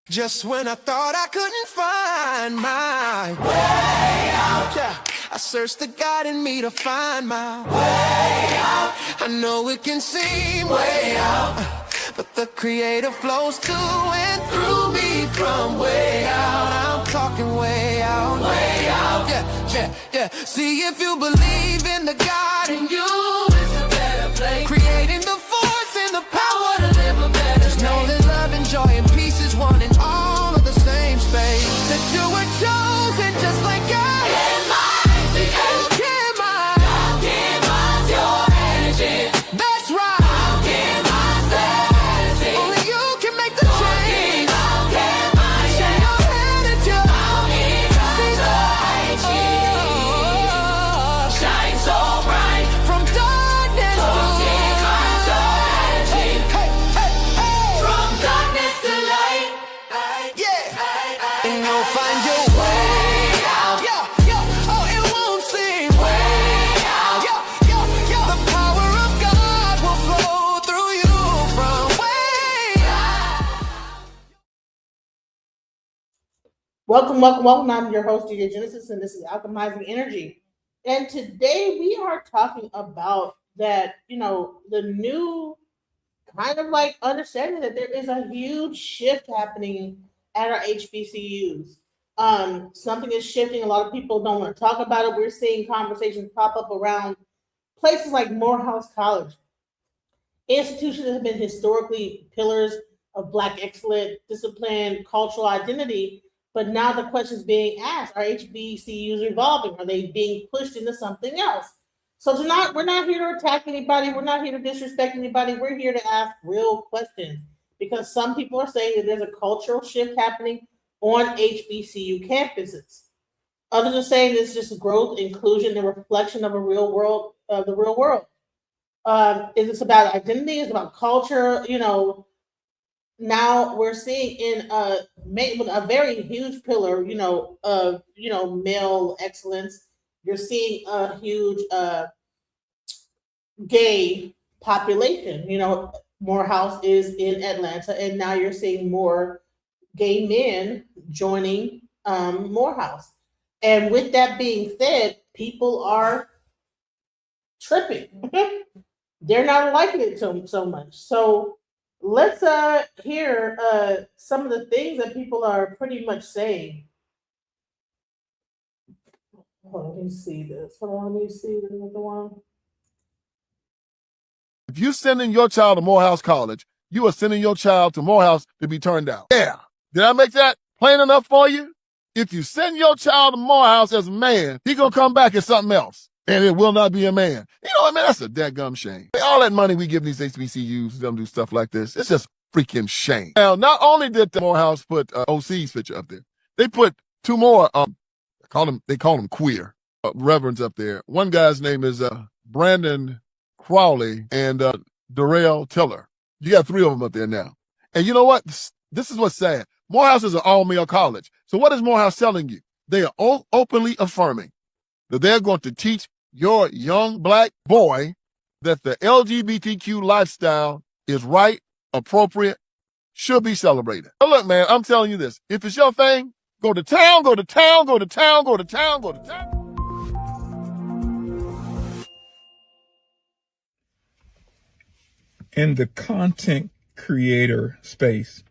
Just when I thought I couldn't find my way out, yeah, I searched the God in me to find my way out. I know it can seem way out, but the Creator flows to and through me from way out. I'm talking way out, yeah, yeah, yeah. See, if you believe in the God in you, it's a better place. Creating the force and the power to live a better life. Just know that love and joy and peace is one in all of the same space. That you were chosen just like God. That's right. I'll give myself. Only you can make the change. I'll give myself. Share your attitude. I'll give myself. Shine so bright from darkness to light. Hey, hey, hey. From darkness to light. Yeah. And you'll find your way out. Yeah, yeah. Oh, it won't seem way out. Yeah, yeah, yeah. The power of God will flow through you from way out. Welcome. I'm your host, DJ Genesis, and this is Alchemizing Energy. And today we are talking about that, the new kind of like understanding that there is a huge shift happening at our HBCUs. Something is shifting. A lot of people don't want to talk about it. We're seeing conversations pop up around places like Morehouse College, institutions that have been historically pillars of Black excellence, discipline, cultural identity. But now the question is being asked, are HBCUs evolving? Are they being pushed into something else? So tonight, we're not here to attack anybody. We're not here to disrespect anybody. We're here to ask real questions, because some people are saying that there's a cultural shift happening on HBCU campuses. Others are saying it's just growth, inclusion, and reflection of the real world. Is this about identity? Is it about culture? Now we're seeing in a very huge pillar, of male excellence. You're seeing a huge gay population. Morehouse is in Atlanta, and now you're seeing more gay men joining Morehouse. And with that being said, people are tripping. They're not liking it so much. So let's hear some of the things that people are pretty much saying. Hold on, let me see this. Let me see the other one. If you're sending your child to Morehouse College, you are sending your child to Morehouse to be turned out. Yeah. Did I make that plain enough for you? If you send your child to Morehouse as a man, he's going to come back as something else, and it will not be a man. You know what I mean? That's a dadgum shame. All that money we give these HBCUs to them do stuff like this, it's just freaking shame. Now, not only did the Morehouse put OC's picture up there, they put two more, they call them queer reverends up there. One guy's name is Brandon Crowley and Darrell Tiller. You got three of them up there now. And you know what? This is what's sad. Morehouse is an all-male college. So what is Morehouse telling you? They are openly affirming that they're going to teach your young Black boy that the LGBTQ lifestyle is right, appropriate, should be celebrated. But look, man, I'm telling you this. If it's your thing, go to town, go to town, go to town, go to town, go to town. In the content creator space,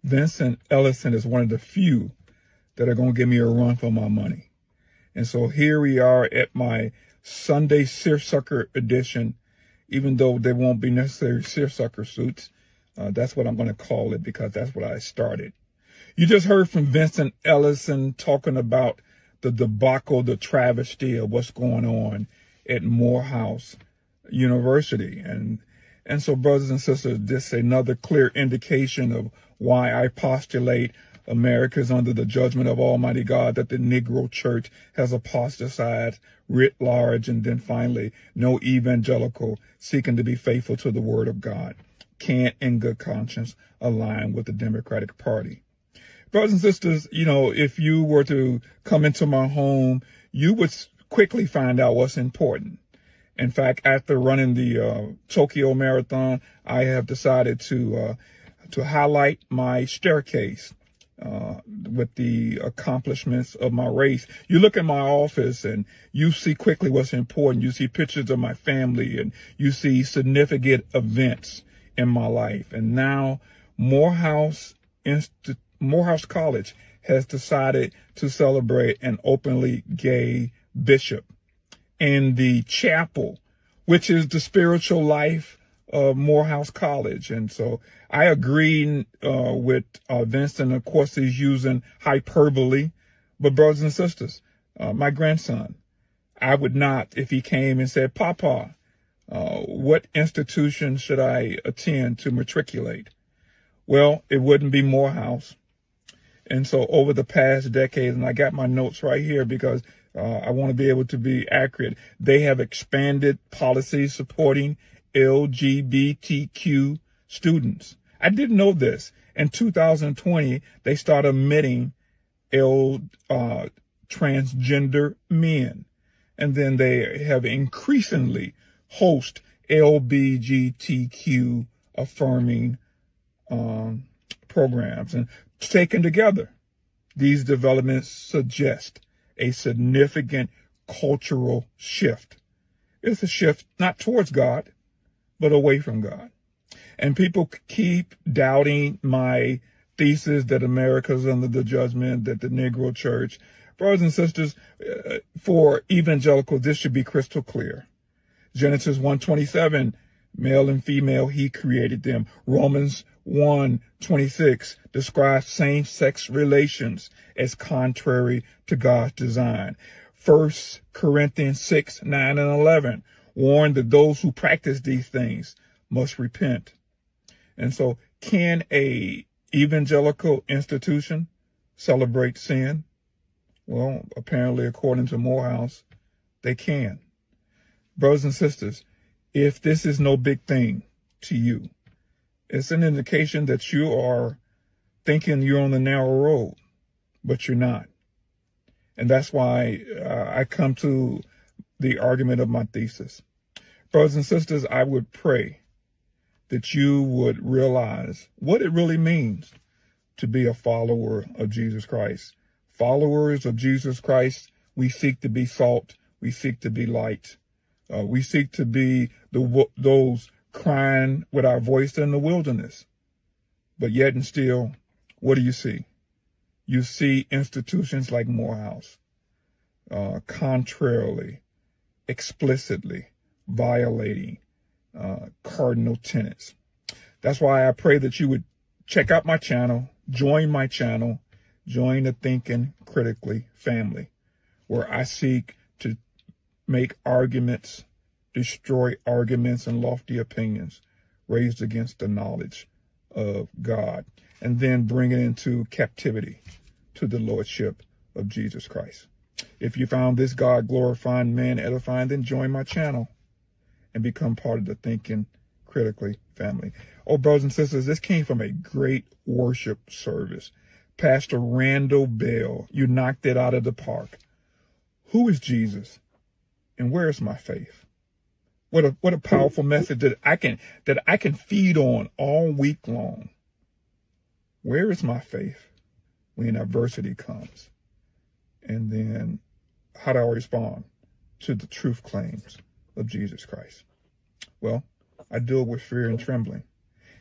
Vincent Ellison is one of the few that are going to give me a run for my money. And so here we are at my Sunday seersucker edition, even though there won't be necessary seersucker suits. That's what I'm going to call it, because that's what I started. You just heard from Vincent Ellison talking about the debacle, the travesty of what's going on at Morehouse University. And so, brothers and sisters, this is another clear indication of why I postulate America is under the judgment of Almighty God, that the Negro church has apostatized writ large, and then finally, no evangelical seeking to be faithful to the word of God can't in good conscience align with the Democratic Party. Brothers and sisters, if you were to come into my home, you would quickly find out what's important. In fact, after running the Tokyo Marathon, I have decided to highlight my staircase with the accomplishments of my race. You look at my office and you see quickly what's important. You see pictures of my family and you see significant events in my life. And now Morehouse College has decided to celebrate an openly gay bishop in the chapel, which is the spiritual life of Morehouse College. And so I agree with Vincent. Of course, he's using hyperbole, but brothers and sisters, my grandson, I would not, if he came and said, Papa, what institution should I attend to matriculate? Well, it wouldn't be Morehouse. And so over the past decade, and I got my notes right here because I want to be able to be accurate, they have expanded policies supporting LGBTQ students. I didn't know this. In 2020, they started admitting transgender men. And then they have increasingly host LGBTQ affirming programs. And taken together, these developments suggest a significant cultural shift. It's a shift not towards God, but away from God. And people keep doubting my thesis that America's under the judgment, that the Negro church. Brothers and sisters, for evangelicals, this should be crystal clear. Genesis 1:27, male and female, he created them. Romans 1:26 describes same-sex relations as contrary to God's design. 1 Corinthians 6:9 and 11 warn that those who practice these things must repent. And so, can a evangelical institution celebrate sin? Well, apparently, according to Morehouse, they can. Brothers and sisters, if this is no big thing to you, it's an indication that you are thinking you're on the narrow road, but you're not. And that's why I come to the argument of my thesis. Brothers and sisters, I would pray that you would realize what it really means to be a follower of Jesus Christ. Followers of Jesus Christ, we seek to be salt. We seek to be light. We seek to be those crying with our voice in the wilderness. But yet and still, what do you see? You see institutions like Morehouse, contrarily, explicitly violating cardinal tenets. That's why I pray that you would check out my channel, join the Thinking Critically family, where I seek to make arguments, destroy arguments and lofty opinions raised against the knowledge of God, and then bring it into captivity to the lordship of Jesus Christ. If you found this God glorifying, man edifying, then join my channel and become part of the Thinking Critically family. Oh, brothers and sisters, this came from a great worship service. Pastor Randall Bell, you knocked it out of the park. Who is Jesus? And where is my faith? What a powerful message that I can feed on all week long. Where is my faith when adversity comes? And then how do I respond to the truth claims of Jesus Christ? Well, I do it with fear and trembling.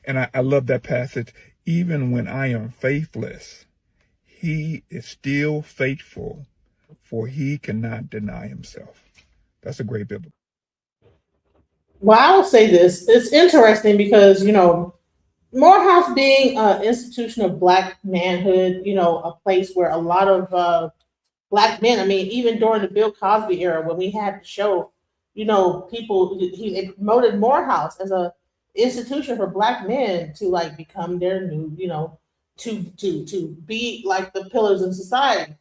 And I love that passage. Even when I am faithless, he is still faithful, for he cannot deny himself. That's a great biblical. Well, I'll say this. It's interesting because, Morehouse being an institution of Black manhood, a place where a lot of Black men, I mean, even during the Bill Cosby era, when we had the show, he promoted Morehouse as a institution for Black men to like become their new, to be like the pillars of society.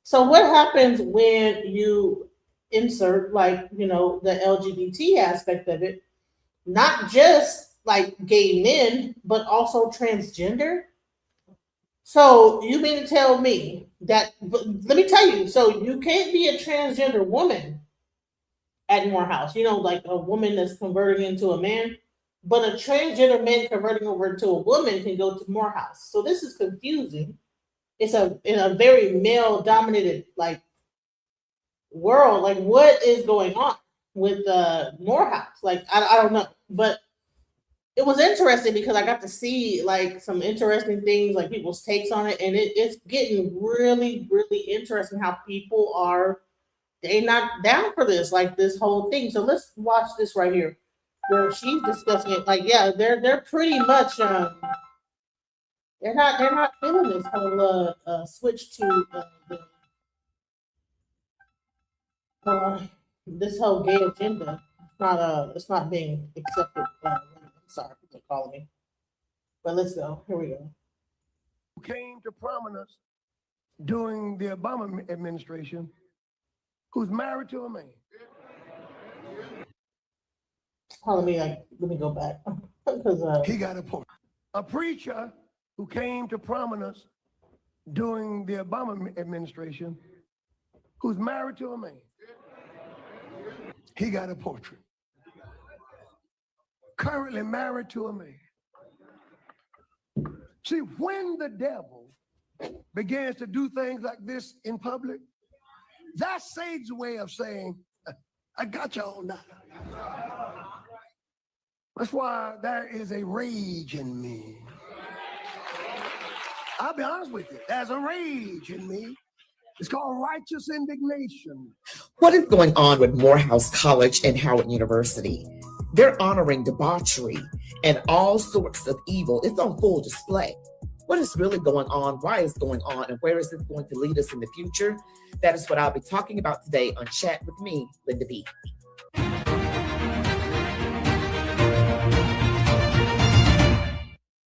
So what happens when you insert the LGBT aspect of it, not just like gay men, but also transgender? So you mean to tell me that, let me tell you, so you can't be a transgender woman at Morehouse, like a woman that's converting into a man, but a transgender man converting over into a woman can go to Morehouse. So this is confusing. it's in a very male dominated like world. Like, what is going on with Morehouse? Like, I don't know, but it was interesting because I got to see like some interesting things, like people's takes on it, and it's getting really, really interesting how people are they not down for this, like this whole thing. So let's watch this right here, where she's discussing it. Like, yeah, they're pretty much they're not feeling this whole switch to uh, this whole gay agenda. It's not being accepted. I'm sorry, people are calling me. But let's go. Here we go. Came to prominence during the Obama administration, who's married to a man. Let me go back because He got a portrait. A preacher who came to prominence during the Obama administration, who's married to a man. He got a portrait. Currently married to a man. See, when the devil begins to do things like this in public, that's Satan's way of saying, I got y'all now. That's why there is a rage in me. I'll be honest with you, there's a rage in me. It's called righteous indignation. What is going on with Morehouse College and Howard University? They're honoring debauchery and all sorts of evil. It's on full display. What is really going on? Why is it going on? And where is this going to lead us in the future? That is what I'll be talking about today on Chat with me, Linda B.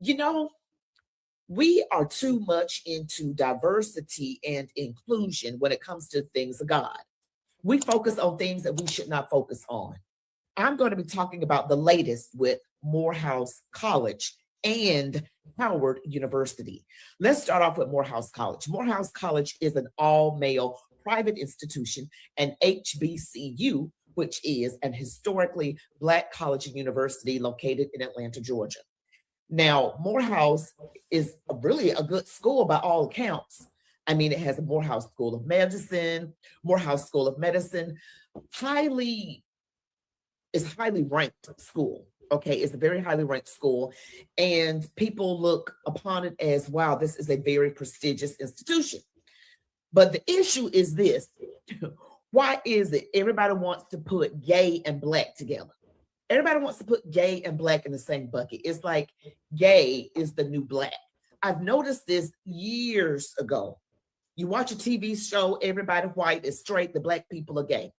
You know, we are too much into diversity and inclusion when it comes to things of God. We focus on things that we should not focus on. I'm going to be talking about the latest with Morehouse College and Howard University. Let's start off with Morehouse College. Morehouse College is an all-male private institution, an HBCU, which is an historically Black college and university located in Atlanta, Georgia. Now, Morehouse is really a good school by all accounts. I mean, it has a Morehouse School of Medicine, highly ranked school. Okay, it's a very highly ranked school, and people look upon it as, wow, this is a very prestigious institution. But the issue is this: why is it everybody wants to put gay and Black together? Everybody wants to put gay and Black in the same bucket. It's like gay is the new Black. I've noticed this years ago. You watch a TV show, everybody white is straight, the Black people are gay.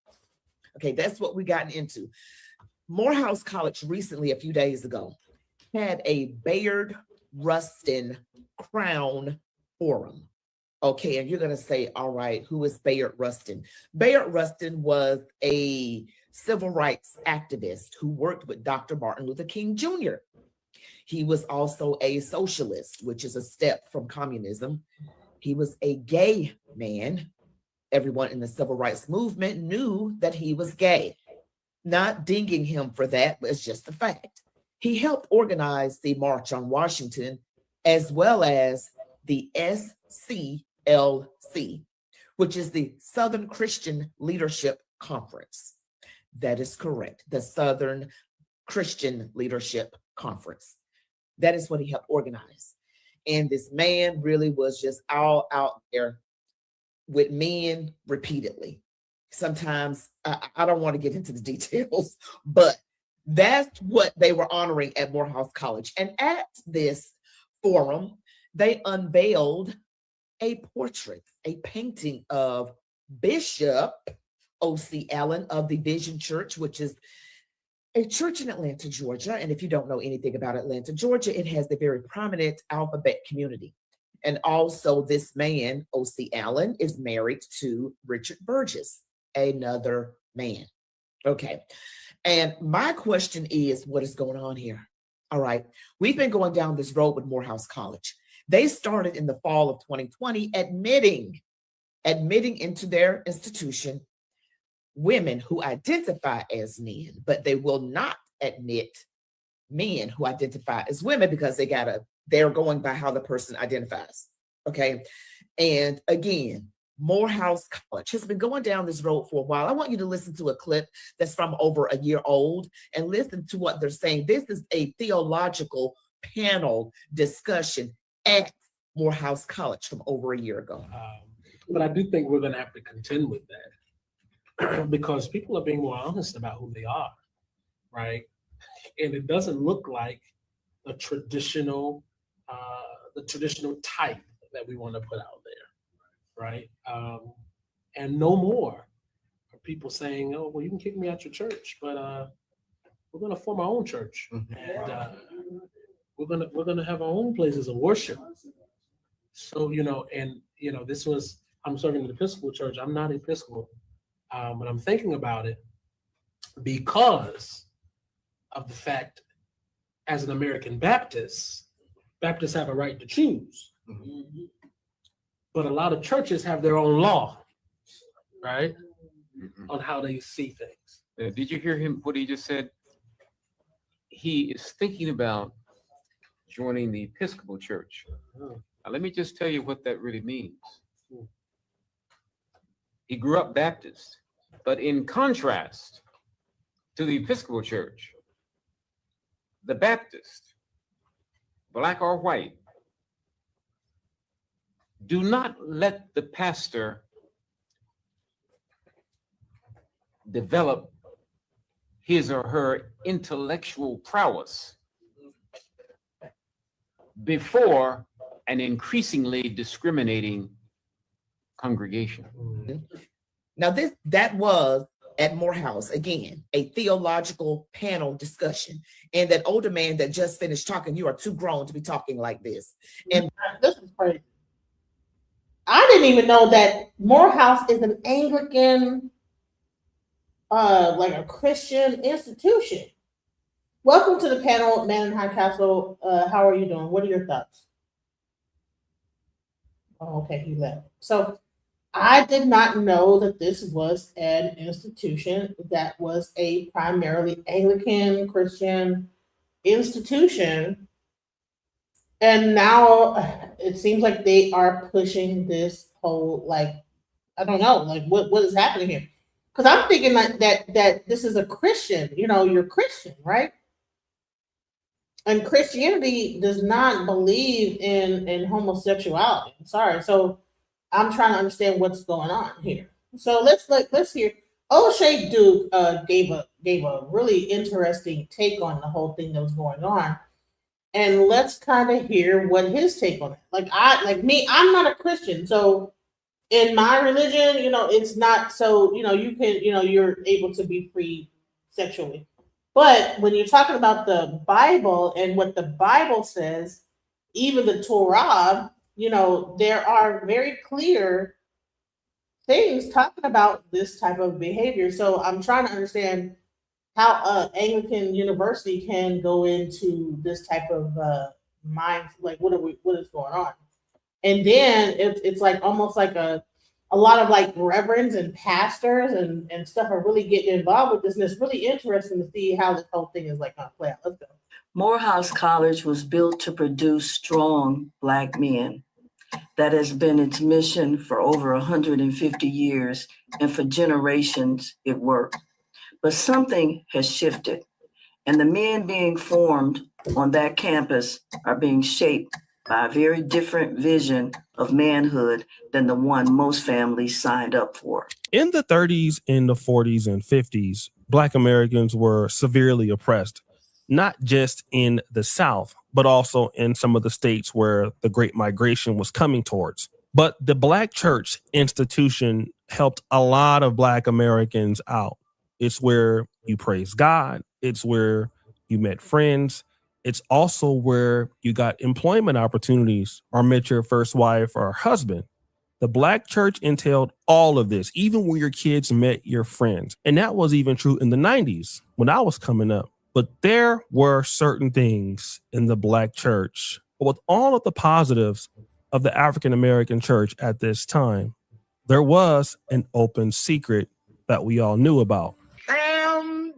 Okay, that's what we gotten into. Morehouse College recently, a few days ago, had a Bayard Rustin Crown Forum. Okay, and you're going to say, all right, who is Bayard Rustin? Bayard Rustin was a civil rights activist who worked with Dr. Martin Luther King Jr. He was also a socialist, which is a step from communism. He was a gay man. Everyone in the civil rights movement knew that he was gay. Not dinging him for that, but it's just a fact. He helped organize the March on Washington, as well as the SCLC, which is the Southern Christian Leadership Conference. That is correct, the Southern Christian Leadership Conference. That is what he helped organize. And this man really was just all out there with men repeatedly. Sometimes I don't want to get into the details, but that's what they were honoring at Morehouse College. And at this forum, they unveiled a portrait, a painting of Bishop O.C. Allen of the Vision Church, which is a church in Atlanta, Georgia. And if you don't know anything about Atlanta, Georgia, it has the very prominent alphabet community. And also this man, O.C. Allen, is married to Richard Burgess, another man. Okay. And my question is, what is going on here? All right. We've been going down this road with Morehouse College. They started in the fall of 2020, admitting into their institution women who identify as men, but they will not admit men who identify as women because they're going by how the person identifies. Okay. And again, Morehouse College has been going down this road for a while. I want you to listen to a clip that's from over a year old and listen to what they're saying. This is a theological panel discussion at Morehouse College from over a year ago. But I do think we're going to have to contend with that because people are being more honest about who they are, right? And it doesn't look like the traditional type that we want to put out there, right? And no more are people saying, "Oh, well, you can kick me out your church, but we're going to form our own church, and we're gonna have our own places of worship." So this was, I'm serving in the Episcopal Church. I'm not Episcopal, but I'm thinking about it because of the fact, as an American Baptist, Baptists have a right to choose. Mm-hmm. But a lot of churches have their own law, right? Mm-hmm. On how they see things. Did you hear him, what he just said? He is thinking about joining the Episcopal Church. Oh. Now, let me just tell you what that really means. He grew up Baptist, but in contrast to the Episcopal Church, the Baptist, black or white, do not let the pastor develop his or her intellectual prowess before an increasingly discriminating congregation. Now, that was at Morehouse, again, a theological panel discussion. And that older man that just finished talking, you are too grown to be talking like this. And this is crazy. I didn't even know that Morehouse is an Anglican, like a Christian institution. Welcome to the panel, Man in High Castle. How are you doing? What are your thoughts? Oh, okay, he left. So I did not know that this was an institution that was a primarily Anglican Christian institution. And now it seems like they are pushing this whole, like, I don't know, like what is happening here? Because I'm thinking that this is a Christian, you're Christian, right? And Christianity does not believe in homosexuality. I'm sorry. So I'm trying to understand what's going on here. So let's hear. O'Shea Duke gave a really interesting take on the whole thing that was going on. And let's kind of hear what his take on it. I'm not a Christian. So in my religion, it's not so, you can, you're able to be free sexually. But when you're talking about the Bible and what the Bible says, even the Torah, there are very clear things talking about this type of behavior. So I'm trying to understand how Anglican University can go into this type of mind, like what is going on. And then it's like almost like a lot of like reverends and pastors and stuff are really getting involved with this. And it's really interesting to see how this whole thing is like going to play out. Let's go. Morehouse College was built to produce strong Black men. That has been its mission for over 150 years, and for generations it worked. But something has shifted, and the men being formed on that campus are being shaped by a very different vision of manhood than the one most families signed up for. In the 30s, in the 40s and 50s, Black Americans were severely oppressed, not just in the South, but also in some of the states where the Great Migration was coming towards. But the Black church institution helped a lot of Black Americans out. It's where you praise God. It's where you met friends. It's also where you got employment opportunities or met your first wife or husband. The Black church entailed all of this, even when your kids met your friends. And that was even true in the 90s when I was coming up. But there were certain things in the Black church, with all of the positives of the African American church at this time, there was an open secret that we all knew about. Damn!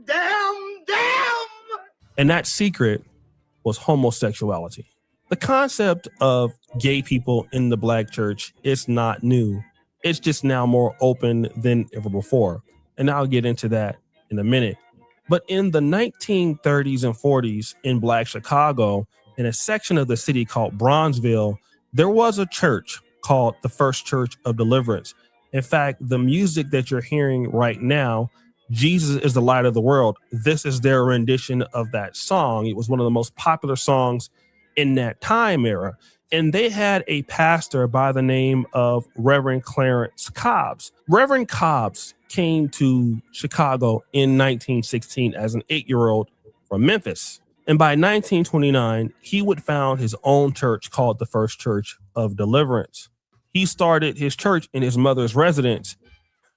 And that secret was homosexuality. The concept of gay people in the Black church is not new. It's just now more open than ever before. And I'll get into that in a minute. But in the 1930s and 40s in Black Chicago, in a section of the city called Bronzeville, there was a church called the First Church of Deliverance. In fact, the music that you're hearing right now, Jesus is the Light of the World, this is their rendition of that song. It was one of the most popular songs in that time era. And they had a pastor by the name of Reverend Clarence Cobbs. Reverend Cobbs came to Chicago in 1916 as an 8-year-old from Memphis. And by 1929, he would found his own church called the First Church of Deliverance. He started his church in his mother's residence.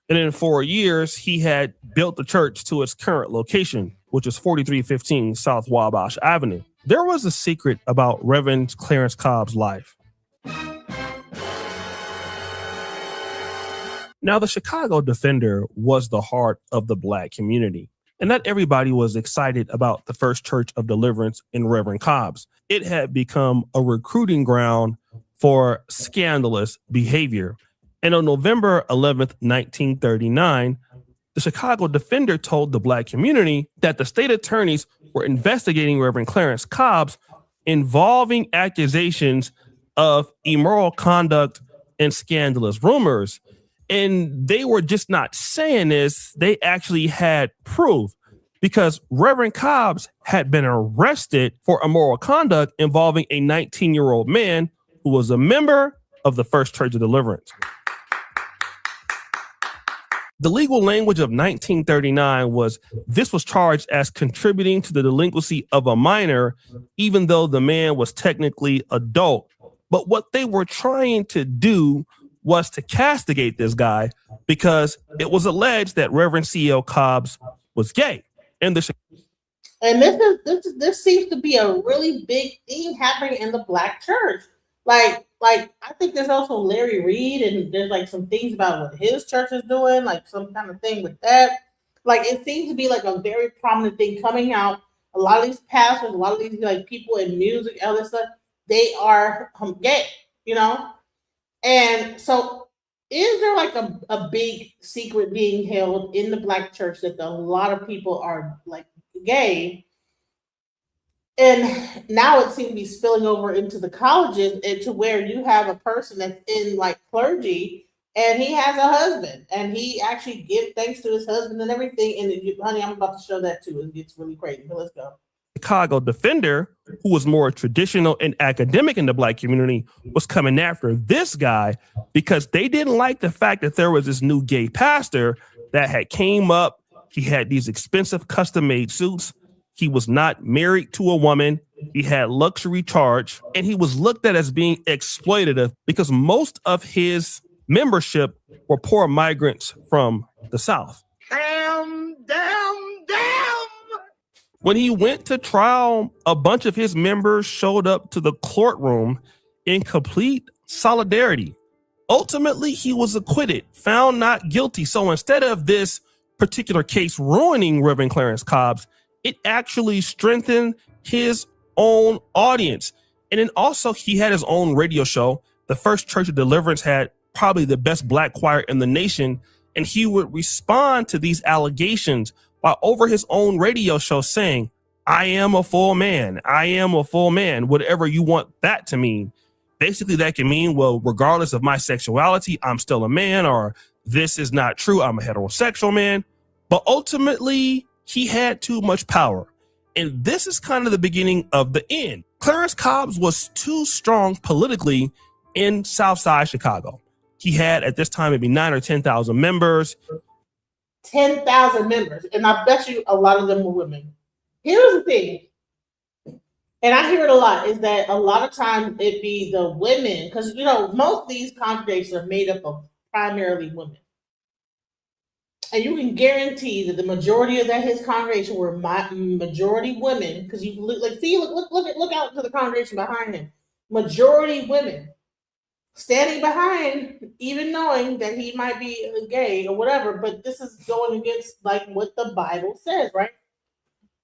And in 4 years, he had built the church to its current location, which is 4315 South Wabash Avenue. There was a secret about Reverend Clarence Cobb's life. Now, the Chicago Defender was the heart of the Black community, and not everybody was excited about the First Church of Deliverance in Reverend Cobb's. It had become a recruiting ground for scandalous behavior. And on November 11th, 1939, the Chicago Defender told the Black community that the state attorneys were investigating Reverend Clarence Cobbs involving accusations of immoral conduct and scandalous rumors. And they were just not saying this, they actually had proof, because Reverend Cobbs had been arrested for immoral conduct involving a 19-year-old man who was a member of the First Church of Deliverance. The legal language of 1939 was this was charged as contributing to the delinquency of a minor, even though the man was technically adult. But what they were trying to do was to castigate this guy because it was alleged that Reverend C.L. Cobbs was gay. And this seems to be a really big thing happening in the Black church. Like I think there's also Larry Reed, and there's like some things about what his church is doing, like some kind of thing with that. Like it seems to be like a very prominent thing coming out. A lot of these pastors, a lot of these like people in music, all this stuff, they are gay, you know? And so is there like a big secret being held in the Black church that a lot of people are like gay? And now it seems to be spilling over into the colleges, and to where you have a person that's in like clergy and he has a husband and he actually gives thanks to his husband and everything. And honey, I'm about to show that too. It gets really crazy. But let's go. Chicago Defender, who was more traditional and academic in the Black community, was coming after this guy because they didn't like the fact that there was this new gay pastor that had came up. He had these expensive custom-made suits. He was not married to a woman. He had luxury charge, and he was looked at as being exploitative because most of his membership were poor migrants from the South. Damn. When he went to trial, a bunch of his members showed up to the courtroom in complete solidarity. Ultimately, he was acquitted, found not guilty. So instead of this particular case ruining Reverend Clarence Cobbs, it actually strengthened his own audience. And then also he had his own radio show. The First Church of Deliverance had probably the best Black choir in the nation. And he would respond to these allegations while over his own radio show saying, I am a full man. I am a full man, whatever you want that to mean. Basically, that can mean, well, regardless of my sexuality, I'm still a man, or this is not true. I'm a heterosexual man. But ultimately, he had too much power. And this is kind of the beginning of the end. Clarence Cobbs was too strong politically in Southside Chicago. He had at this time maybe 9,000 or 10,000 members. 10,000 members. And I bet you a lot of them were women. Here's the thing, and I hear it a lot, is that a lot of times it be the women, because you know, most of these congregations are made up of primarily women. And you can guarantee that the majority of his congregation were majority women, because you look out to the congregation behind him. Majority women standing behind, even knowing that he might be gay or whatever. But this is going against like what the Bible says, right?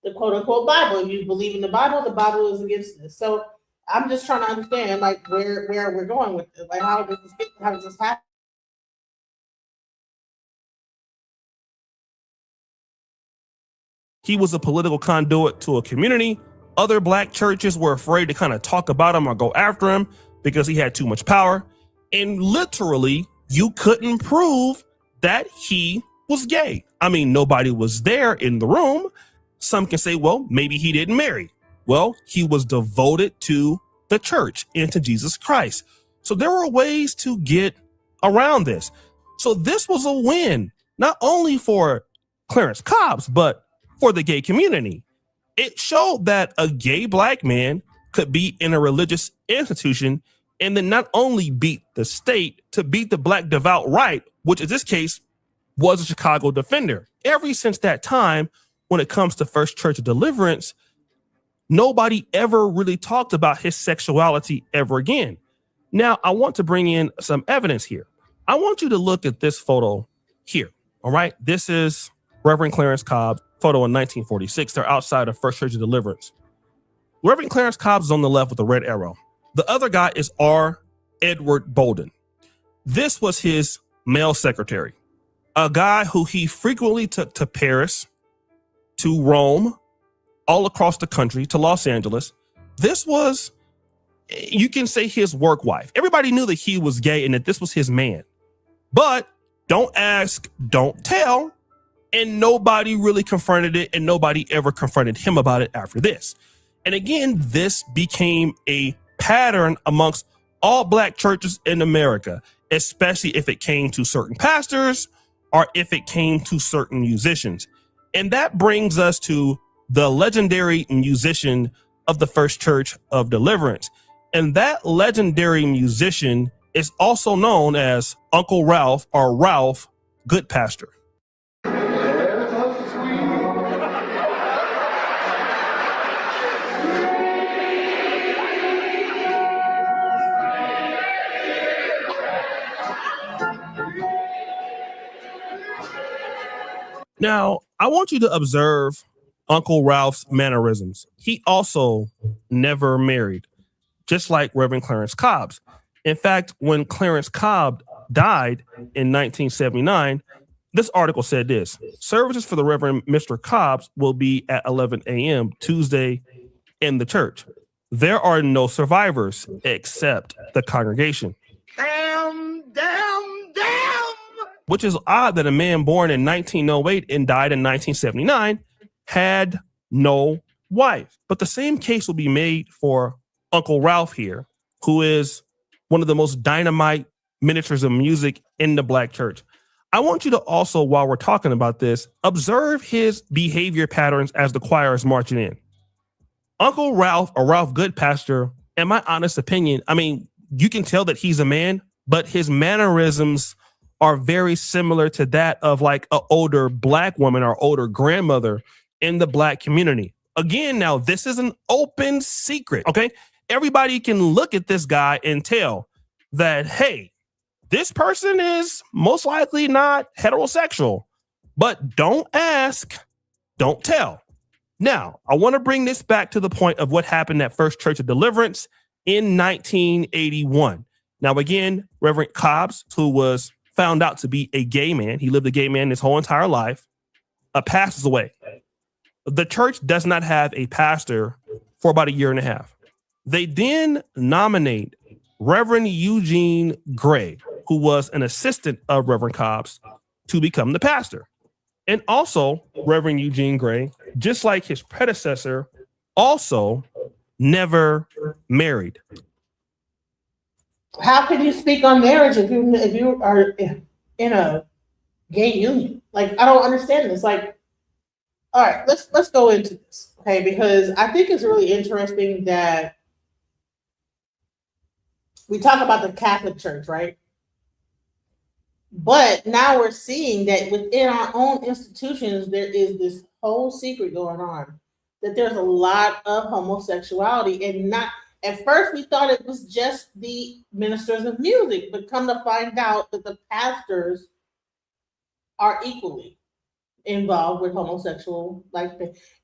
The quote unquote Bible. If you believe in the Bible is against this. So I'm just trying to understand like where we're going with it. Like how does this happen? He was a political conduit to a community. Other black churches were afraid to kind of talk about him or go after him because he had too much power. And literally, you couldn't prove that he was gay. I mean, nobody was there in the room. Some can say, well, maybe he didn't marry. Well, he was devoted to the church and to Jesus Christ. So there were ways to get around this. So this was a win, not only for Clarence Cobbs, but for the gay community. It showed that a gay black man could be in a religious institution and then not only beat the state, to beat the black devout right, which in this case was a Chicago Defender. Ever since that time, when it comes to First Church of Deliverance, nobody ever really talked about his sexuality ever again. Now, I want to bring in some evidence here. I want you to look at this photo here. All right. This is Reverend Clarence Cobbs' photo in 1946. They're outside of First Church of Deliverance. Reverend Clarence Cobbs is on the left with the red arrow. The other guy is R. Edward Bolden. This was his male secretary, a guy who he frequently took to Paris, to Rome, all across the country, to Los Angeles. This was, you can say, his work wife. Everybody knew that he was gay and that this was his man. But don't ask, don't tell. And nobody really confronted it, and nobody ever confronted him about it after this. And again, this became a pattern amongst all black churches in America, especially if it came to certain pastors or if it came to certain musicians. And that brings us to the legendary musician of the First Church of Deliverance. And that legendary musician is also known as Uncle Ralph, or Ralph Goodpastor. Now, I want you to observe Uncle Ralph's mannerisms. He also never married, just like Reverend Clarence Cobbs. In fact, when Clarence Cobb died in 1979, this article said this: services for the Reverend Mr. Cobbs will be at 11 a.m. Tuesday in the church. There are no survivors except the congregation. Damn. Which is odd that a man born in 1908 and died in 1979 had no wife. But the same case will be made for Uncle Ralph here, who is one of the most dynamite ministers of music in the black church. I want you to also, while we're talking about this, observe his behavior patterns as the choir is marching in. Uncle Ralph, or Ralph Goodpastor, in my honest opinion, I mean, you can tell that he's a man, but his mannerisms are very similar to that of like an older black woman or older grandmother in the black community. Again, now this is an open secret, okay? Everybody can look at this guy and tell that, hey, this person is most likely not heterosexual, but don't ask, don't tell. Now, I want to bring this back to the point of what happened at First Church of Deliverance in 1981. Now, again, Reverend Cobbs, who was found out to be a gay man, he lived a gay man his whole entire life, passes away. The church does not have a pastor for about a year and a half. They then nominate Reverend Eugene Gray, who was an assistant of Reverend Cobbs, to become the pastor. And also, Reverend Eugene Gray, just like his predecessor, also never married. How can you speak on marriage if you are in a gay union? Like, I don't understand this. Like, all right, let's go into this, okay? Because I think it's really interesting that we talk about the Catholic Church, right? But now we're seeing that within our own institutions, there is this whole secret going on, that there's a lot of homosexuality, and not, at first we thought it was just the ministers of music, but come to find out that the pastors are equally involved with homosexual, like,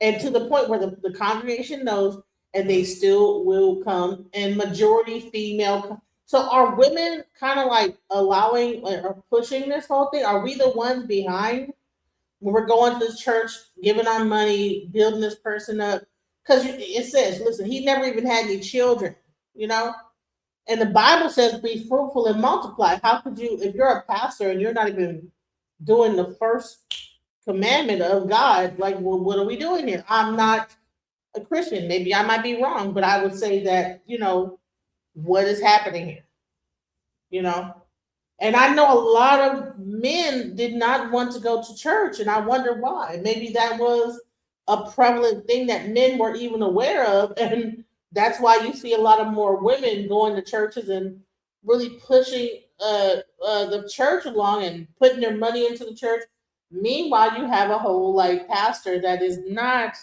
and to the point where the congregation knows, and they still will come, and majority female. So are women kind of like allowing or pushing this whole thing? Are we the ones behind when we're going to this church, giving our money, building this person up? Because it says, listen, he never even had any children, you know? And the Bible says, be fruitful and multiply. How could you, if you're a pastor and you're not even doing the first commandment of God, like, well, what are we doing here? I'm not a Christian. Maybe I might be wrong, but I would say that, what is happening here? And I know a lot of men did not want to go to church, and I wonder why. Maybe that was a prevalent thing that men were even aware of, and that's why you see a lot of more women going to churches and really pushing the church along and putting their money into the church. Meanwhile, you have a whole pastor that is not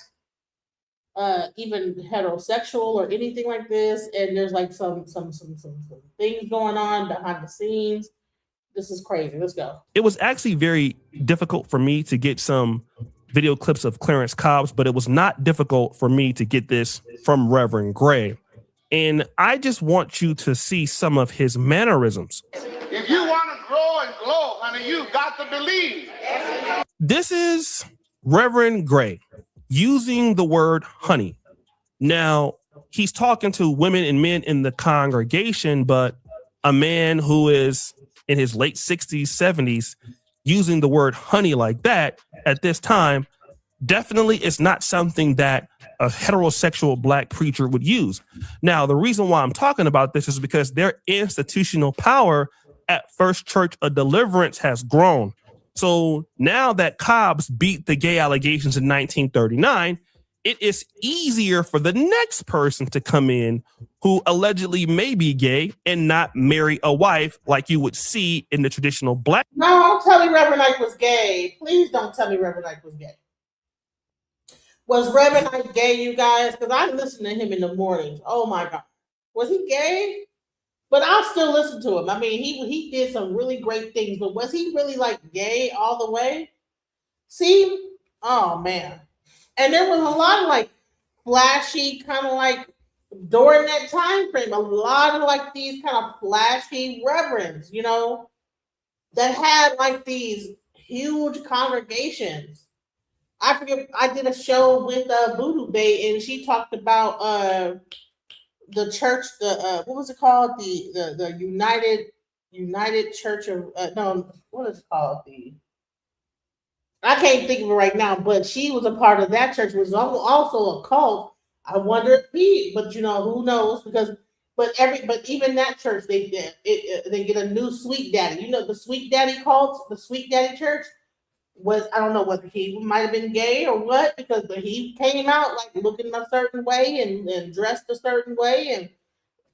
even heterosexual or anything like this, and there's some things going on behind the scenes. This is crazy. Let's go. It was actually very difficult for me to get some video clips of Clarence Cobbs, but it was not difficult for me to get this from Reverend Gray. And I just want you to see some of his mannerisms. If you want to grow and glow, honey, you've got to believe. This is Reverend Gray using the word honey. Now, he's talking to women and men in the congregation, but a man who is in his late 60s, 70s, using the word honey like that at this time, definitely is not something that a heterosexual black preacher would use. Now, the reason why I'm talking about this is because their institutional power at First Church of Deliverance has grown. So now that Cobbs beat the gay allegations in 1939, it is easier for the next person to come in who allegedly may be gay and not marry a wife like you would see in the traditional black. No, don't tell me Reverend Ike was gay. Please don't tell me Reverend Ike was gay. Was Reverend Ike gay, you guys? Because I listen to him in the mornings. Oh my God. Was he gay? But I'll still listen to him. I mean, he did some really great things, but was he really gay all the way? See? Oh man. And there was a lot of flashy kind of during that time frame, a lot of these kind of flashy reverends, that had these huge congregations. I forget, I did a show with Voodoo Bay, and she talked about the church, what was it called? The United Church of no, what is it called? I can't think of it right now, but she was a part of that church, which was also a cult. I wonder if but who knows? But even that church, they get a new sweet daddy. The sweet daddy cult, the sweet daddy church was, I don't know whether he might have been gay or what, because he came out looking a certain way and dressed a certain way.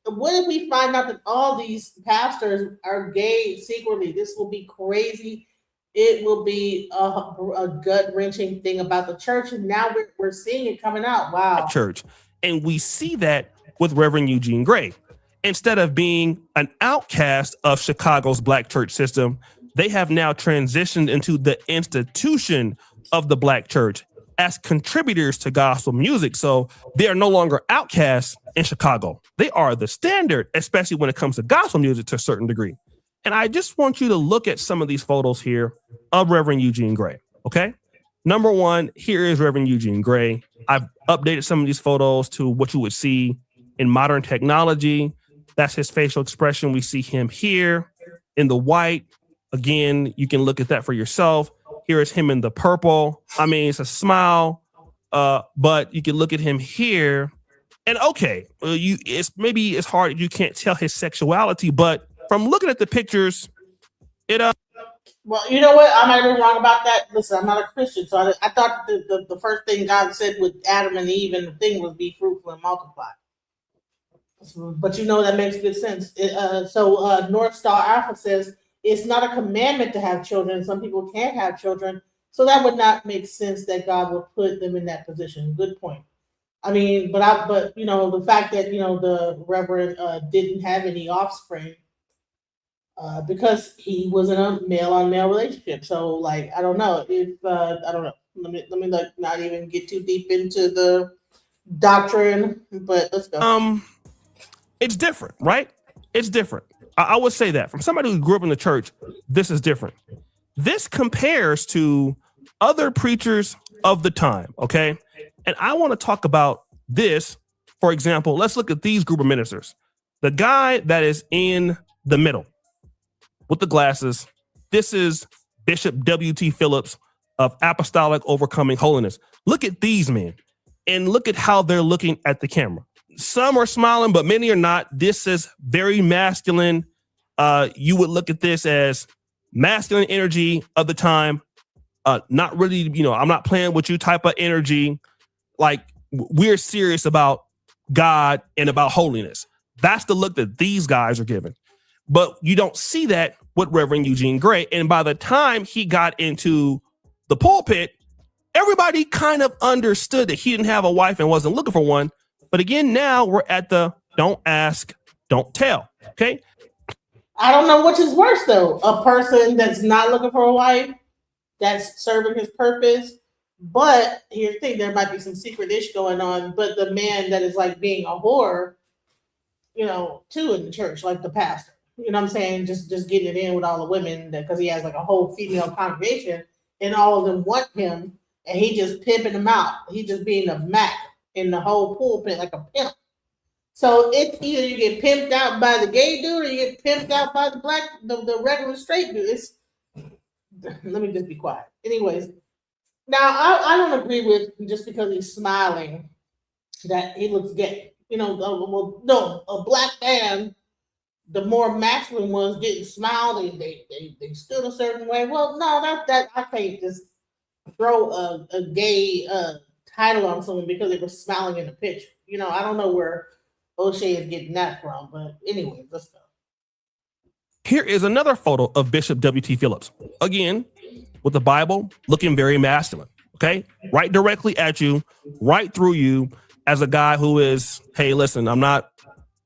And what if we find out that all these pastors are gay secretly? This will be crazy. It will be a gut-wrenching thing about the church, and now we're seeing it coming out. Wow. Church. And we see that with Reverend Eugene Gray. Instead of being an outcast of Chicago's black church system, they have now transitioned into the institution of the black church as contributors to gospel music. So they are no longer outcasts in Chicago. They are the standard, especially when it comes to gospel music to a certain degree. And I just want you to look at some of these photos here of Reverend Eugene Gray, okay? Number one, here is Reverend Eugene Gray. I've updated some of these photos to what you would see in modern technology. That's his facial expression. We see him here in the white. Again, you can look at that for yourself. Here is him in the purple. I mean, it's a smile, but you can look at him here. And okay, it's hard. You can't tell his sexuality, but from looking at the pictures, well, you know what? I might be wrong about that. Listen, I'm not a Christian, so I thought the first thing God said with Adam and Eve and the thing was be fruitful and multiply. But that makes good sense. So North Star Alpha says it's not a commandment to have children. Some people can't have children, so that would not make sense that God would put them in that position. Good point. I mean, but the fact that the Reverend didn't have any offspring. Because he was in a male-on-male relationship. So, I don't know if I don't know. Let me not even get too deep into the doctrine, but let's go. It's different, right? It's different. I would say that from somebody who grew up in the church, this is different. This compares to other preachers of the time, okay? And I want to talk about this. For example, let's look at these group of ministers. The guy that is in the middle with the glasses, this is Bishop W.T. Phillips of Apostolic Overcoming Holiness. Look at these men and look at how they're looking at the camera. Some are smiling, but many are not. This is very masculine. You would look at this as masculine energy of the time. Not really, I'm not playing with you type of energy. Like, we're serious about God and about holiness. That's the look that these guys are giving. But you don't see that with Reverend Eugene Gray. And by the time he got into the pulpit, everybody kind of understood that he didn't have a wife and wasn't looking for one. But again, now we're at the don't ask, don't tell. Okay. I don't know which is worse though. A person that's not looking for a wife, that's serving his purpose. But here's the thing, there might be some secret ish going on. But the man that is like being a whore, too, in the church, like the pastor. You know what I'm saying? Just getting it in with all the women because he has like a whole female congregation and all of them want him and he just pimping them out. He just being a Mac in the whole pulpit like a pimp. So it's either you get pimped out by the gay dude or you get pimped out by the regular straight dude. Let me just be quiet. Anyways, now I don't agree with just because he's smiling that he looks gay. A black man, the more masculine ones didn't smile. They stood a certain way. Well, no, that I can't just throw a gay title on someone because they were smiling in the picture. I don't know where O'Shea is getting that from, but anyway, let's go. Here is another photo of Bishop W.T. Phillips. Again, with the Bible, looking very masculine, okay? Right directly at you, right through you, as a guy who is, hey, listen, I'm not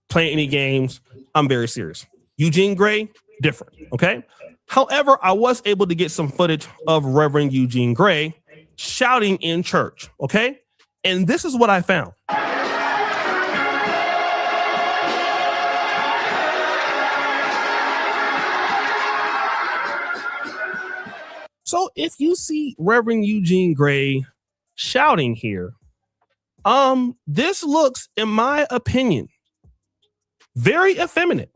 playing any games. I'm very serious. Eugene Gray, different, okay? However, I was able to get some footage of Reverend Eugene Gray shouting in church, okay? And this is what I found. So if you see Reverend Eugene Gray shouting here, this looks, in my opinion, very effeminate.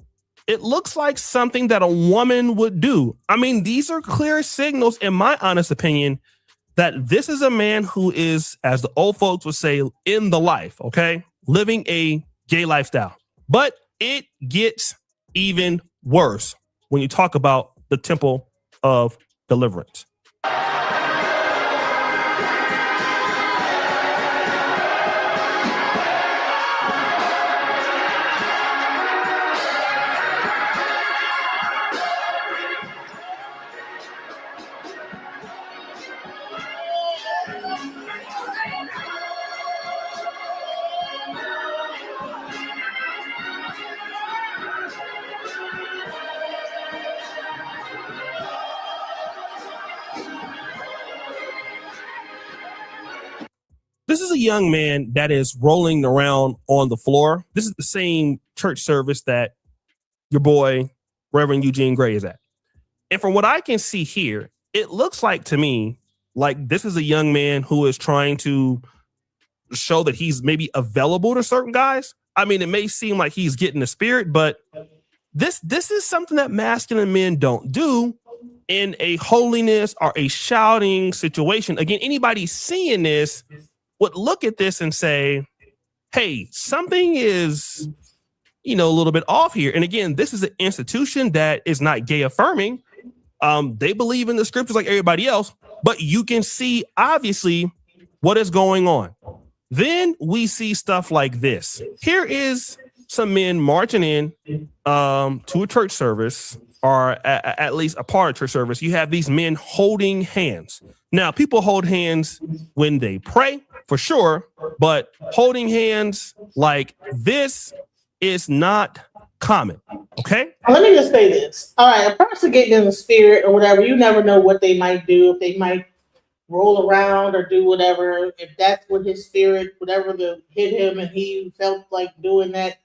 It looks like something that a woman would do. I mean, these are clear signals, in my honest opinion, that this is a man who is, as the old folks would say, in the life, okay? Living a gay lifestyle. But it gets even worse when you talk about the temple of deliverance. This is a young man that is rolling around on the floor. This is the same church service that your boy, Reverend Eugene Gray, is at. And from what I can see here, it looks like to me like this is a young man who is trying to show that he's maybe available to certain guys. I mean, it may seem like he's getting the spirit, but this is something that masculine men don't do in a holiness or a shouting situation. Again, anybody seeing this would look at this and say, hey, something is, a little bit off here. And again, this is an institution that is not gay affirming. They believe in the scriptures like everybody else, but you can see obviously what is going on. Then we see stuff like this. Here is some men marching in to a church service, or at least a part of church service. You have these men holding hands. Now, people hold hands when they pray, for sure, but holding hands like this is not common, okay? Let me just say this. All right, a person getting in the spirit or whatever, you never know what they might do. If they might roll around or do whatever. If that's what his spirit, whatever the hit him, and he felt like doing that.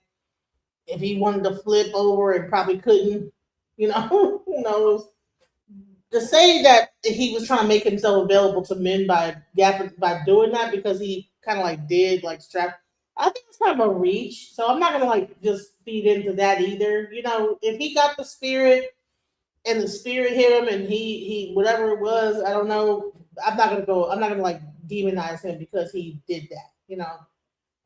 If he wanted to flip over and probably couldn't, you know, who knows? To say that he was trying to make himself available to men by doing that because he kind of like did like strap. I think it's kind of a reach. So I'm not gonna like just feed into that either. You know, if he got the spirit and the spirit hit him and he whatever it was, I don't know. I'm not gonna like demonize him because he did that. You know,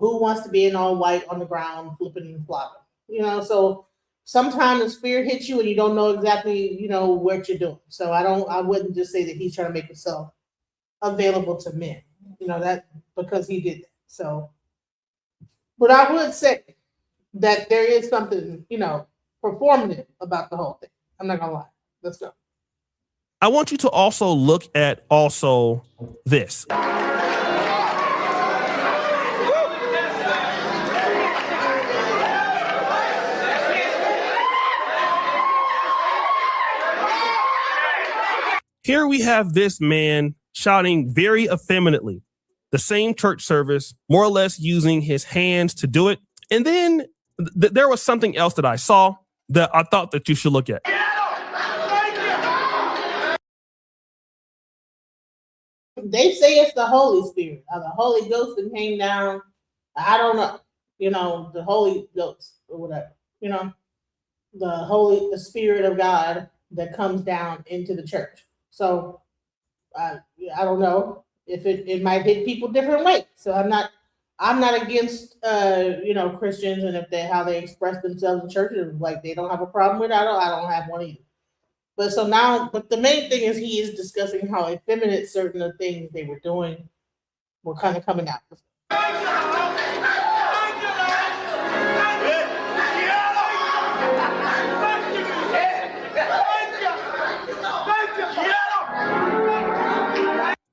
who wants to be in all white on the ground flipping and flopping? You know, so sometimes the spirit hits you and you don't know exactly, you know, what you're doing. So I wouldn't just say that he's trying to make himself available to men, you know, that because he did that. So, but I would say that there is something, you know, performative about the whole thing. I'm not gonna lie. Let's go. I want you to also look at also this. Here we have this man shouting very effeminately, the same church service, more or less using his hands to do it. And then there was something else that I saw that I thought that you should look at. They say it's the Holy Spirit or the Holy Ghost that came down. I don't know, you know, the Holy Ghost or whatever, you know, the Spirit of God that comes down into the church. So I don't know if it might hit people different ways. So I'm not against you know, Christians and if how they express themselves in churches, like they don't have a problem with it. I don't have one either. But so now, but the main thing is he is discussing how effeminate certain of things they were doing were kind of coming out.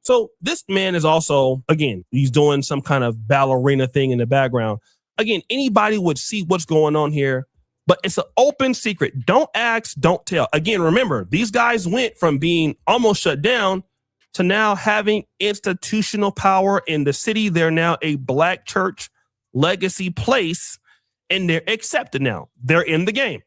So this man is also, again, he's doing some kind of ballerina thing in the background. Again, anybody would see what's going on here, but it's an open secret. Don't ask, don't tell. Again, remember, these guys went from being almost shut down to now having institutional power in the city. They're now a Black church legacy place, and they're accepted now. They're in the game,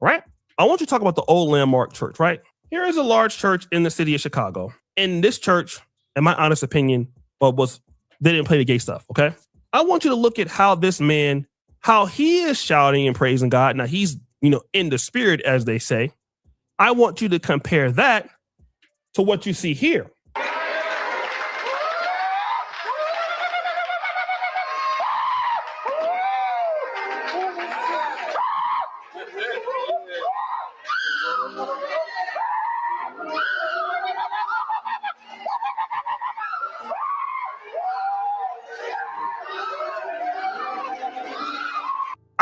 right? I want you to talk about the old landmark church, right? Here is a large church in the city of Chicago. In this church, in my honest opinion, they didn't play the gay stuff, okay? I want you to look at how this man, how he is shouting and praising God. Now he's, you know, in the spirit, as they say. I want you to compare that to what you see here.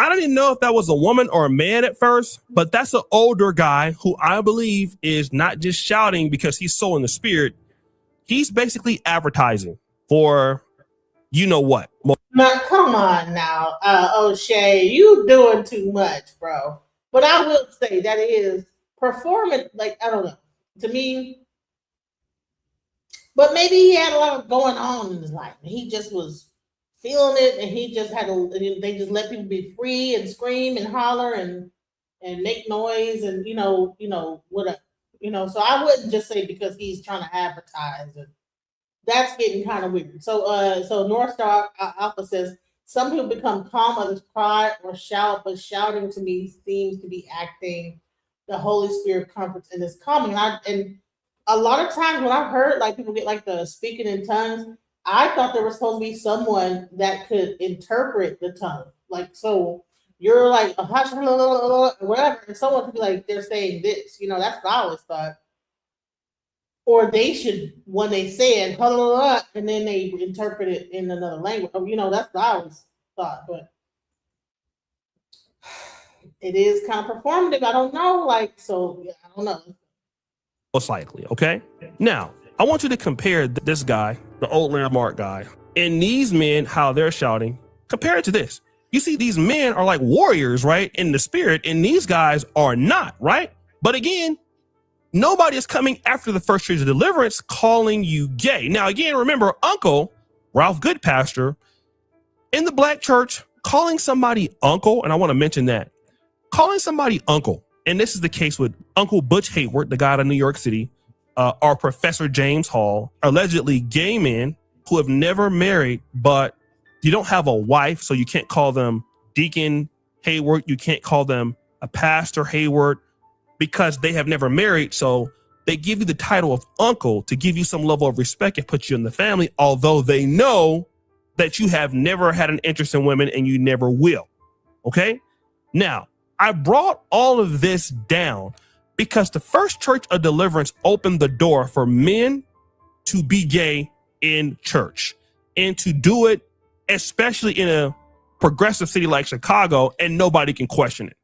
I didn't know if that was a woman or a man at first, but that's an older guy who I believe is not just shouting because he's so in the spirit. He's basically advertising for you know what. Now, come on now, O'Shea, you doing too much, bro. But I will say that it is performance, like, I don't know, to me. But maybe he had a lot going on in his life. He just was feeling it, and he just they just let people be free and scream and holler and make noise and you know whatever, you know. So I wouldn't just say because he's trying to advertise, and that's getting kind of weird. So North Star Alpha says some people become calm, others cry or shout, but shouting to me seems to be acting. The Holy Spirit comforts and is calming. And a lot of times when I've heard like people get like the speaking in tongues, I thought there was supposed to be someone that could interpret the tongue. Like, so you're like, whatever, and someone could be like, they're saying this. You know, that's what I always thought. Or they should, when they say it, and then they interpret it in another language. You know, that's what I always thought. But it is kind of performative. I don't know. Like, so, yeah, I don't know. Most likely, okay? Now, I want you to compare this guy, the old landmark guy, and these men, how they're shouting. Compare it to this. You see, these men are like warriors, right? In the spirit, and these guys are not, right? But again, Nobody is coming after the First Church of Deliverance calling you gay. Now, again, remember, Uncle Ralph Goodpasture in the black church calling somebody uncle, and I want to mention that, calling somebody uncle, and this is the case with Uncle Butch Hayward, the guy out of New York City, or Professor James Hall, allegedly gay men who have never married, but you don't have a wife, so you can't call them Deacon Hayward, you can't call them a Pastor Hayward, because they have never married. So they give you the title of uncle to give you some level of respect and put you in the family, although they know that you have never had an interest in women and you never will. Okay. Now, I brought all of this down because the First Church of Deliverance opened the door for men to be gay in church and to do it, especially in a progressive city like Chicago, and nobody can question it.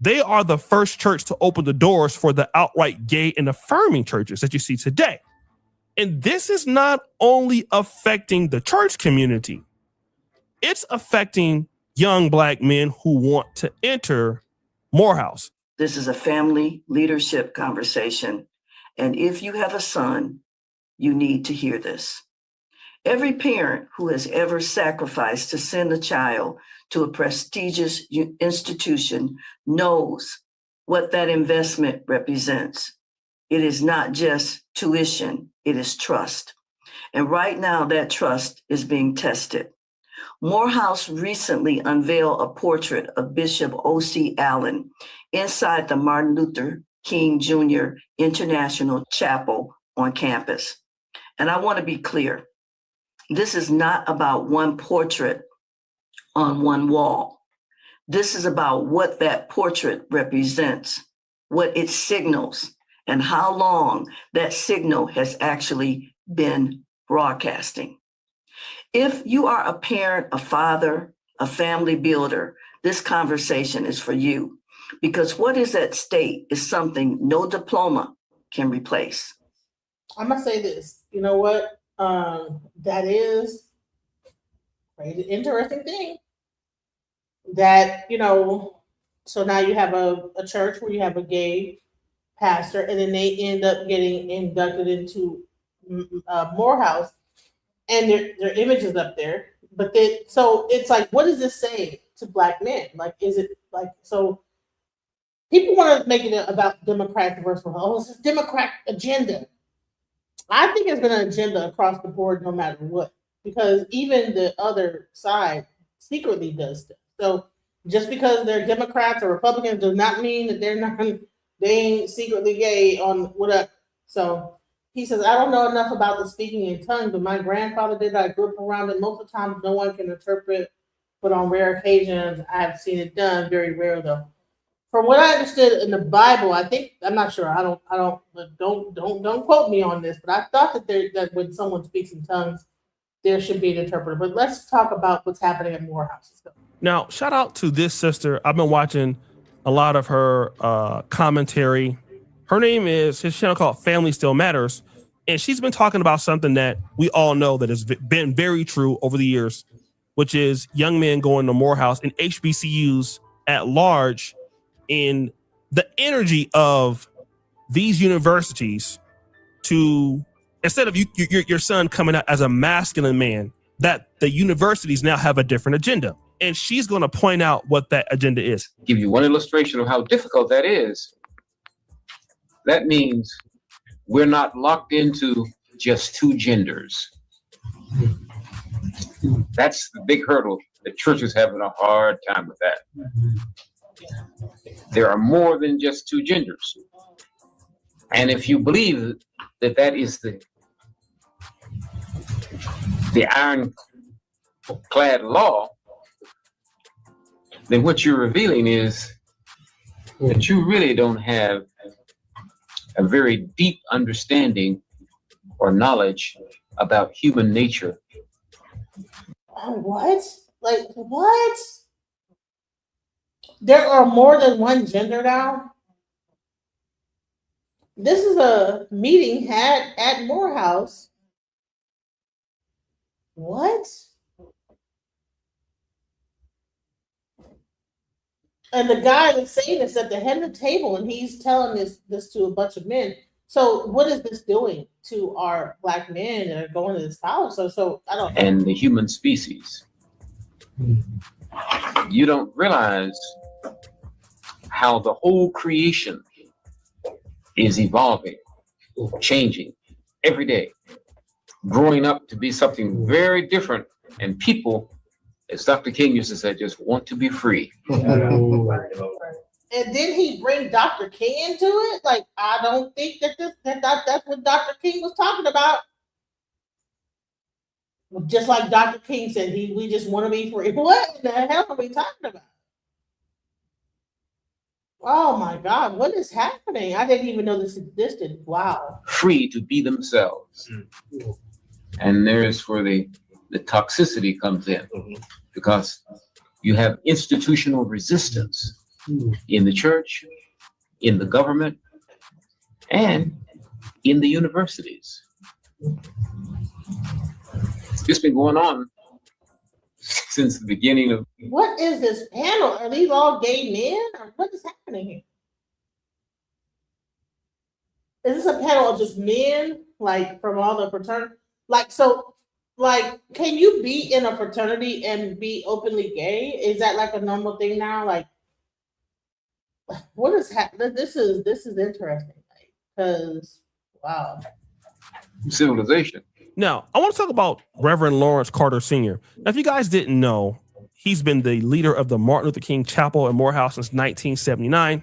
They are the first church to open the doors for the outright gay and affirming churches that you see today. And this is not only affecting the church community, it's affecting young black men who want to enter Morehouse. This is a family leadership conversation. And if you have a son, you need to hear this. Every parent who has ever sacrificed to send a child to a prestigious institution knows what that investment represents. It is not just tuition, it is trust. And right now, that trust is being tested. Morehouse recently unveiled a portrait of Bishop O.C. Allen inside the Martin Luther King Jr. International Chapel on campus. And I want to be clear, this is not about one portrait on one wall. This is about what that portrait represents, what it signals, and how long that signal has actually been broadcasting. If you are a parent, a father, a family builder, this conversation is for you, because what is at stake is something no diploma can replace. I'm gonna say this. You know what? That is an interesting thing. That, so now you have a church where you have a gay pastor, and then they end up getting inducted into Morehouse, and their image is up there. But so it's like, what does this say to black men? Like, is it like, so people want to make it about Democrats versus, it's a Democrat agenda. I think it's been an agenda across the board, no matter what, because even the other side secretly does stuff. So just because they're Democrats or Republicans does not mean that they ain't secretly gay on whatever. So he says, I don't know enough about the speaking in tongues, but my grandfather did. I grew up around it. Most of the time, no one can interpret, but on rare occasions, I have seen it done. Very rare, though. From what I understood in the Bible, I think, I'm not sure. Don't quote me on this, but I thought that when someone speaks in tongues, there should be an interpreter. But let's talk about what's happening at Morehouse. Now, shout out to this sister. I've been watching a lot of her commentary. His channel called Family Still Matters. And she's been talking about something that we all know that has been very true over the years, which is young men going to Morehouse and HBCU'S at large, in the energy of these universities to, instead of your son coming out as a masculine man, that the universities now have a different agenda. And she's going to point out what that agenda is. Give you one illustration of how difficult that is. That means we're not locked into just two genders. That's the big hurdle. The church is having a hard time with that. There are more than just two genders. And if you believe that that is the ironclad law, then what you're revealing is that you really don't have a very deep understanding or knowledge about human nature. Oh, what? Like, what? There are more than one gender now? This is a meeting had at Morehouse. What? And the guy that's saying this at the head of the table, and he's telling this to a bunch of men. So what is this doing to our Black men that are going to this college? So I don't know. And the human species. You don't realize how the whole creation is evolving, changing every day, growing up to be something very different. And people, as Dr. King used to say, just want to be free. And then he bring Dr. King into it. Like, I don't think that's what Dr. King was talking about. Just like Dr. King said, we just want to be free. What in the hell are we talking about? Oh my God, what is happening? I didn't even know this existed. Wow. Free to be themselves. And there's where the toxicity comes in, because you have institutional resistance in the church, in the government, and in the universities. It's been going on since the beginning of. What is this panel? Are these all gay men? Or what is happening here? Is this a panel of just men, like from all the fraternity? Can you be in a fraternity and be openly gay? Is that like a normal thing now? Like, what is happening? This is interesting, because wow. Civilization. Now, I want to talk about Reverend Lawrence Carter Sr. Now, if you guys didn't know, he's been the leader of the Martin Luther King Chapel in Morehouse since 1979.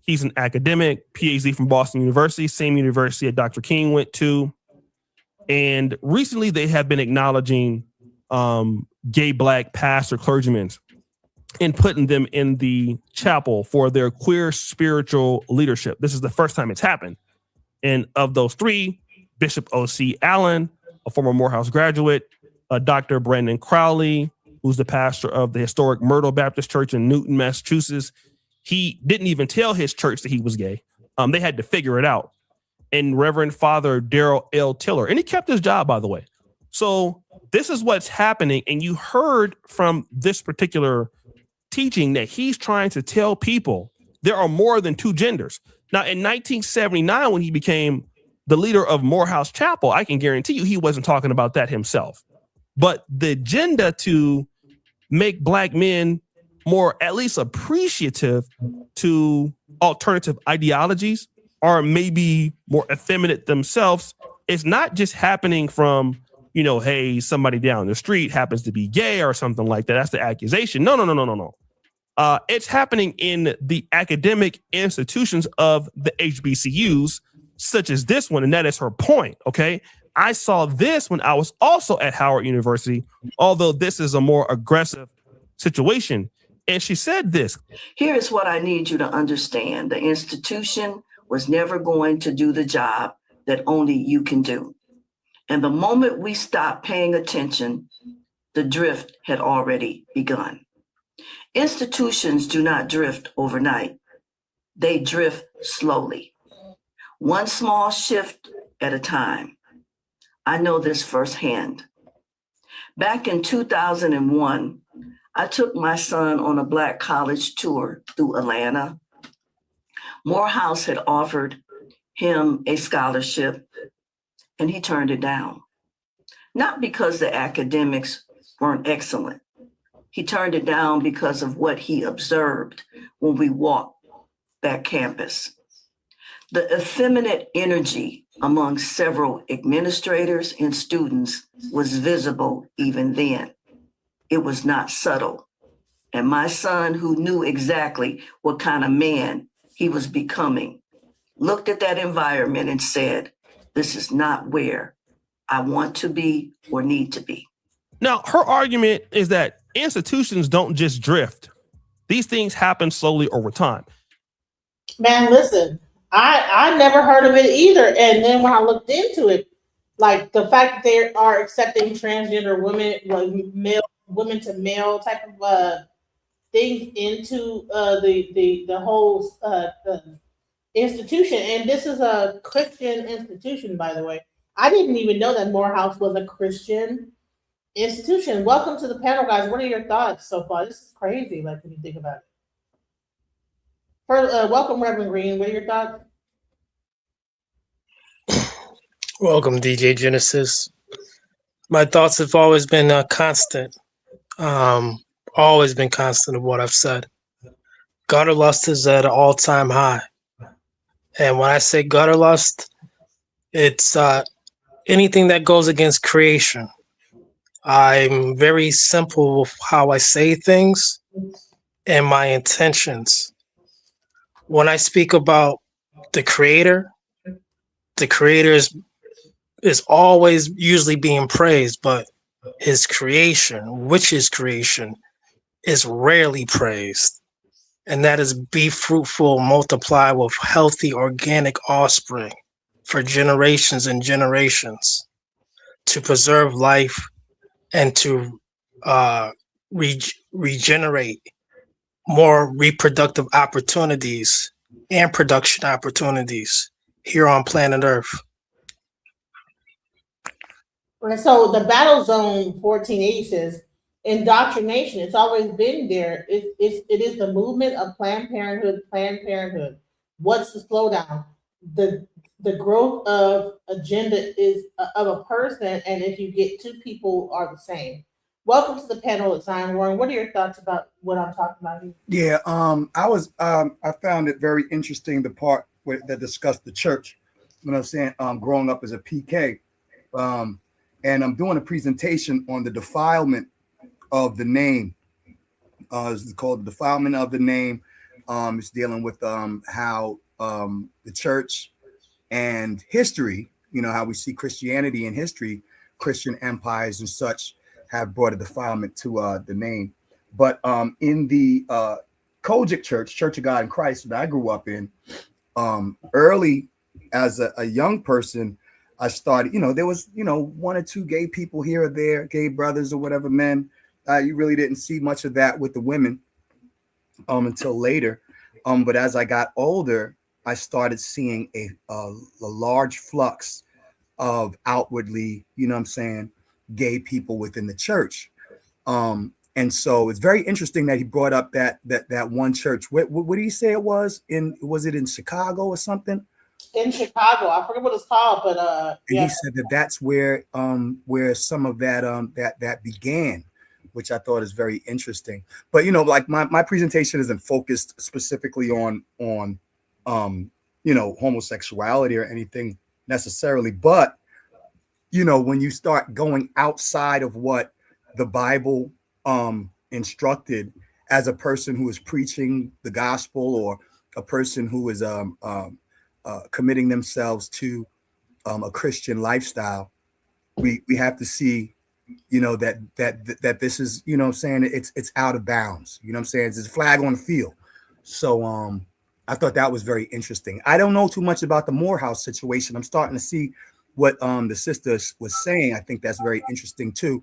He's an academic, PhD from Boston University, same university that Dr. King went to. And recently they have been acknowledging gay Black pastor clergymen and putting them in the chapel for their queer spiritual leadership. This is the first time it's happened. And of those three, Bishop O.C. Allen, a former Morehouse graduate, Dr. Brandon Crowley, who's the pastor of the historic Myrtle Baptist Church in Newton, Massachusetts. He didn't even tell his church that he was gay. They had to figure it out. And Reverend Father Darrell L. Tiller, and he kept his job, by the way. So this is what's happening. And you heard from this particular teaching that he's trying to tell people there are more than two genders. Now, in 1979, when he became the leader of Morehouse Chapel, I can guarantee you he wasn't talking about that himself. But the agenda to make Black men more at least appreciative to alternative ideologies, or maybe more effeminate themselves, is not just happening from, hey, somebody down the street happens to be gay or something like that. That's the accusation. No. It's happening in the academic institutions of the HBCU'S, such as this one, and that is her point, okay? I saw this when I was also at Howard University, although this is a more aggressive situation. And she said this. Here is what I need you to understand. The institution was never going to do the job that only you can do. And the moment we stopped paying attention, the drift had already begun. Institutions do not drift overnight. They drift slowly, one small shift at a time. I know this firsthand. Back in 2001, I took my son on a Black college tour through Atlanta. Morehouse had offered him a scholarship, and he turned it down. Not because the academics weren't excellent. He turned it down because of what he observed when we walked that campus. The effeminate energy among several administrators and students was visible even then. It was not subtle. And my son, who knew exactly what kind of man he was becoming, looked at that environment and said, this is not where I want to be or need to be. Now, her argument is that institutions don't just drift. These things happen slowly over time. Man, listen, I never heard of it either. And then when I looked into it, like the fact that they are accepting transgender women, like women to male type of things into the whole institution. And this is a Christian institution, by the way. I didn't even know that Morehouse was a Christian institution. Welcome to the panel, guys. What are your thoughts so far? This is crazy, like when you think about it. Welcome, Reverend Green. What are your thoughts? Welcome, DJ Genesis. My thoughts have always been constant. Um, Always been constant of what I've said. Gutter lust is at an all-time high, and when I say gutter lust, it's anything that goes against creation. I'm very simple with how I say things and my intentions. When I speak about the the creator is always usually being praised, but his creation, which is creation, is rarely praised. And that is be fruitful, multiply with healthy organic offspring for generations and generations to preserve life and to uh, regenerate more reproductive opportunities and production opportunities here on planet Earth. And so the Battle Zone 1480 says indoctrination. It's always been there. It is the movement of Planned Parenthood. Planned Parenthood. What's the slowdown? The growth of agenda is of a person, and if you get two people are the same. Welcome to the panel, Zion Warren. What are your thoughts about what I'm talking about here? Yeah, I found it very interesting the part that discussed the church. You know what I'm saying? Growing up as a PK, and I'm doing a presentation on the defilement of the name. It's called the defilement of the name. It's dealing with how the church and history, you know, how we see Christianity in history, Christian empires and such have brought a defilement to the name. But in the Kojic Church, Church of God in Christ, that I grew up in, early as a young person, I started, you know, there was, you know, one or two gay people here or there, gay brothers or whatever, men. You really didn't see much of that with the women until later. But as I got older, I started seeing a large flux of outwardly, you know what I'm saying, gay people within the church. And so it's very interesting that he brought up that one church. What did he say it was? Was it in Chicago or something? In Chicago, I forget what it's called, but and he said that's where some of that began, which I thought is very interesting. But you know, like my presentation isn't focused specifically on you know, homosexuality or anything necessarily, but you know, when you start going outside of what the Bible instructed as a person who is preaching the gospel or a person who is committing themselves to a Christian lifestyle, we have to see, you know, that this is, you know what I'm saying, it's out of bounds. You know what I'm saying? It's a flag on the field. So I thought that was very interesting. I don't know too much about the Morehouse situation. I'm starting to see what the sister was saying. I think that's very interesting too.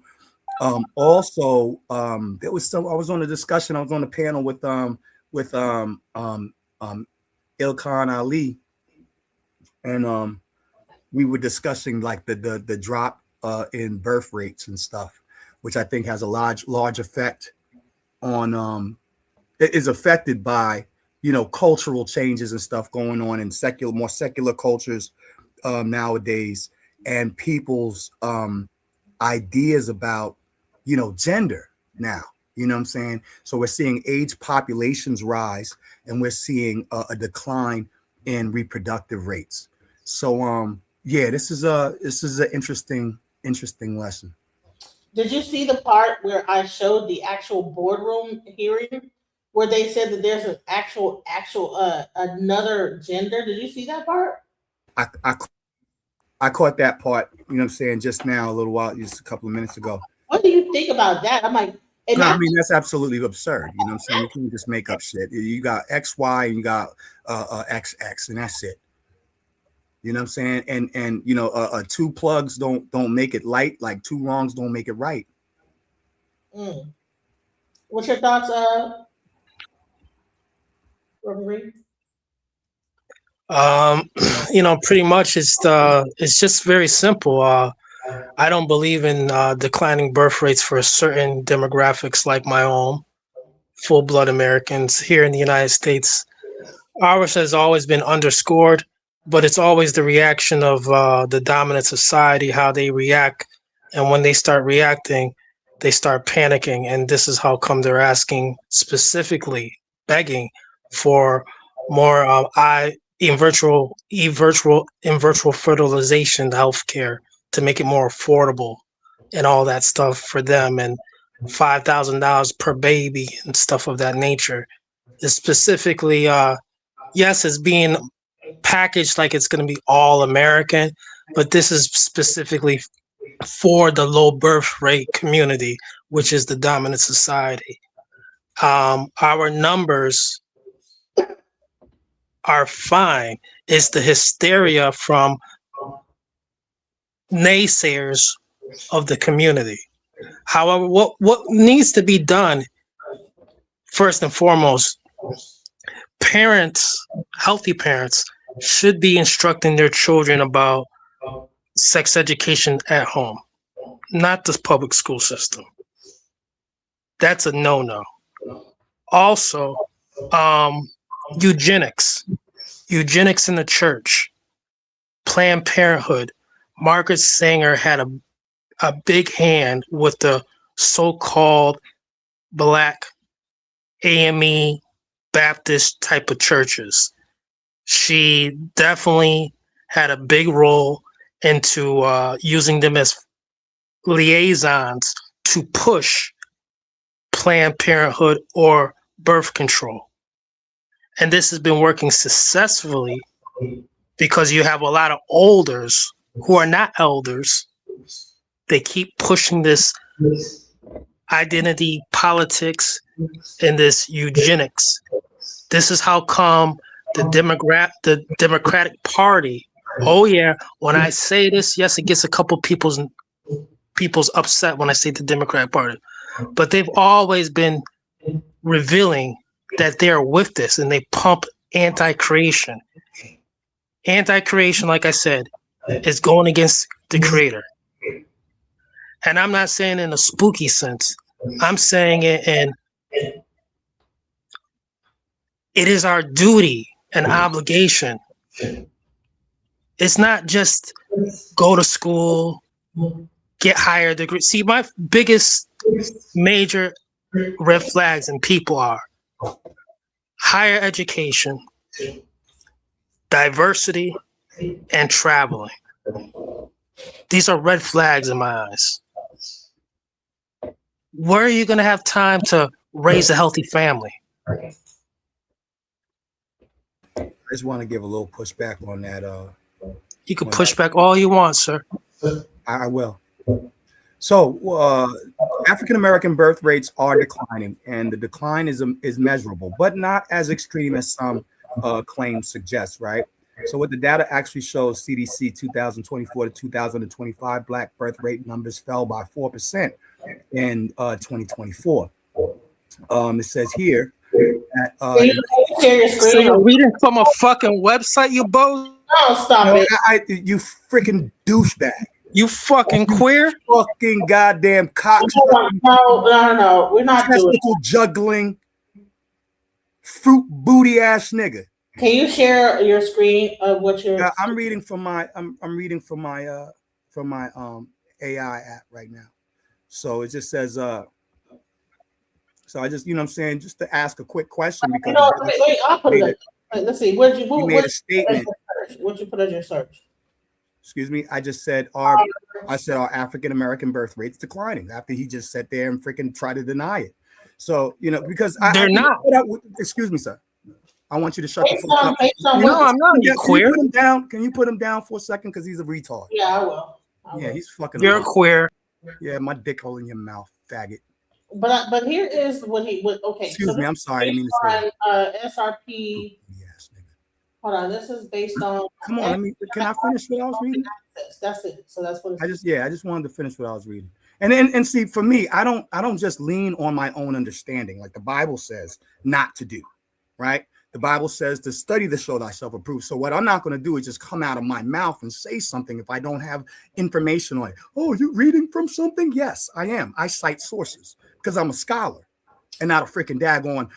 Also, there was some. I was on a discussion. I was on a panel with Ilkan Ali, and we were discussing like the drop in birth rates and stuff, which I think has a large effect on. It is affected by, you know, cultural changes and stuff going on in more secular cultures nowadays, and people's ideas about, you know, gender now, you know what I'm saying? So we're seeing age populations rise, and we're seeing a decline in reproductive rates. So yeah, this is an interesting lesson. did you see the part where I showed the actual boardroom hearing where they said that there's an actual another gender? Did you see that part? I caught that part, you know what I'm saying, just now, just a couple of minutes ago. What do you think about that? I'm like, and No, I mean, that's absolutely absurd. You know what I'm saying? You can't just make up shit. You got XY and you got XX, and that's it. You know what I'm saying? And you know, two plugs don't make it light, like two wrongs don't make it right. What's your thoughts, Rosemary? You know, pretty much it's just very simple. I don't believe in declining birth rates for certain demographics like my own, full-blood Americans here in the United States. Ours has always been underscored but it's always the reaction of the dominant society, how they react. And when they start reacting, they start panicking. And this is how come they're asking, specifically begging for more in virtual fertilization healthcare to make it more affordable and all that stuff for them, and $5,000 per baby and stuff of that nature. It's specifically, yes, it's being packaged like it's going to be all American, but this is specifically for the low birth rate community, which is the dominant society. Our numbers are fine. It's the hysteria from naysayers of the community. However, what needs to be done first and foremost, parents, healthy parents, should be instructing their children about sex education at home, not the public school system. That's a no-no. Also, eugenics in the church, Planned Parenthood. Margaret Sanger had a big hand with the so-called Black AME Baptist type of churches. She definitely had a big role into using them as liaisons to push Planned Parenthood or birth control. And this has been working successfully because you have a lot of elders who are not elders. They keep pushing this identity politics and this eugenics. This is how come the Democratic Party, oh yeah, when I say this, yes, it gets a couple people's upset when I say the Democratic Party, but they've always been revealing that they're with this, and they pump anti-creation. Anti-creation, like I said, is going against the creator. And I'm not saying in a spooky sense. I'm saying it in, it is our duty and obligation. It's not just go to school, get higher degree. See, my biggest major red flags in people are higher education, diversity, and traveling. These are red flags in my eyes. Where are you going to have time to raise a healthy family? I just want to give a little pushback on that. You can push back all you want, sir. I will. So African American birth rates are declining, and the decline is measurable, but not as extreme as some claims suggest, right? So what the data actually shows, CDC 2024 to 2025 Black birth rate numbers fell by 4% in 2024. It says here that so you're reading from a fucking website, you both? Oh, stop it. You freaking douchebag. You fucking queer? Fucking goddamn cock. No. We're not doing it. Juggling fruit booty ass nigga. Can you share your screen of what you're? I'm reading from my AI app right now. So it just says so I just, you know what I'm saying, just to ask a quick question because I'll put it. Let's see. You made a statement. What'd you put as your search? Excuse me. I just said our African American birth rate's declining after he just sat there and freaking tried to deny it. So, you know, because they're not. Excuse me, sir. I want you to shut the fuck up. No, I'm not. You queer? Put him down? Can you put him down for a second? Because he's a retard. Yeah, I will. Yeah, he's fucking. You're queer. Yeah, my dick hole in your mouth, faggot. But here is what okay. Excuse me, I'm sorry. I didn't mean to say that. SRP. Yes, nigga. Hold on, this is based on. Come on, can I finish what I was reading? That's it. So that's what. I just wanted to finish what I was reading. And see, for me, I don't just lean on my own understanding like the Bible says not to do, right? The Bible says to study to show thyself approved. So what I'm not going to do is just come out of my mouth and say something if I don't have information on it. Oh, you reading from something? Yes, I am. I cite sources because I'm a scholar and not a freaking daggone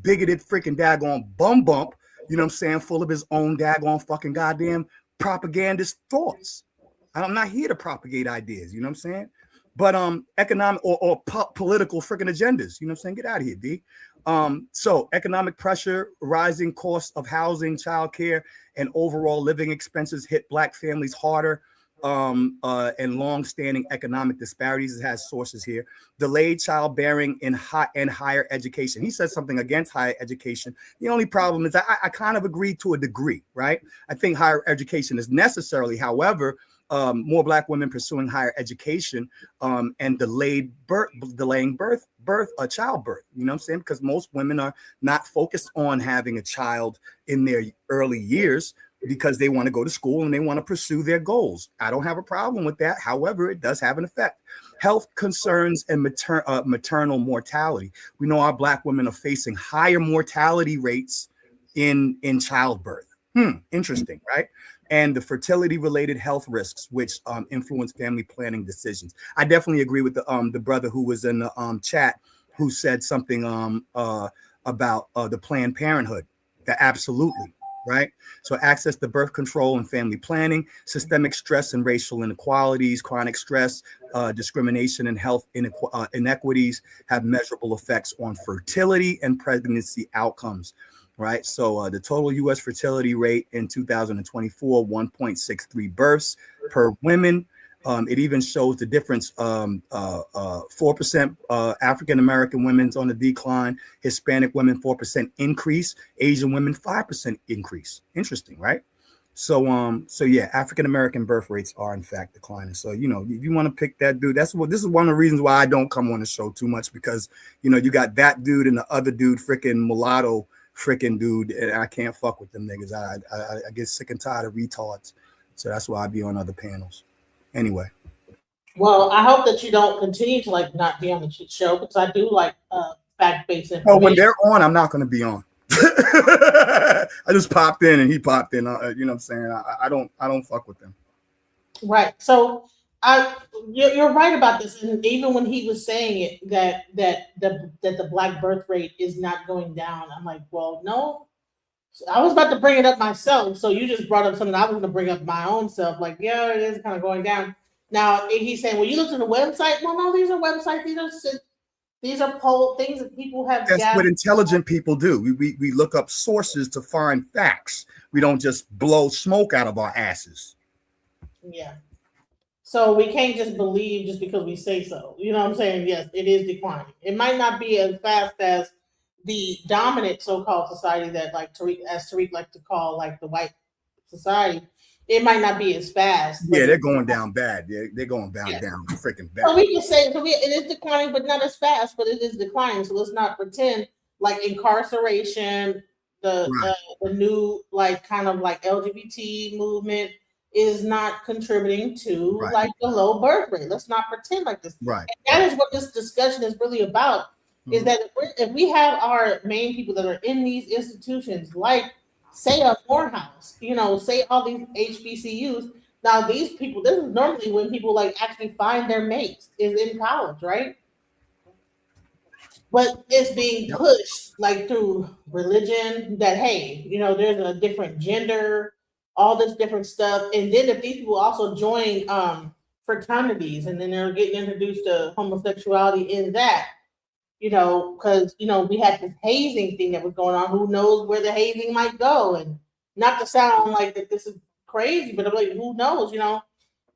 bigoted freaking daggone bum bump you know what I'm saying, full of his own daggone fucking goddamn propagandist thoughts. I'm not here to propagate ideas, you know what I'm saying? But economic or political freaking agendas, you know what I'm saying? Get out of here, D. So economic pressure, rising costs of housing, childcare, and overall living expenses hit Black families harder. And long-standing economic disparities. It has sources here. Delayed childbearing in higher education. He says something against higher education. The only problem is I kind of agree to a degree, right? I think higher education is necessary. However, more Black women pursuing higher education and delaying childbirth. You know what I'm saying? Because most women are not focused on having a child in their early years, because they want to go to school and they want to pursue their goals. I don't have a problem with that. However, it does have an effect. Health concerns and maternal mortality. We know our Black women are facing higher mortality rates in childbirth. Interesting, right? And the fertility-related health risks, which influence family planning decisions. I definitely agree with the brother who was in the chat who said something about the Planned Parenthood. That absolutely. Right. So access to birth control and family planning, systemic stress and racial inequalities, chronic stress, discrimination and health inequities have measurable effects on fertility and pregnancy outcomes. Right. So the total U.S. fertility rate in 2024, 1.63 births per women. It even shows the difference. 4% African-American women's on the decline, Hispanic women 4% increase, Asian women 5% increase. Interesting, right? So yeah, African-American birth rates are in fact declining. So, you know, if you want to pick that dude, this is one of the reasons why I don't come on the show too much, because, you know, you got that dude and the other dude, freaking mulatto freaking dude, and I can't fuck with them niggas. I get sick and tired of retards. So that's why I be on other panels. Anyway. Well, I hope that you don't continue to like not be on the show, because I do like fact-based information. Oh, when they're on, I'm not going to be on. I just popped in and he popped in. You know what I'm saying? I don't fuck with them. Right. So you're right about this. And even when he was saying it, that the Black birth rate is not going down, I'm like, well, no. I was about to bring it up myself, so you just brought up something I was going to bring up my own self. Like, yeah, it is kind of going down. Now he's saying, well, you looked at the website. Well, no, these are websites. These are poll things that people have. That's what intelligent people do. We look up sources to find facts. We don't just blow smoke out of our asses. Yeah. So we can't just believe just because we say so. You know what I'm saying? Yes, it is declining. It might not be as fast as the dominant so-called society that, like Tariq likes to call, like the white society. It might not be as fast. Yeah, they're going down bad. They're going down freaking bad. So we can say it is declining, but not as fast. But it is declining. So let's not pretend like incarceration, the new like kind of like LGBT movement is not contributing to like the low birth rate. Let's not pretend like this. Right. And that is what this discussion is really about. Is that if we have our main people that are in these institutions, like say a Morehouse, you know, say all these HBCU'S. Now these people, this is normally when people like actually find their mates is in college, right? But it's being pushed like through religion that, hey, you know, there's a different gender, all this different stuff. And then if these people also join fraternities and then they're getting introduced to homosexuality in that, you know, because, you know, we had this hazing thing that was going on. Who knows where the hazing might go? And not to sound like that this is crazy, but I'm like, who knows? You know,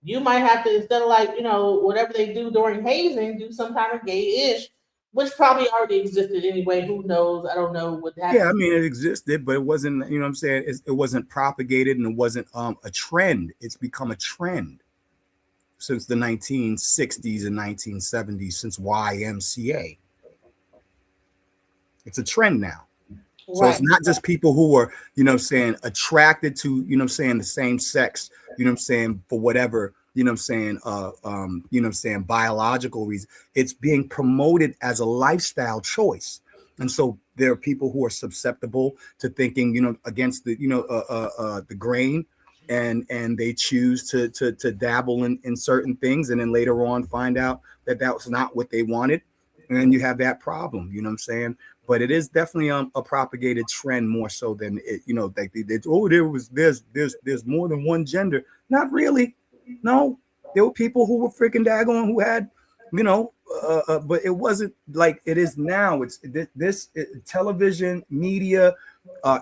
you might have to, instead of like, you know, whatever they do during hazing, do some kind of gay-ish, which probably already existed anyway. Who knows? I don't know what happened. Yeah, I mean, it existed, but it wasn't, you know what I'm saying? It wasn't propagated and it wasn't a trend. It's become a trend since the 1960s and 1970s, since YMCA. It's a trend now. So it's not just people who are, you know what I'm saying, attracted to, you know what I'm saying, the same sex, you know what I'm saying, for whatever, you know what I'm saying, biological reason. It's being promoted as a lifestyle choice. And so there are people who are susceptible to thinking, you know, against the, you know, the grain, and they choose to dabble in certain things, and then later on find out that that was not what they wanted. And you have that problem, you know what I'm saying? but it is definitely a propagated trend more so than it, like there's more than one gender. Not really. No, there were people who were freaking daggone who had, but it wasn't like it is now. It's television media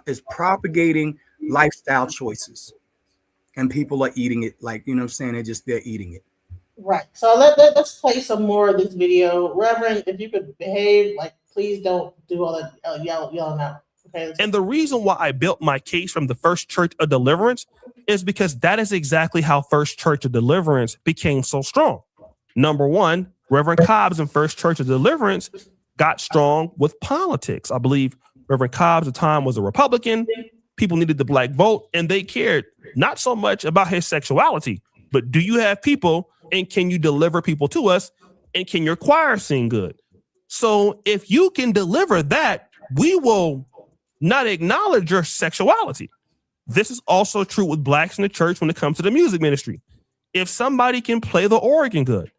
is propagating lifestyle choices, and people are eating it like, you know what I'm saying? They're eating it. Right. So let's play some more of this video. Reverend, if you could behave, like, please don't do all that yelling out. Okay. And the reason why I built my case from the First Church of Deliverance is because that is exactly how First Church of Deliverance became so strong. Number one, Reverend Cobbs and First Church of Deliverance got strong with politics. I believe Reverend Cobbs at the time was a Republican. People needed the black vote, and they cared not so much about his sexuality, but do you have people, and can you deliver people to us, and can your choir sing good? So if you can deliver that, we will not acknowledge your sexuality. This is also true with blacks in the church when it comes to the music ministry. If somebody can play the organ good,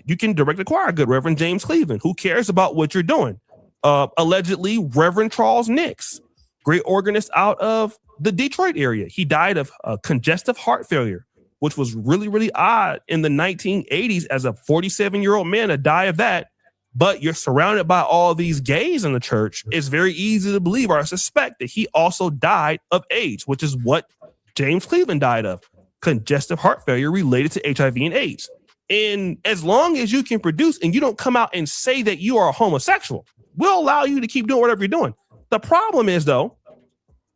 you can direct the choir good. Reverend James Cleveland, who cares about what you're doing? Allegedly, Reverend Charles Nix, great organist out of the Detroit area. He died of congestive heart failure, which was really, really odd in the 1980s as a 47-year-old man to die of that. But you're surrounded by all these gays in the church. It's very easy to believe or suspect that he also died of AIDS, which is what James Cleveland died of, congestive heart failure related to HIV and AIDS. And as long as you can produce and you don't come out and say that you are a homosexual, we'll allow you to keep doing whatever you're doing. The problem is, though,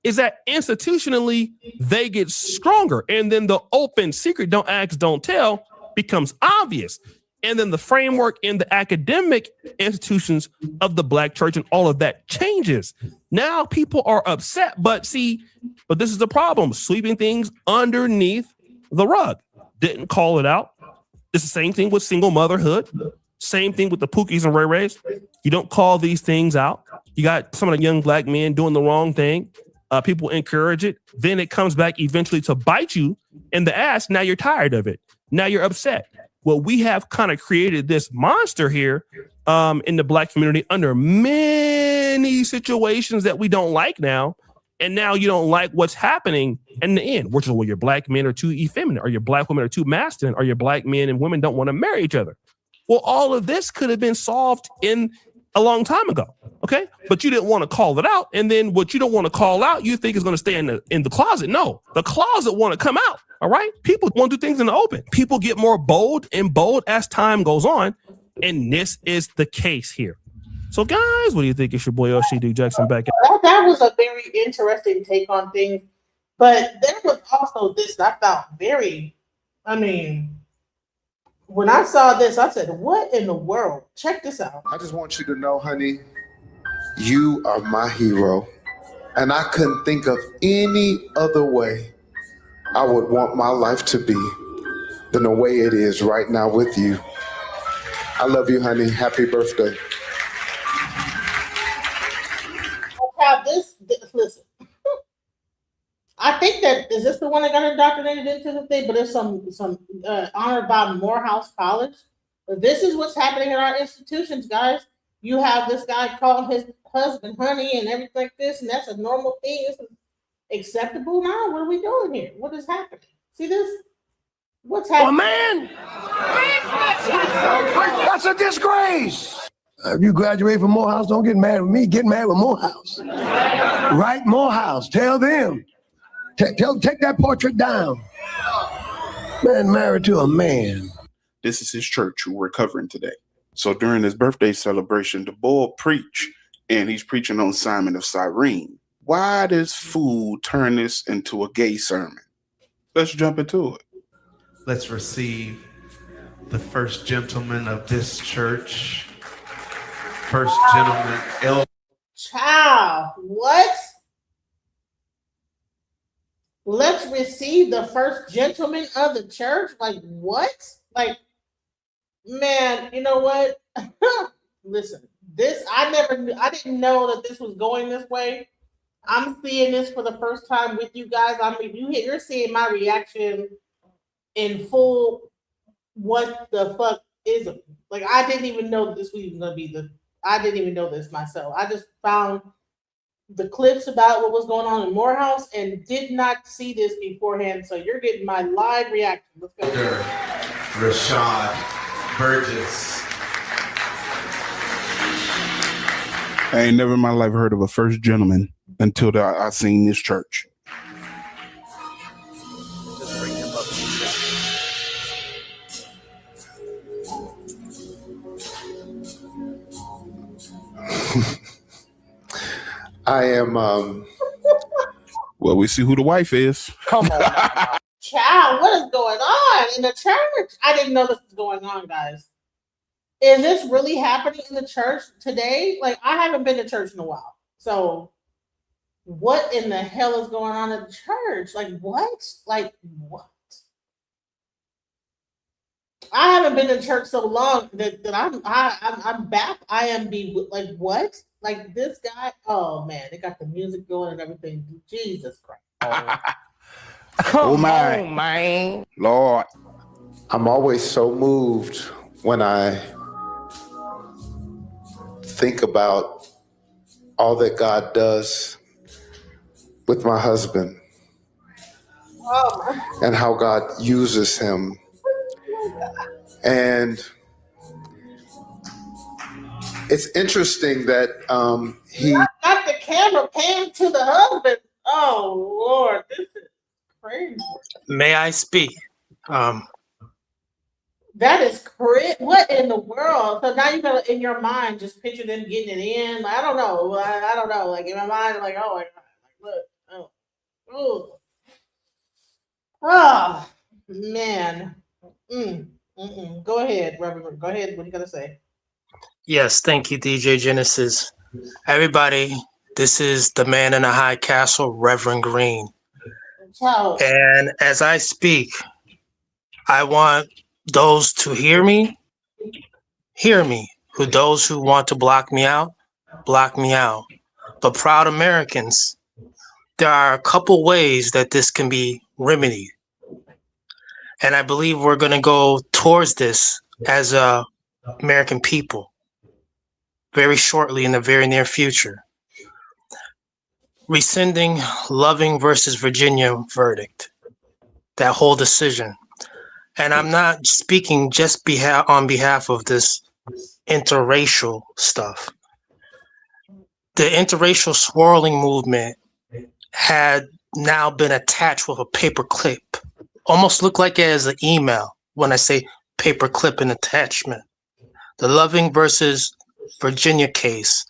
is that institutionally they get stronger, and then the open secret, don't ask, don't tell becomes obvious. And then the framework in the academic institutions of the black church and all of that changes. Now people are upset, but this is the problem, sweeping things underneath the rug. Didn't call it out. It's the same thing with single motherhood. Same thing with the Pookies and Ray Rays. You don't call these things out. You got some of the young black men doing the wrong thing. People encourage it. Then it comes back eventually to bite you in the ass. Now you're tired of it. Now you're upset. Well, we have kind of created this monster here in the black community under many situations that we don't like now. And now you don't like what's happening in the end, which is, well, your black men are too effeminate, or your black women are too masculine, or your black men and women don't want to marry each other. Well, all of this could have been solved in a long time ago. Okay. But you didn't want to call it out. And then what you don't want to call out, you think is going to stay in the closet. No, the closet want to come out. All right. People want to do things in the open. People get more bold as time goes on. And this is the case here. So guys, what do you think? It's your boy LC Jackson back. That was a very interesting take on things. But there was also this that I found very, when I saw this, I said, what in the world? Check this out. I just want you to know, honey, you are my hero. And I couldn't think of any other way I would want my life to be than the way it is right now with you. I love you, honey. Happy birthday. Now listen. I think is this the one that got indoctrinated into the thing? But there's some honor about Morehouse College. But this is what's happening in our institutions, guys. You have this guy calling his husband honey and everything like this, and that's a normal thing. It's acceptable now. What are we doing here? What is happening? See this? What's happening? Oh, man! That's a disgrace! If you graduate from Morehouse, don't get mad with me. Get mad with Morehouse. Right, Morehouse. Tell them. Take that portrait down. Man married to a man. This is his church who we're covering today. So during his birthday celebration, the boy preached, and he's preaching on Simon of Cyrene. Why does food turn this into a gay sermon? Let's jump into it. Let's receive the first gentleman of this church. First gentleman, Child, what? Let's receive the first gentleman of the church? Like, what? Like, man, you know what? Listen, I didn't know that this was going this way. I'm seeing this for the first time with you guys. You're seeing my reaction in full. What the fuck is it? Like, I didn't even know that this was even gonna be I didn't even know this myself. I just found the clips about what was going on in Morehouse and did not see this beforehand. So you're getting my live reaction. Let's go. Rashad Burgess. I ain't never in my life heard of a first gentleman until I seen this church. I am. Well, we see who the wife is. Come on, now. Child, what is going on in the church? I didn't know this was going on, guys. Is this really happening in the church today? Like, I haven't been to church in a while. So, what in the hell is going on at the church? Like, what? Like, what? I haven't been to church so long that I'm back. I am like, what? Like, this guy? Oh man, they got the music going and everything. Jesus Christ! Oh my, man, Lord! I'm always so moved when I think about all that God does with my husband and how God uses him. And it's interesting that he got the camera panned to the husband. Oh Lord, this is crazy. May I speak? That is crazy. What in the world? So now you gotta, in your mind, just picture them getting it in. Like, I don't know. I don't know. Like, in my mind, I'm like, oh my God. Like, look. Oh, man. Go ahead, Reverend. Go ahead. What are you gonna say? Yes, thank you, DJ Genesis. Everybody, this is the man in the high castle, Reverend Green. Ciao. And as I speak, I want those to hear me. Those who want to block me out. But proud Americans, there are a couple ways that this can be remedied. And I believe we're going to go towards this as American people very shortly in the very near future. Rescinding Loving versus Virginia verdict, that whole decision. And I'm not speaking just on behalf of this interracial stuff. The interracial swirling movement had now been attached with a paper clip. Almost looked like it as an email when I say paper clip and attachment. The Loving versus Virginia case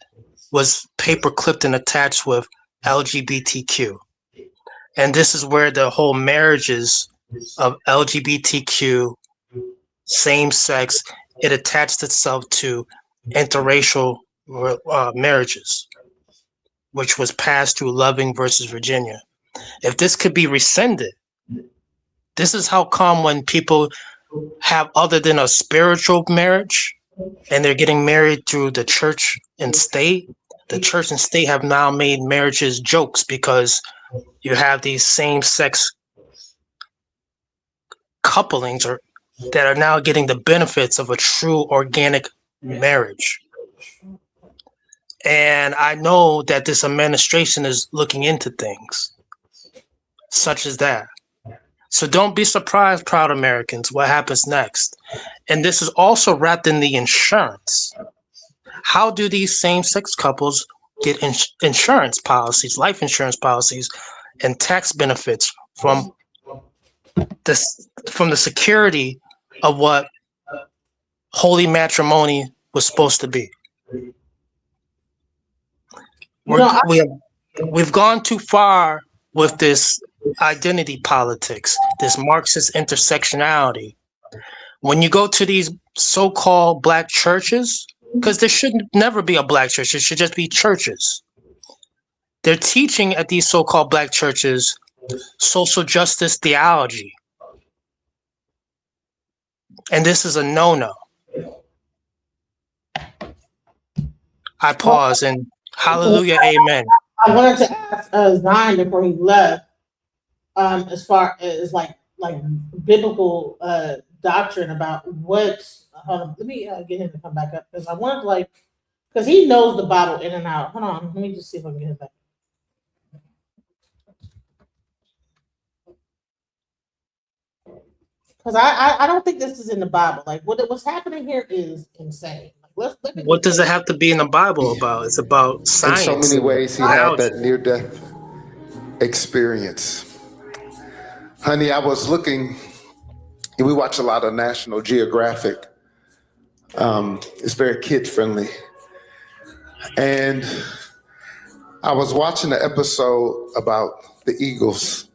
was paper clipped and attached with LGBTQ. And this is where the whole marriages of LGBTQ, same sex, it attached itself to interracial marriages, which was passed through Loving versus Virginia. If this could be rescinded, this is how come when people have other than a spiritual marriage and they're getting married through the church and state, the church and state have now made marriages jokes because you have these same-sex couplings that are now getting the benefits of a true organic marriage. And I know that this administration is looking into things such as that. So don't be surprised, proud Americans, what happens next. And this is also wrapped in the insurance. How do these same-sex couples get insurance policies, life insurance policies, and tax benefits from the security of what holy matrimony was supposed to be? We've gone too far with this identity politics, this Marxist intersectionality. When you go to these so-called black churches, because there should never be a black church, it should just be churches. They're teaching at these so-called black churches social justice theology. And this is a no-no. I pause and hallelujah, amen. I wanted to ask Zion before he left, as far as like biblical doctrine about what. Hold on, let me get him to come back up because I wanted because he knows the Bible in and out. Hold on, let me just see if I can get it back. Because I don't think this is in the Bible. Like what's happening here is insane. Like, What does it have to be in the Bible about? It's about In science. so many and ways, he biology. had that near-death experience. Honey, I was looking, we watch a lot of National Geographic. It's very kid-friendly. And I was watching an episode about the Eagles.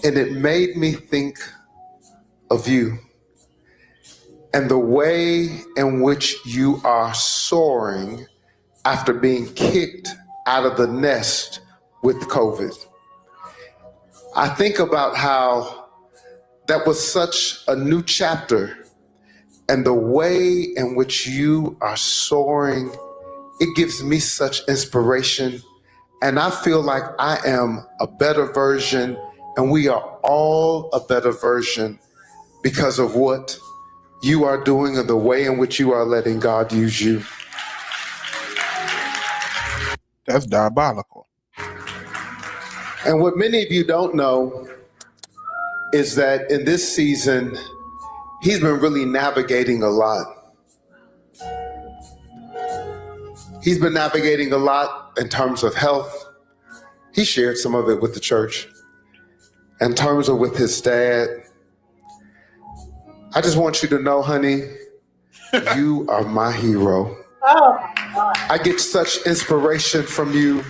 And it made me think of you and the way in which you are soaring after being kicked out of the nest with COVID. I think about how that was such a new chapter, and the way in which you are soaring, it gives me such inspiration. And I feel like I am a better version, and we are all a better version because of what you are doing and the way in which you are letting God use you. That's diabolical. And what many of you don't know is that in this season, he's been really navigating a lot. He's been navigating a lot in terms of health. He shared some of it with the church. In terms of with his dad, I just want you to know, honey, you are my hero. Oh my God. I get such inspiration from you.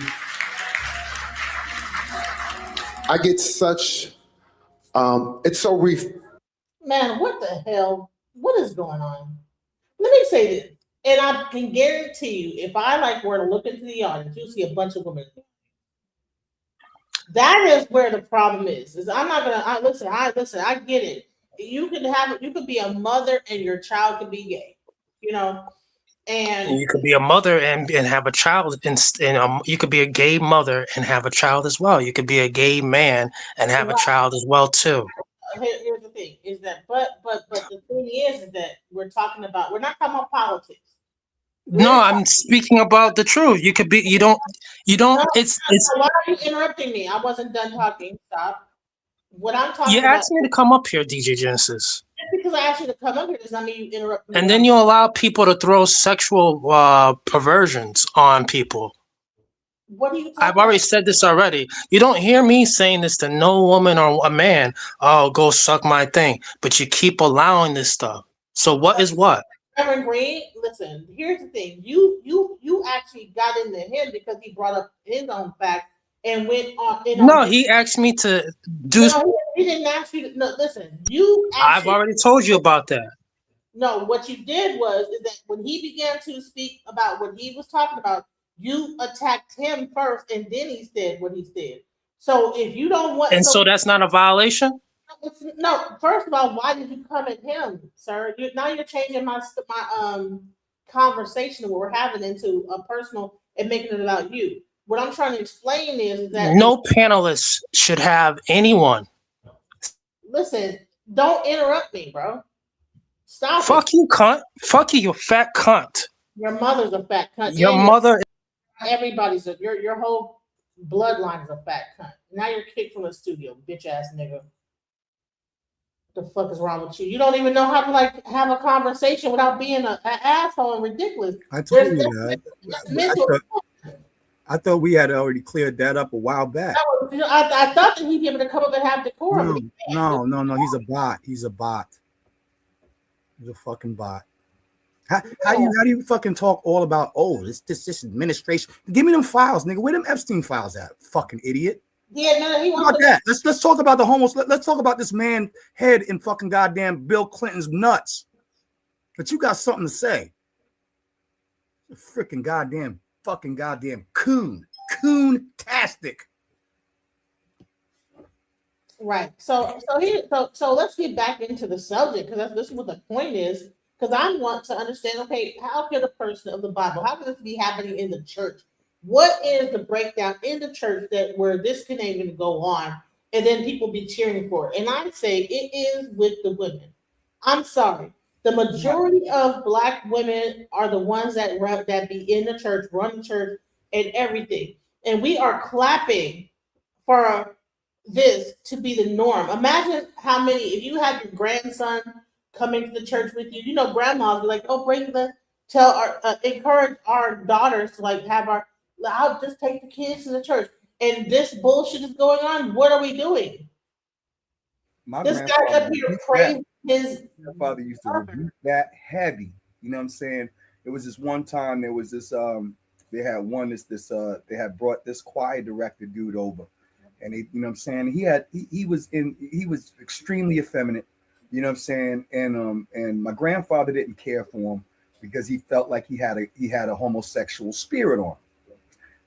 I get such, it's so Man, what the hell? What is going on? Let me say this, and I can guarantee you, if I were to look into the audience, you'll see a bunch of women. That is where the problem is. I'm not gonna listen. I get it. You could be a mother and your child could be gay, and you could be a mother and have a child, and you could be a gay mother and have a child as well. You could be a gay man and have a child as well too. Here's the thing: is that but the thing is that we're not talking about politics. No, I'm speaking about the truth. You could be. You don't. It's. Why are you interrupting me? I wasn't done talking. Stop. What I'm talking You about. asked me to come up here, DJ Genesis. Just because I asked you to come up here does not mean you interrupt me. And then you allow people to throw sexual perversions on people. What are you talking I've already said this already. You don't hear me saying this to no woman or a man. Oh, go suck my thing. But you keep allowing this stuff. So what is what? Reverend Green, listen, here's the thing. You actually got into him because he brought up his own fact and went on. No, he asked me to do. No, he didn't ask you to. No, listen, you actually. I've already told you about that. No, what you did is that when he began to speak about what he was talking about, you attacked him first, and then he said what he said. So if you don't want, so that's not a violation. No, first of all, why did you come at him, sir? Now you're changing my conversation that we're having into a personal and making it about you. What I'm trying to explain is that no panelists should have anyone. Listen, don't interrupt me, bro. Stop. Fuck you, cunt. Fuck you, you fat cunt. Your mother's a fat cunt. Your mother. Everybody's your whole bloodline is a fat cunt. Now you're kicked from the studio, bitch ass nigga. The fuck is wrong with you? You don't even know how to have a conversation without being an asshole and ridiculous. I told you that. I thought we had already cleared that up a while back. I thought that he'd be able to come up and have decorum. No. He's a bot. He's a He's a fucking bot. How do you fucking talk all about this administration? Give me them files, nigga. Where them Epstein files at? Fucking idiot. Yeah, no, he wants that. Let's talk about the homos. Let's talk about this man head in fucking goddamn Bill Clinton's nuts. But you got something to say. A freaking goddamn coon-tastic. Right. So let's get back into the subject because this is what the point is. Because I want to understand, okay, how can a person of the Bible, how can this be happening in the church? What is the breakdown in the church where this can even go on and then people be cheering for it? And I say it is with the women. I'm sorry. The majority of Black women are the ones that be in the church, run the church, and everything. And we are clapping for this to be the norm. Imagine how many, if you had your grandson coming to the church with you, grandmas be like, oh, encourage our daughters to I'll just take the kids to the church. And this bullshit is going on. What are we doing? This guy up here praising his father used to rebuke that heavy. You know what I'm saying? It was this one time there was this they had brought this choir director dude over, and he, you know what I'm saying, he was extremely effeminate, you know what I'm saying, and my grandfather didn't care for him because he felt like he had a homosexual spirit on him.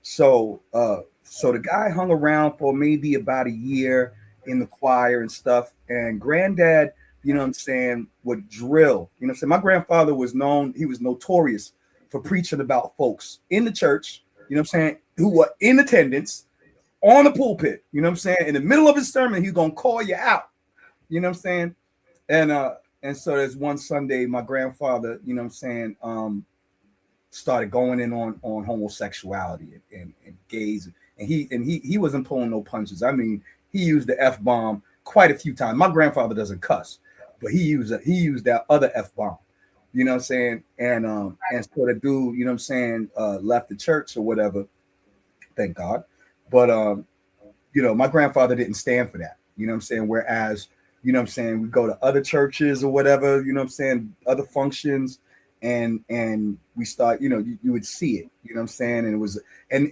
So the guy hung around for maybe about a year in the choir and stuff, and granddad, you know what I'm saying, would drill. You know what I'm saying? My grandfather was notorious for preaching about folks in the church, you know what I'm saying, who were in attendance on the pulpit, you know what I'm saying? In the middle of his sermon, he's gonna call you out, you know what I'm saying? And so there's one Sunday, my grandfather, you know what I'm saying, started going in on homosexuality and gays, and he wasn't pulling no punches. I mean, he used the F-bomb quite a few times. My grandfather doesn't cuss, but he used that other F-bomb. You know what I'm saying? And so the dude, you know what I'm saying, left the church or whatever. Thank God. But my grandfather didn't stand for that. You know what I'm saying? Whereas, you know what I'm saying, we go to other churches or whatever, you know what I'm saying, other functions, and we start, you would see it, you know what I'm saying? And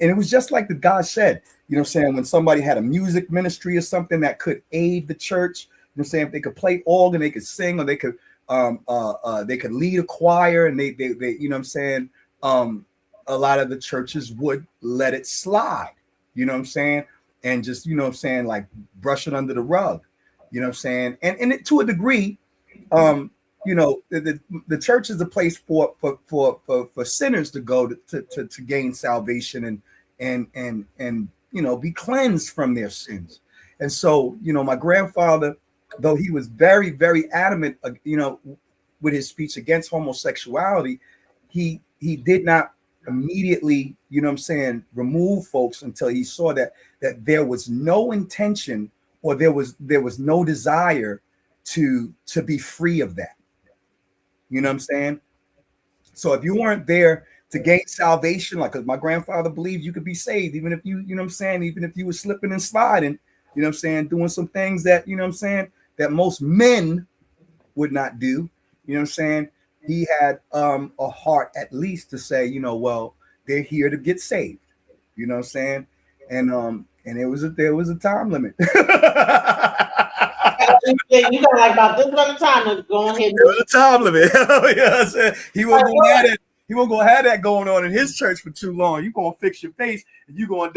it was just like the guy said, you know what I'm saying, when somebody had a music ministry or something that could aid the church, you know what I'm saying, if they could play organ, they could sing, or they could lead a choir, and they you know what I'm saying, a lot of the churches would let it slide, you know what I'm saying, and just, you know what I'm saying, like brush it under the rug, you know what I'm saying, and it, to a degree, the church is a place for sinners to go to gain salvation and be cleansed from their sins. And so, my grandfather, though he was very, very adamant, with his speech against homosexuality, he did not immediately, you know what I'm saying, remove folks until he saw that there was no intention, or there was no desire to be free of that. You know what I'm saying? So if you weren't there to gain salvation, like, 'cause my grandfather believed you could be saved, even if you know what I'm saying, even if you were slipping and sliding, you know what I'm saying, doing some things that, you know what I'm saying, that most men would not do, you know what I'm saying? He had a heart at least to say, well, they're here to get saved, you know what I'm saying? And there was a time limit. You got like about this amount of time to go ahead. There was a time limit. You know what I'm saying? He wasn't gonna have that going on in his church for too long. You gonna fix your face, and you gonna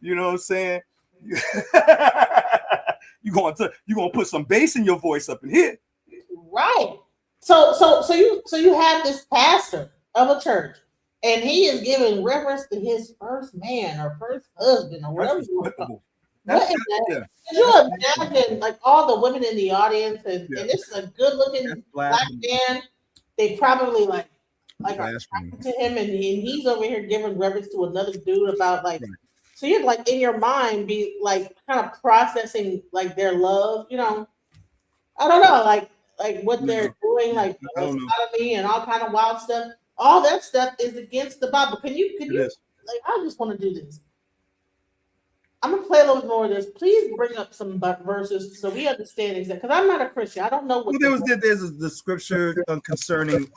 you know what I'm saying? you gonna put some bass in your voice up in here. Right. So you have this pastor of a church, and he is giving reference to his first man or first husband or whatever you want to call it. What is that? Yeah. Could you imagine, like, all the women in the audience, and this is a good-looking black man. They probably like are talking to him, and he's over here giving reference to another dude about like. Right. So you're like in your mind be like kind of processing like their love, I don't know, like what they're doing, like sodomy and all kind of wild stuff. All that stuff is against the Bible. Could you like, I just want to do this. I'm gonna play a little more of this. Please bring up some verses so we understand exactly. Because I'm not a Christian. I don't know what. Well, there's the scripture concerning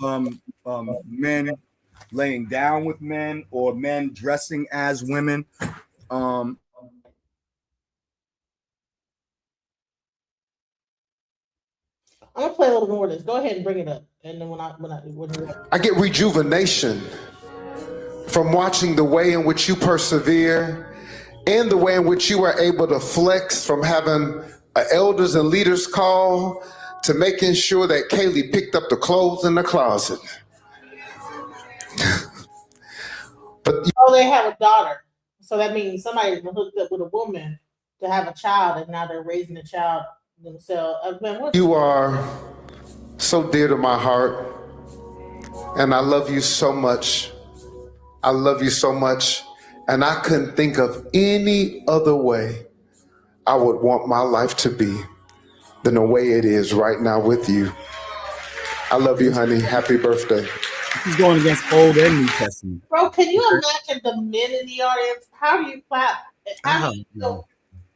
men laying down with men, or men dressing as women. I'm gonna play a little more of this. Go ahead and bring it up, and then when I get rejuvenation from watching the way in which you persevere, and the way in which you are able to flex from having an elders and leaders call to making sure that Kaylee picked up the clothes in the closet. They have a daughter, so that means somebody hooked up with a woman to have a child, and now they're raising the child themselves. You are so dear to my heart. And I love you so much. I love you so much. And I couldn't think of any other way I would want my life to be than the way it is right now with you. I love you, honey. Happy birthday. He's going against Old and New Testament. Bro, can you imagine the men in the audience? How do you clap? How do you feel?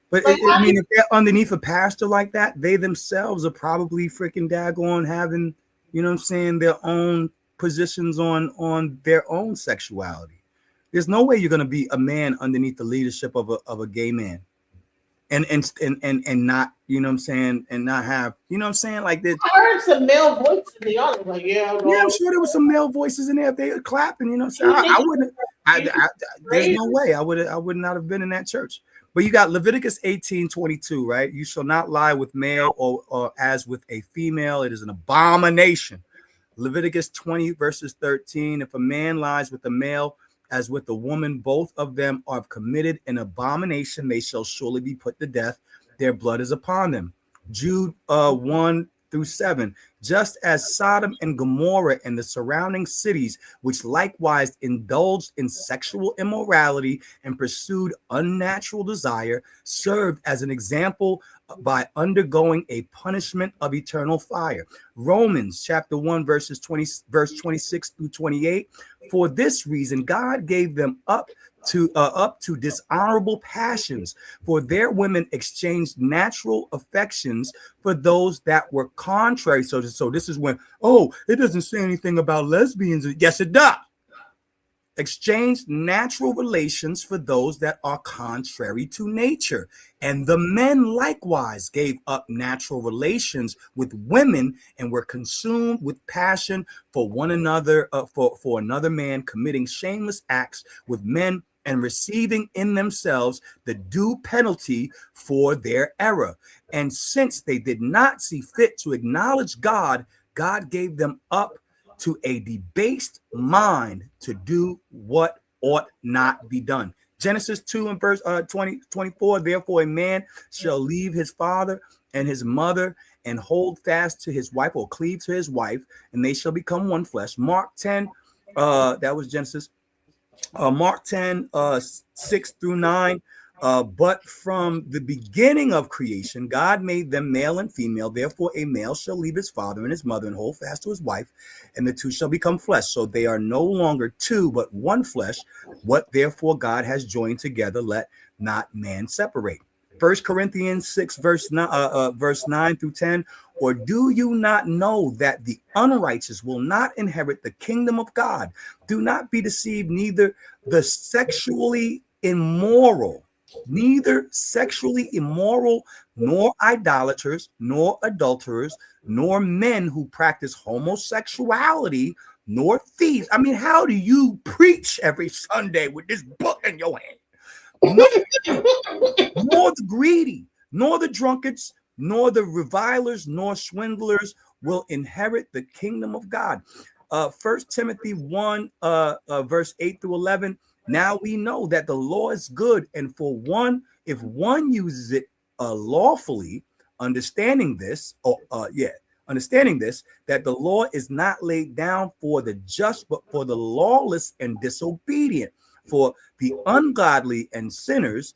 But Like, I mean, if they're underneath a pastor like that, they themselves are probably freaking daggone having, you know what I'm saying, their own positions on their own sexuality. There's no way you're gonna be a man underneath the leadership of a gay man. And not, you know what I'm saying, and not have, you know what I'm saying, like this. I heard some male voices in the audience, like, yeah, I'm sure there was some male voices in there. If they were clapping, you know what I'm saying. I wouldn't. There's no way I would not have been in that church. But you got Leviticus 18:22, right? You shall not lie with male or as with a female. It is an abomination. Leviticus 20 verses 13. If a man lies with a male as with a woman, both of them are committed an abomination. They shall surely be put to death. Their blood is upon them. Jude 1-7. Just as Sodom and Gomorrah and the surrounding cities, which likewise indulged in sexual immorality and pursued unnatural desire, served as an example by undergoing a punishment of eternal fire. Romans chapter 1 verse 26-28. For this reason, God gave them up to dishonorable passions, for their women exchanged natural affections for those that were contrary. So this is when, it doesn't say anything about lesbians. Yes, it does. Exchanged natural relations for those that are contrary to nature. And the men likewise gave up natural relations with women and were consumed with passion for one another, for another man, committing shameless acts with men and receiving in themselves the due penalty for their error. And since they did not see fit to acknowledge God, God gave them up to a debased mind to do what ought not be done. Genesis 2 and verse 24. Therefore a man shall leave his father and his mother and hold fast to his wife, or cleave to his wife, and they shall become one flesh. Mark 10, that was Genesis. Mark 10, 6-9. But from the beginning of creation, God made them male and female. Therefore, a male shall leave his father and his mother and hold fast to his wife, and the two shall become flesh. So they are no longer two, but one flesh. What therefore God has joined together, let not man separate. 1 Corinthians 6, verse 9-10. Or do you not know that the unrighteous will not inherit the kingdom of God? Do not be deceived, neither sexually immoral, nor idolaters, nor adulterers, nor men who practice homosexuality, nor thieves. I mean, how do you preach every Sunday with this book in your hand? Nor the greedy, nor the drunkards, nor the revilers, nor swindlers will inherit the kingdom of God. 1 Timothy 1, verse 8-11. Now we know that the law is good, and if one uses it lawfully, understanding this, that the law is not laid down for the just, but for the lawless and disobedient, for the ungodly and sinners,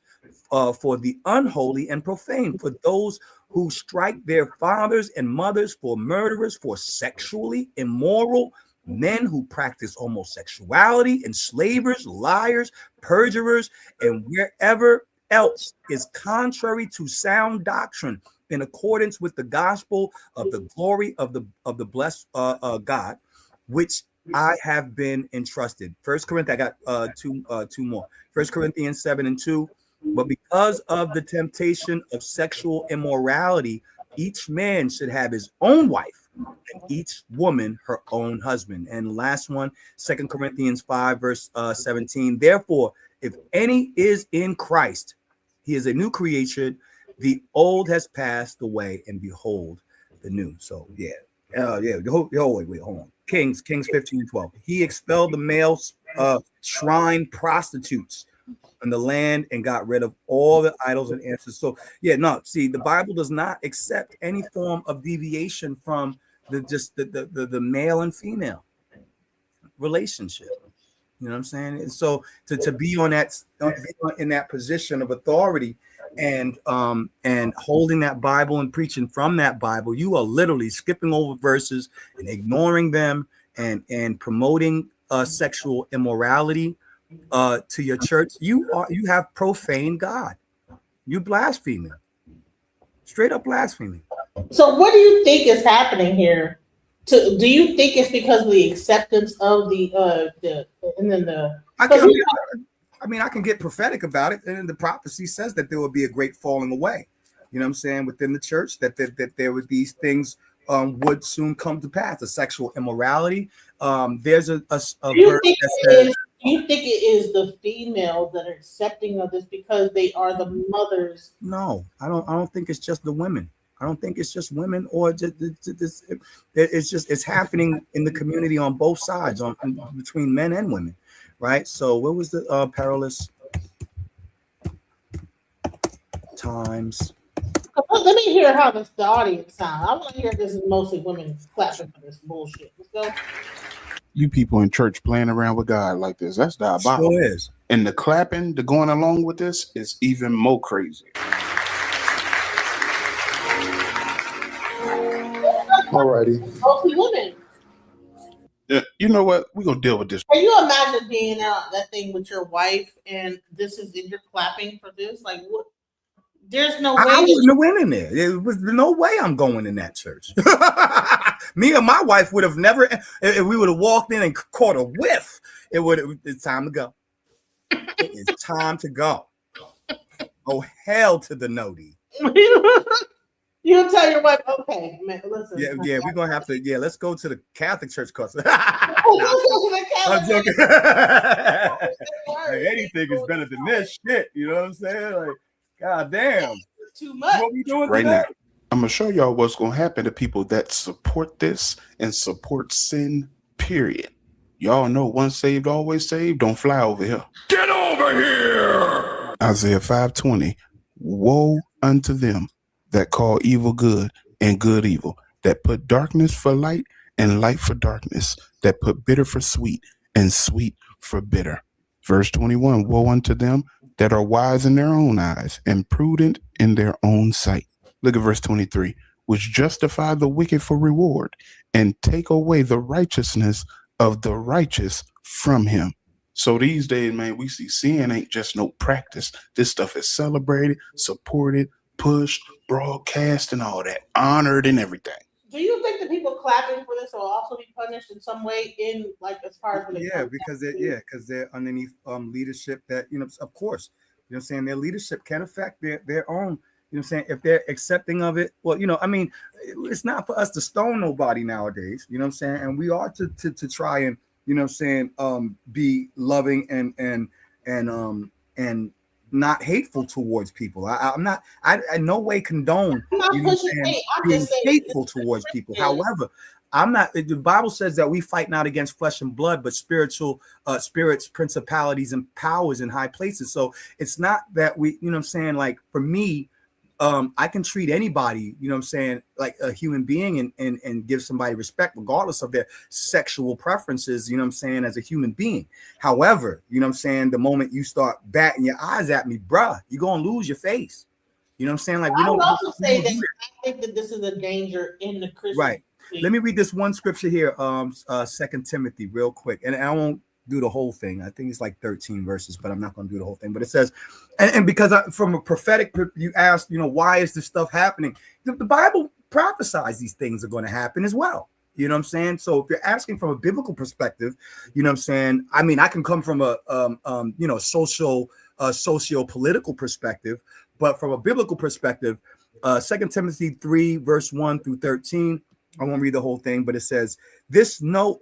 for the unholy and profane, for those who strike their fathers and mothers, for murderers, for sexually immoral, men who practice homosexuality, enslavers, liars, perjurers, and wherever else is contrary to sound doctrine, in accordance with the gospel of the glory of the blessed God, which I have been entrusted. 1 Corinthians, I got two more. 1 Corinthians 7-2. But because of the temptation of sexual immorality, each man should have his own wife, and each woman her own husband. And last one, 2 Corinthians 5, verse 17. Therefore, if any is in Christ, he is a new creation. The old has passed away, and behold, the new. So yeah. Wait, hold on. Kings 15-12. He expelled the male shrine prostitutes in the land and got rid of all the idols and ancestors. So the Bible does not accept any form of deviation from the male and female relationship. You know what I'm saying? And so to be on that in that position of authority and holding that Bible and preaching from that Bible, you are literally skipping over verses and ignoring them and promoting sexual immorality to your church. You have profaned God. You blaspheming. Straight up blaspheming. So what do you think is happening here? Do you think it's because of the acceptance of the and then the? I can get prophetic about it, and the prophecy says that there will be a great falling away. You know what I'm saying, within the church, that there would these things would soon come to pass. The sexual immorality. There's a verse that says. Do you think it is the females that are accepting of this because they are the mothers? No, I don't think it's just the women. I don't think it's just women or just it's happening in the community on both sides, between men and women, right? So what was the perilous times? Let me hear how the audience sounds. I want to hear this is mostly women clapping for this bullshit. Let's go. You people in church playing around with God like this, that's diabolical. Sure is. And the clapping, the going along with this is even more crazy. Alrighty. Mostly women. Yeah, you know what? We're gonna deal with this. Can you imagine being out that thing with your wife and this is you're clapping for this? Like what? There's no way. I wouldn't have went in there. There was no way I'm going in that church. Me and my wife would have never. If we would have walked in and caught a whiff, it's time to go. It is time to go. Oh hell to the no-d. You tell your wife, okay, man, listen. Yeah, we're gonna have to. Yeah, let's go to the Catholic church course. I'm joking. Hey, anything is better than this shit. You know what I'm saying? Like, god damn, too much. What we doing right today? now? I'm gonna show y'all what's gonna happen to people that support this and support sin. Period. Y'all know once saved, always saved. Don't fly over here. Get over here! Isaiah 5:20. Woe unto them that call evil good and good evil, that put darkness for light and light for darkness, that put bitter for sweet and sweet for bitter. Verse 21. Woe unto them that are wise in their own eyes and prudent in their own sight. Look at verse 23. Which justify the wicked for reward and take away the righteousness of the righteous from him. So these days, man, we see sin ain't just no practice. This stuff is celebrated, supported, pushed, broadcast, and all that, honored and everything. Do you think the people clapping for this will also be punished in some way in like as far as because they're underneath leadership that, of course, I'm saying, their leadership can affect their own, I'm saying, if they're accepting of it. Well, it's not for us to stone nobody nowadays, I'm saying, and we are to try and, be loving and not hateful towards people. I'm not. I in no way condone being hateful towards people. However, I'm not. The Bible says that we fight not against flesh and blood, but spiritual spirits, principalities, and powers in high places. So it's not that we, like for me, I can treat anybody, like a human being and give somebody respect regardless of their sexual preferences, as a human being. However, the moment you start batting your eyes at me, bruh, you're going to lose your face. Like we don't also say that I think that this is a danger in the Christian. Right. Let me read this one scripture here, 2 Timothy real quick. And I won't do the whole thing. I think it's like 13 verses, but I'm not going to do the whole thing. But it says, and because from a prophetic, you asked, why is this stuff happening? The Bible prophesies these things are going to happen as well. You know what I'm saying? So if you're asking from a biblical perspective, I mean, I can come from a, socio-political perspective, but from a biblical perspective, 2 Timothy 3, verse 1 through 13, I won't read the whole thing, but it says, this know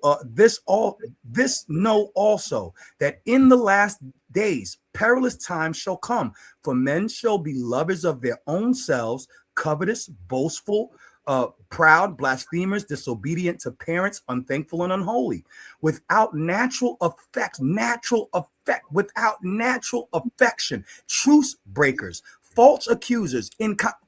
also that in the last days perilous times shall come, for men shall be lovers of their own selves, covetous, boastful, proud, blasphemers, disobedient to parents, unthankful and unholy, without natural affection, truce breakers, false accusers,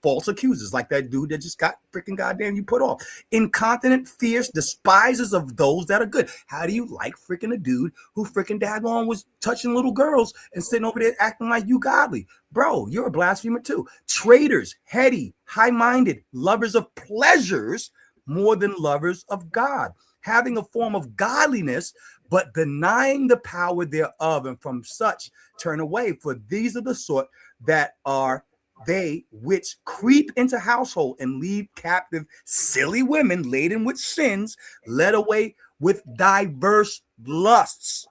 false accusers like that dude that just got freaking goddamn you put off. Incontinent, fierce, despisers of those that are good. How do you like freaking a dude who freaking daggone was touching little girls and sitting over there acting like you godly? Bro, you're a blasphemer too. Traitors, heady, high-minded, lovers of pleasures more than lovers of God, having a form of godliness, but denying the power thereof, and from such turn away. For these are the sort that are they which creep into household and leave captive silly women laden with sins, led away with diverse lusts,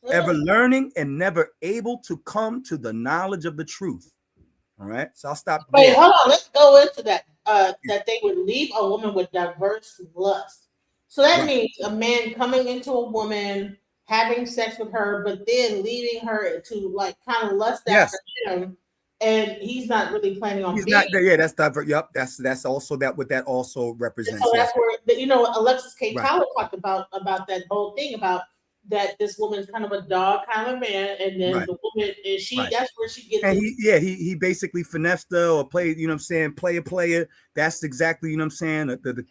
ever learning and never able to come to the knowledge of the truth. All right, so I'll stop there. Wait, hold on. Let's go into that. That they would leave a woman with diverse lust. So that means a man coming into a woman, having sex with her, but then leaving her to like kind of lust after him, and he's not really planning on. He's not there. Yeah, that's diverse. Yep, that's also that what that also represents. So that's where Alexis K. Tyler talked about that whole thing about that this woman's kind of a dog kind of man, and then the woman is that's where she gets. And he basically finessed her or played, you know what I'm saying, player. That's exactly, you know what I'm saying,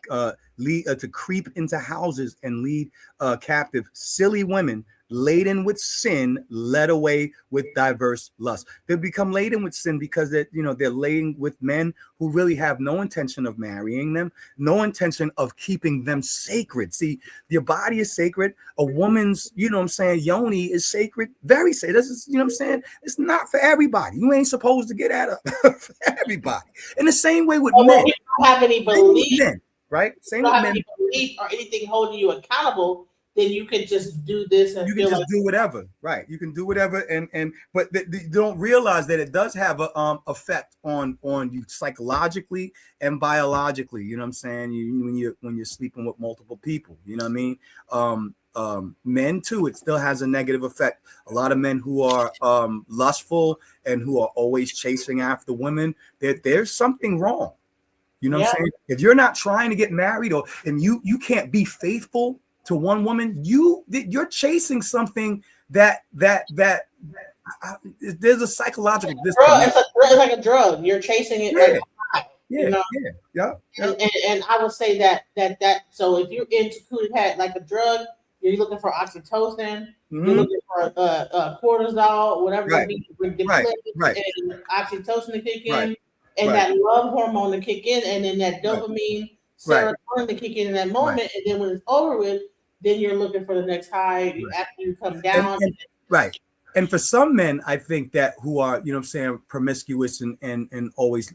lead to creep into houses and lead captive silly women laden with sin, led away with diverse lust. They become laden with sin because they're laden with men who really have no intention of marrying them, no intention of keeping them sacred. See, your body is sacred. A woman's, you know what I'm saying, yoni is sacred, very sacred. This is, you know what I'm saying, it's not for everybody. You ain't supposed to get at her for everybody. In the same way with men. You don't have any belief, right? Same with men. Any belief or anything holding you accountable, then you can just do this and you can just do whatever, right? You can do whatever, but you don't realize that it does have a effect on you psychologically and biologically. You know what I'm saying? When you're sleeping with multiple people, you know what I mean? Men too, it still has a negative effect. A lot of men who are lustful and who are always chasing after women, there's something wrong. You know what I'm saying? If you're not trying to get married and you can't be faithful to one woman, you're chasing something that there's a psychological disconnect. It's like a drug. You're chasing it like a high, And I would say that so if you're into cootie hat like a drug, you're looking for oxytocin, you're looking for cortisol, whatever it be, and oxytocin to kick in, and that love hormone to kick in, and then that dopamine, serotonin to kick in that moment, and then when it's over with, then you're looking for the next high after you come down. And for some men, I think that who are, you know what I'm saying, promiscuous and always,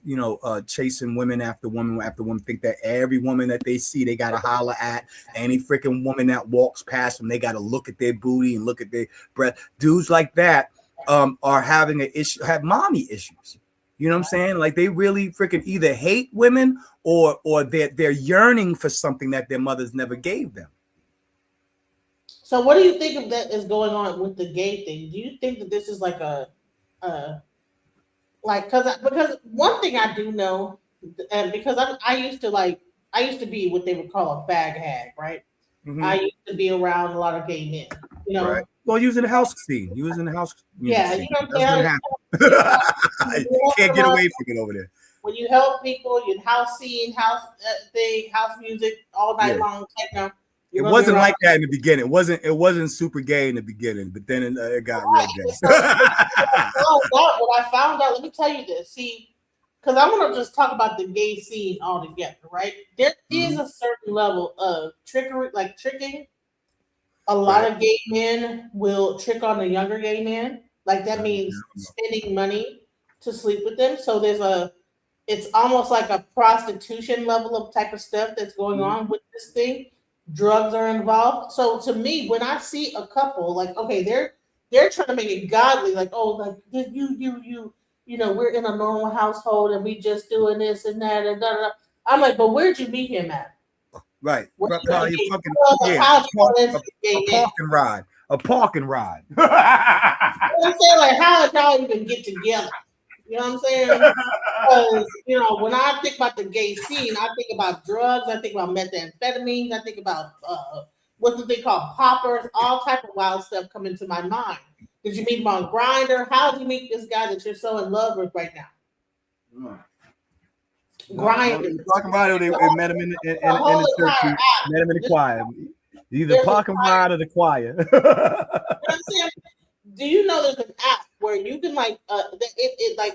chasing women after women, think that every woman that they see, they got to holler at. Any freaking woman that walks past them, they got to look at their booty and look at their breath. Dudes like that are having an issue, have mommy issues. You know what I'm saying? Like they really freaking either hate women or they're yearning for something that their mothers never gave them. So what do you think of that is going on with the gay thing? Do you think that this is like because one thing I do know, and because I used to be what they would call a fag hag, right? Mm-hmm. I used to be around a lot of gay men, Right. Well, you was in the house scene. You was in the house. Yeah, scene. You can't get away from it over there. When you help people, you house scene, house music all night long, techno. It wasn't like that in the beginning. It wasn't super gay in the beginning, but then it got real gay. What I found out, let me tell you this. See, because I'm going to just talk about the gay scene altogether, right? There is a certain level of trickery, like tricking. A lot of gay men will trick on the younger gay men. Like that means spending money to sleep with them. So it's almost like a prostitution level of type of stuff that's going on with this thing. Drugs are involved. So to me, when I see a couple, like, okay, they're trying to make it godly, like, oh, like you we're in a normal household and we just doing this and that and da. I'm like, but where'd you meet him at? Right. A parking ride. I'm saying, like, how did y'all even get together? You know what I'm saying? Because, when I think about the gay scene, I think about drugs, I think about methamphetamines, I think about what do they call poppers, all type of wild stuff come into my mind. Did you meet him on Grindr? How did you meet this guy that you're so in love with right now? Grinding. Parking ride, or they met him in the church. Met him in the choir. Either parking ride or the choir. Do you know there's an app where you can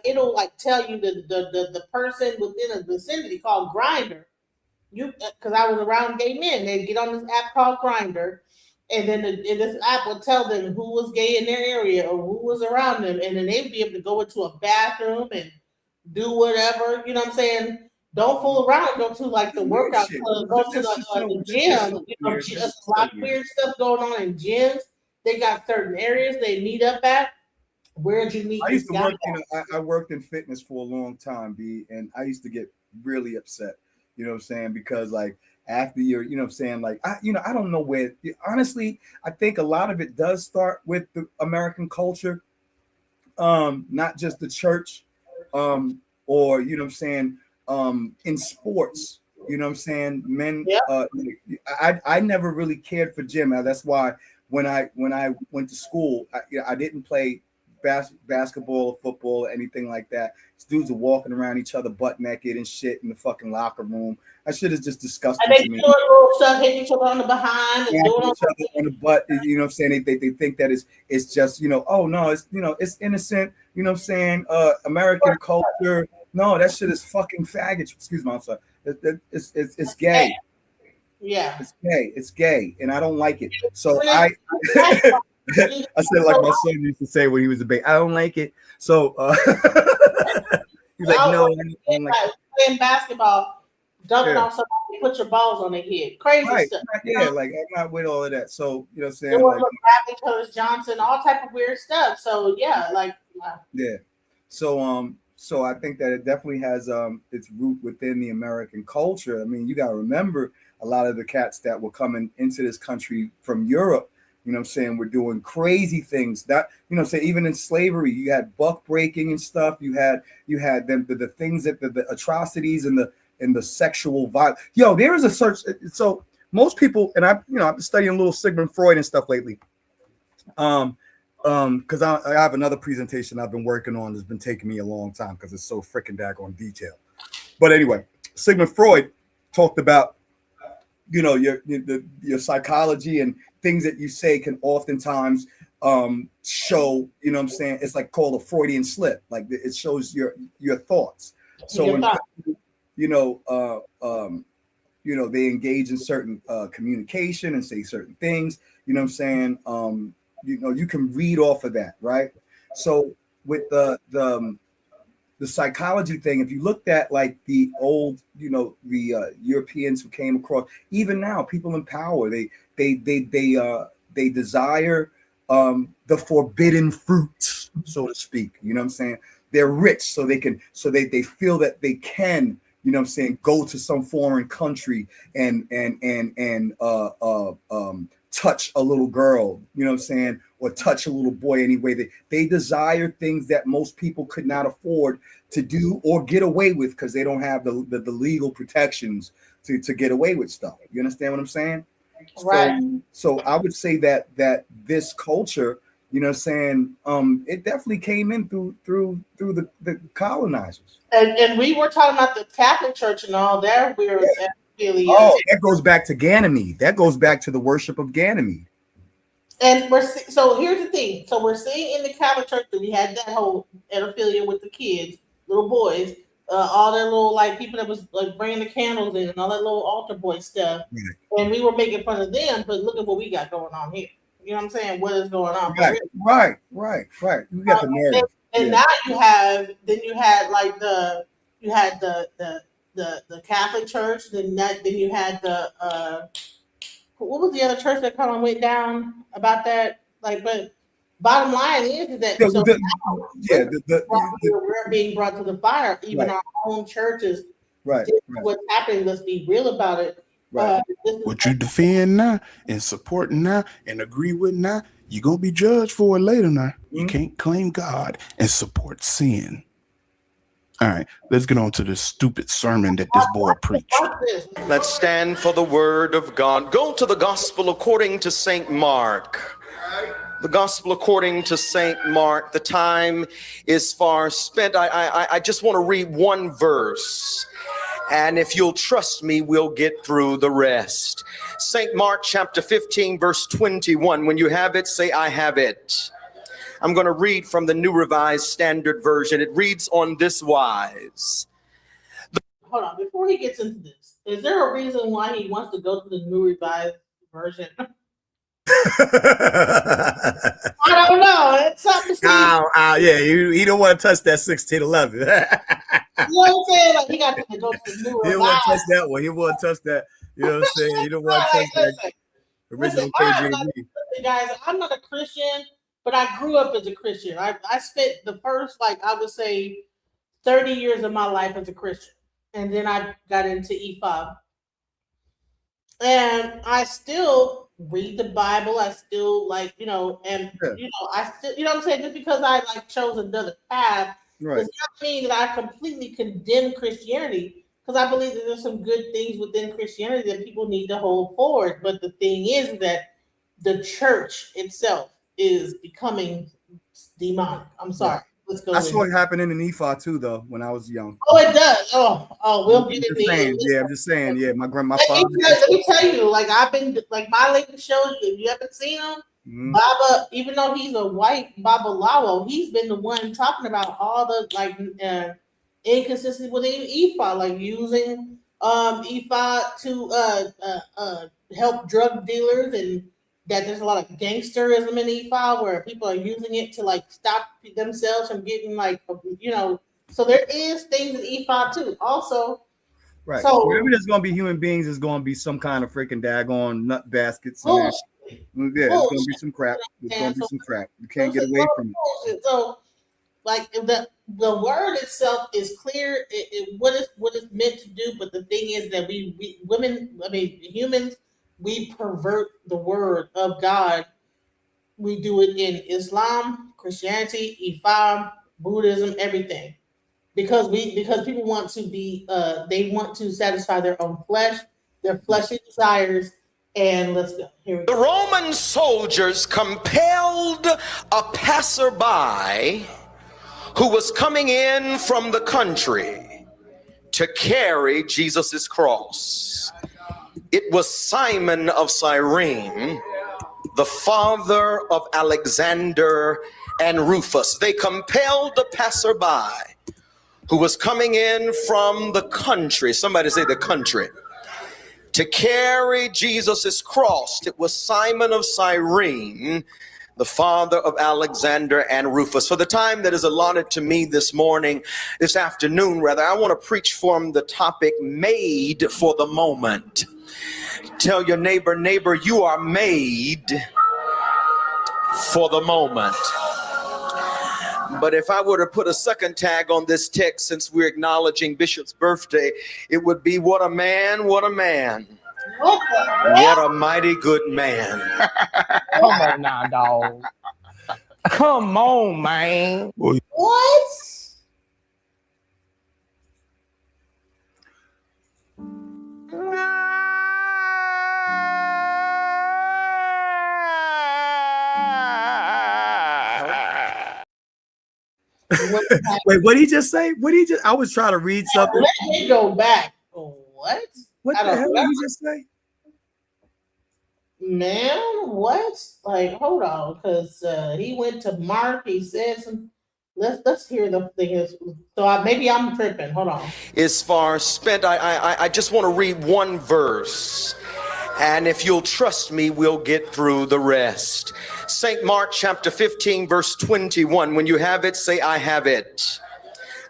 it'll like tell you the person within a vicinity called Grinder. Because I was around gay men, they'd get on this app called Grinder, and then this app will tell them who was gay in their area or who was around them, and then they'd be able to go into a bathroom and do whatever. You know what I'm saying? Don't fool around. Go to like the workout club. Go to the gym. You know, there's a lot of weird stuff going on in gyms. They got certain areas they meet up at. Where'd you meet? I used to work. I worked in fitness for a long time, B, and I used to get really upset. You know what I'm saying? Because like after you're, you know what I'm saying? Like I don't know where. Honestly, I think a lot of it does start with the American culture, not just the church, or you know what I'm saying. In sports, you know what I'm saying? Men, I never really cared for gym. Now, that's why when I went to school, I didn't play basketball or football or anything like that. These dudes are walking around each other butt naked and shit in the fucking locker room. That shit is just disgusting and they to me. doing little stuff, hitting each other on the behind, and doing each other on the butt. You know what I'm saying? They think that it's just, you know, oh no, it's, you know, it's innocent. You know what I'm saying? American culture. No, that shit is fucking faggot. Excuse me, I'm sorry. It's gay. Yeah. It's gay, and I don't like it. So I said like my son used to say when he was a baby, I don't like it. So he's like, no, I don't like it. Playing basketball, dunking on somebody, put your balls on their head. Crazy stuff. Yeah, like I'm not with all of that. So you know what I'm saying? There was Bradley Curtis Johnson, all type of weird stuff. So yeah, like yeah. So I think that it definitely has its root within the American culture. I mean, you got to remember a lot of the cats that were coming into this country from Europe, you know what I'm saying, were doing crazy things. That, you know what I'm saying, even in slavery, you had buck breaking and stuff. You had them the things that the atrocities and the sexual violence. Yo, there is a search. So most people, and I've been studying a little Sigmund Freud and stuff lately. Because I have another presentation I've been working on that's been taking me a long time because it's so freaking daggone detailed. But anyway, Sigmund Freud talked about, you know, your psychology and things that you say can oftentimes show, you know what I'm saying? It's like called a Freudian slip. Like it shows your thoughts. So when they engage in certain communication and say certain things, you know what I'm saying? You know, you can read off of that, right? So with the psychology thing, if you looked at like the old, you know, the Europeans who came across, even now, people in power, they desire the forbidden fruits, so to speak. You know what I'm saying? They're rich, so they feel that they can, you know what I'm saying, go to some foreign country and touch a little girl, you know what I'm saying, or touch a little boy anyway. They desire things that most people could not afford to do or get away with because they don't have the legal protections to get away with stuff. You understand what I'm saying? Right. So I would say that this culture, you know what I'm saying, it definitely came in through the colonizers. And we were talking about the Catholic Church and all that. We were that goes back to Ganymede. That goes back to the worship of Ganymede. And so here's the thing. So we're seeing in the Catholic Church that we had that whole pedophilia with the kids, little boys, all that little like people that was like bringing the candles in and all that little altar boy stuff. Right. And we were making fun of them, but look at what we got going on here. You know what I'm saying? What is going on? Right. You got the narrative. And now you had the Catholic Church, then you had the what was the other church that kind of went down about that? Like, but bottom line is that we're being brought to the fire. Even our own churches, what's happening? Let's be real about it. Right. What you defend now and support now and agree with now, you're gonna be judged for it later now. You can't claim God and support sin. All right, let's get on to this stupid sermon that this boy preached. Let's stand for the word of God. Go to the gospel according to St. Mark. The gospel according to St. Mark. The time is far spent. I just want to read one verse. And if you'll trust me, we'll get through the rest. St. Mark chapter 15, verse 21. When you have it, say, I have it. I'm going to read from the New Revised Standard Version. It reads on this wise. Hold on, before he gets into this, is there a reason why he wants to go to the New Revised Version? I don't know. It's something. Yeah, he don't want to touch that 1611. You know what I'm saying? Like he got to go to the New Revised. He don't want to touch that one. He want to touch that. You know what I'm saying? He don't want to touch that original KJV. Listen, guys, I'm not a Christian, but I grew up as a Christian. I spent the first, I would say, 30 years of my life as a Christian. And then I got into E5. And I still read the Bible. I still I still, you know what I'm saying? Just because I chose another path does not mean that I completely condemn Christianity, because I believe that there's some good things within Christianity that people need to hold forward. But the thing is that the church itself is becoming demonic. I'm sorry. Let's go. I saw it happening in Nephi too, though, when I was young. Oh, it does. Oh, we'll get into it. I'm just saying. Yeah, my father. Let me tell you, I've been my latest shows. If you haven't seen him, Baba, even though he's a white Baba Lawo, he's been the one talking about all the inconsistency within EFA, using EFA to help drug dealers, and that there's a lot of gangsterism in EFA where people are using it to stop themselves from getting so there is things in EFA too. Also, right. So wherever there's gonna be human beings, there's gonna be some kind of freaking daggone nut baskets. Bullshit. There's gonna be some crap. There's gonna be some crap. You can't get away from it. So, the word itself is clear. What it's meant to do, but the thing is that humans, we pervert the word of God. We do it in Islam, Christianity, Ifa, Buddhism, everything, because people want to be they want to satisfy their own flesh, their fleshly desires. And let's go. Here we go. The Roman soldiers compelled a passerby who was coming in from the country to carry Jesus's cross. It was Simon of Cyrene, the father of Alexander and Rufus. They compelled the passerby who was coming in from the country. Somebody say the country. To carry Jesus's cross. It was Simon of Cyrene, the father of Alexander and Rufus. For the time that is allotted to me this afternoon, I want to preach from the topic, made for the moment. Tell your neighbor, you are made for the moment. But if I were to put a second tag on this text, since we're acknowledging Bishop's birthday, it would be, what a man, what a man. What a mighty good man. Come on now, dog. Come on, man. What? Wait, what did he just say? I was trying to read something. Let me go back. What? What the hell did he just say? Man, what? Hold on, because he went to Mark. He said some. Let's hear the thing. Maybe I'm tripping. Hold on. Is far spent. I just want to read one verse. And if you'll trust me, we'll get through the rest. St. Mark chapter 15, verse 21. When you have it, say, I have it.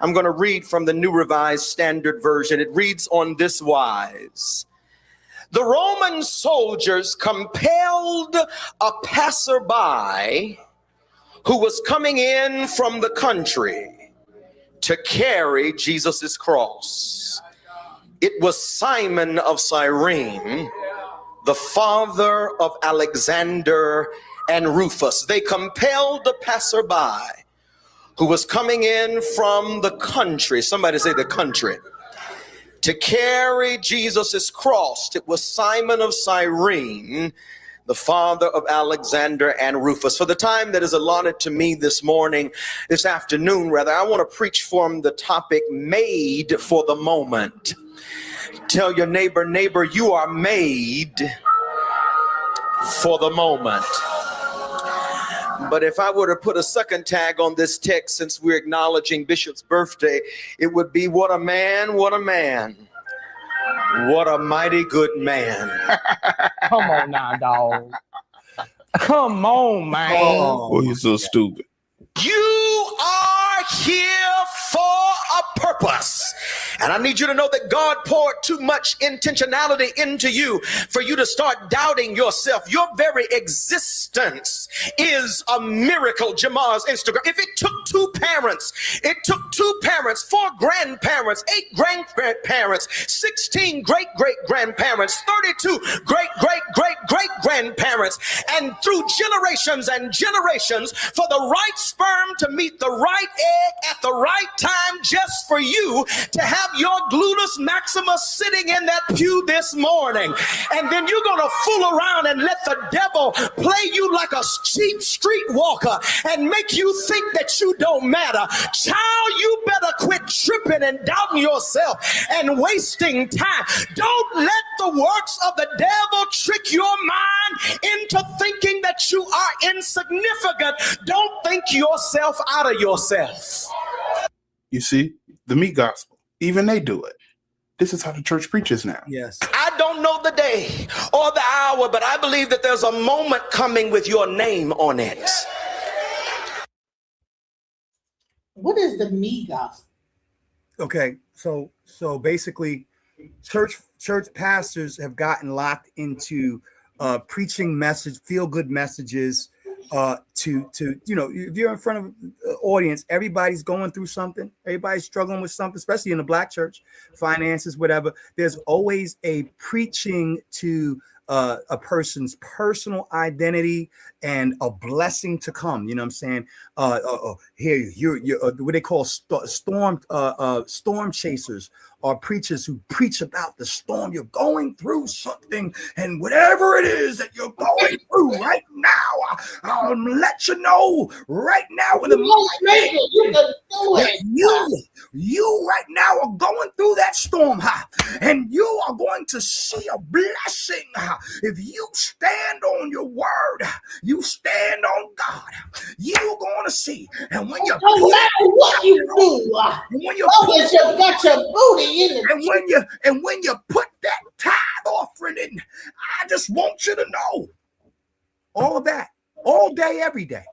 I'm going to read from the New Revised Standard Version. It reads on this wise. The Roman soldiers compelled a passerby who was coming in from the country to carry Jesus's cross. It was Simon of Cyrene, the father of Alexander and Rufus. They compelled the passerby who was coming in from the country. Somebody say the country. To carry Jesus's cross. It was Simon of Cyrene, the father of Alexander and Rufus. For the time that is allotted to me this afternoon, I want to preach from the topic made for the moment. Tell your neighbor, you are made for the moment. But if I were to put a second tag on this text, since we're acknowledging Bishop's birthday, it would be what a man, what a man. What a mighty good man. Come on now, dog. Come on, man. Oh, you're so stupid. You are here for a purpose. And I need you to know that God poured too much intentionality into you for you to start doubting yourself. Your very existence is a miracle. Jamal's Instagram. If it took two parents, 4 grandparents, 8 great-grandparents, 16 great-great-grandparents, 32 great-great-great-great-grandparents, and through generations and generations for the right sperm to meet the right egg at the right time, just for you to have your gluteus maximus sitting in that pew this morning. And then you're going to fool around and let the devil play you like a cheap streetwalker and make you think that you don't matter. Child, you better quit tripping and doubting yourself and wasting time. Don't let the works of the devil trick your mind into thinking that you are insignificant. Don't think yourself out of yourself. You see, the meat gospel, even they do it. This is how the church preaches now. Yes. I don't know the day or the hour, but I believe that there's a moment coming with your name on it. What is the me gospel? Okay, so basically, church pastors have gotten locked into preaching feel good messages. To if you're in front of the audience, everybody's going through something. Everybody's struggling with something, especially in the Black church, finances, whatever. There's always a preaching to a person's personal identity and a blessing to come. You know what I'm saying? Here, you're what they call storm chasers, are preachers who preach about the storm. You're going through something, and whatever it is that you're going through right now, I'll let you know right now. You right now are going through that storm, and you are going to see a blessing if you stand on your word. You stand on God. You're going to see. And when you no matter what you do, when you got your booty in it, and when you put that tithe offering in, I just want you to know all of that, all day, every day,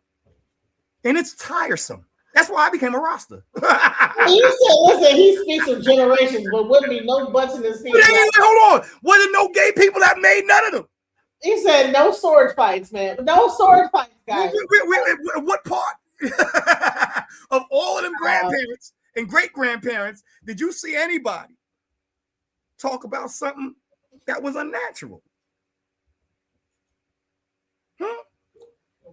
and it's tiresome. That's why I became a roster. Listen, he speaks of generations, but wouldn't be no butts in his seat. Hold on, were there no gay people that made none of them? He said no sword fights, man. No sword fights, guys. What part of all of them grandparents and great grandparents did you see anybody talk about something that was unnatural?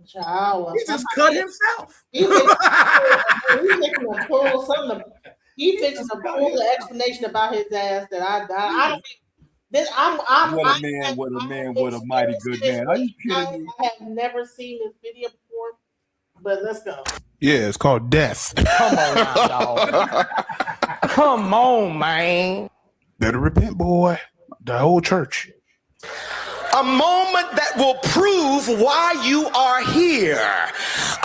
Child, he just cut himself. He's fixing to pull something. He's fixing to pull the explanation about his ass that I don't think. What a man, what a mighty good man. Are you kidding me? I have never seen this video before, but let's go. Yeah, it's called death. Come on now, dog. Come on, man. Better repent, boy. The whole church. A moment that will prove why you are here.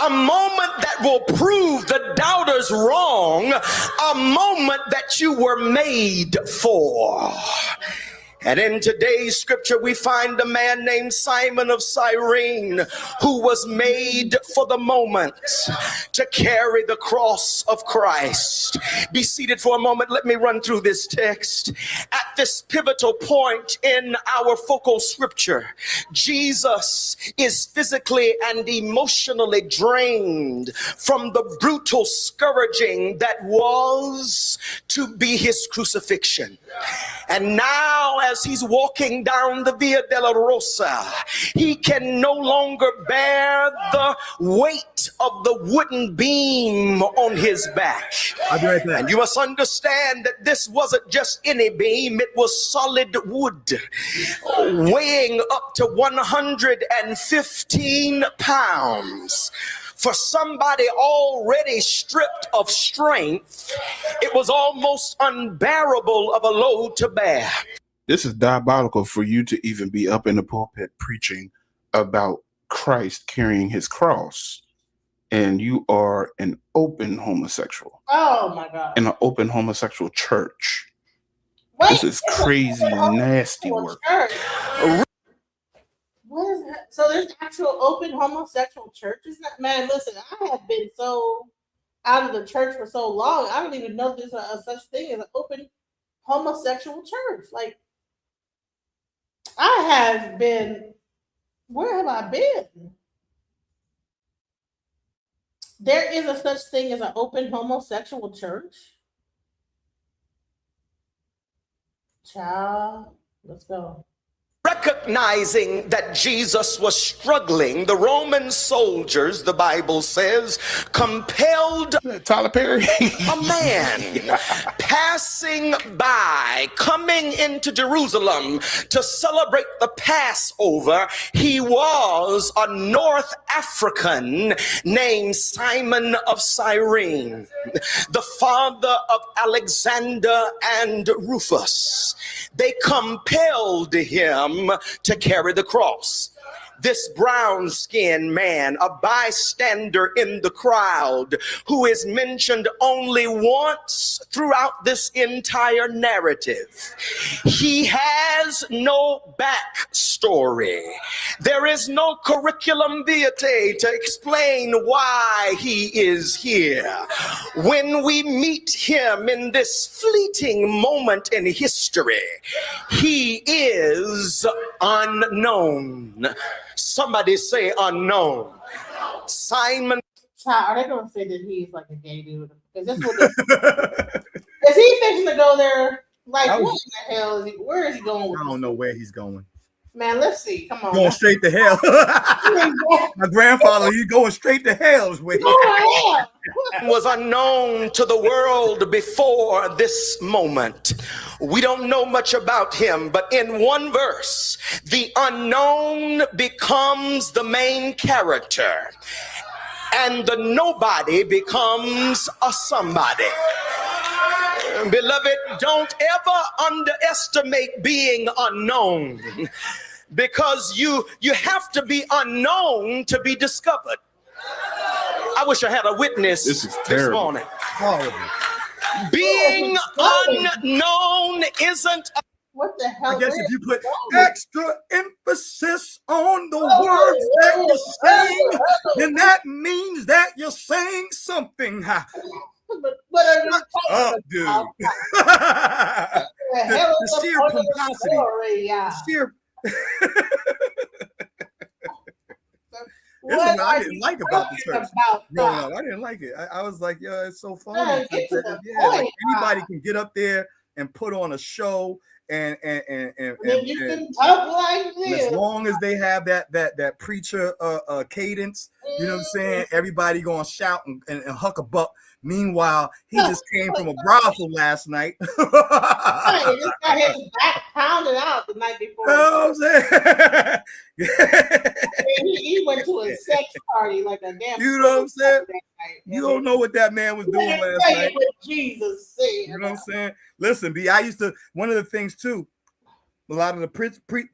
A moment that will prove the doubters wrong. A moment that you were made for. And in today's scripture, we find a man named Simon of Cyrene who was made for the moment to carry the cross of Christ. Be seated for a moment. Let me run through this text. At this pivotal point in our focal scripture, Jesus is physically and emotionally drained from the brutal scourging that was to be his crucifixion. And now, as he's walking down the Via della Rosa, he can no longer bear the weight of the wooden beam on his back. I'll be right back. And you must understand that this wasn't just any beam, it was solid wood, weighing up to 115 pounds. For somebody already stripped of strength, it was almost unbearable of a load to bear. This is diabolical for you to even be up in the pulpit preaching about Christ carrying his cross, and you are an open homosexual. Oh my God. In an open homosexual church. Wait, this is crazy, nasty work. What is that? So there's actual open homosexual churches? Man, listen, I have been so out of the church for so long. I don't even know there's a such thing as an open homosexual church. Like, I have been, where have I been? There is a such thing as an open homosexual church? Child, let's go. Recognizing that Jesus was struggling, the Roman soldiers, the Bible says, compelled Tyler Perry, a man passing by, coming into Jerusalem to celebrate the Passover. He was a North African named Simon of Cyrene, the father of Alexander and Rufus. They compelled him to carry the cross. This brown-skinned man, a bystander in the crowd, who is mentioned only once throughout this entire narrative. He has no backstory. There is no curriculum vitae to explain why he is here. When we meet him in this fleeting moment in history, he is unknown. Somebody say unknown. Simon. Child, are they going to say that he's like a gay dude? Is this what is he fixing to go there? Like, what in the hell is he? Where is he going with I don't know where he's going. Man, let's see. Come on. Going straight to hell. My grandfather, he's going straight to hell. Was unknown to the world before this moment. We don't know much about him, but in one verse, the unknown becomes the main character, and the nobody becomes a somebody. Beloved, don't ever underestimate being unknown, because you have to be unknown to be discovered. I wish I had a witness this morning. Being unknown isn't what the hell? I guess if you put extra emphasis on the words that you're saying, then that means that you're saying something. What are you talking about? Dude. The sheer pomposity. The sheer This is what I didn't like about the church. I didn't like it. I was like, yo, it's so funny. Like anybody can get up there and put on a show and you can talk like this. As long as they have that preacher cadence, you know what I'm saying? Everybody gonna shout and huck a buck. Meanwhile, he just came from a brothel last night. This guy had his back pounded out the night before. You know what I'm saying? he went to a sex party like a damn. You know what I'm saying? You don't know what that man was doing last night. What Jesus said. You know what I'm saying? Listen, B, I used to, one of the things too, a lot of the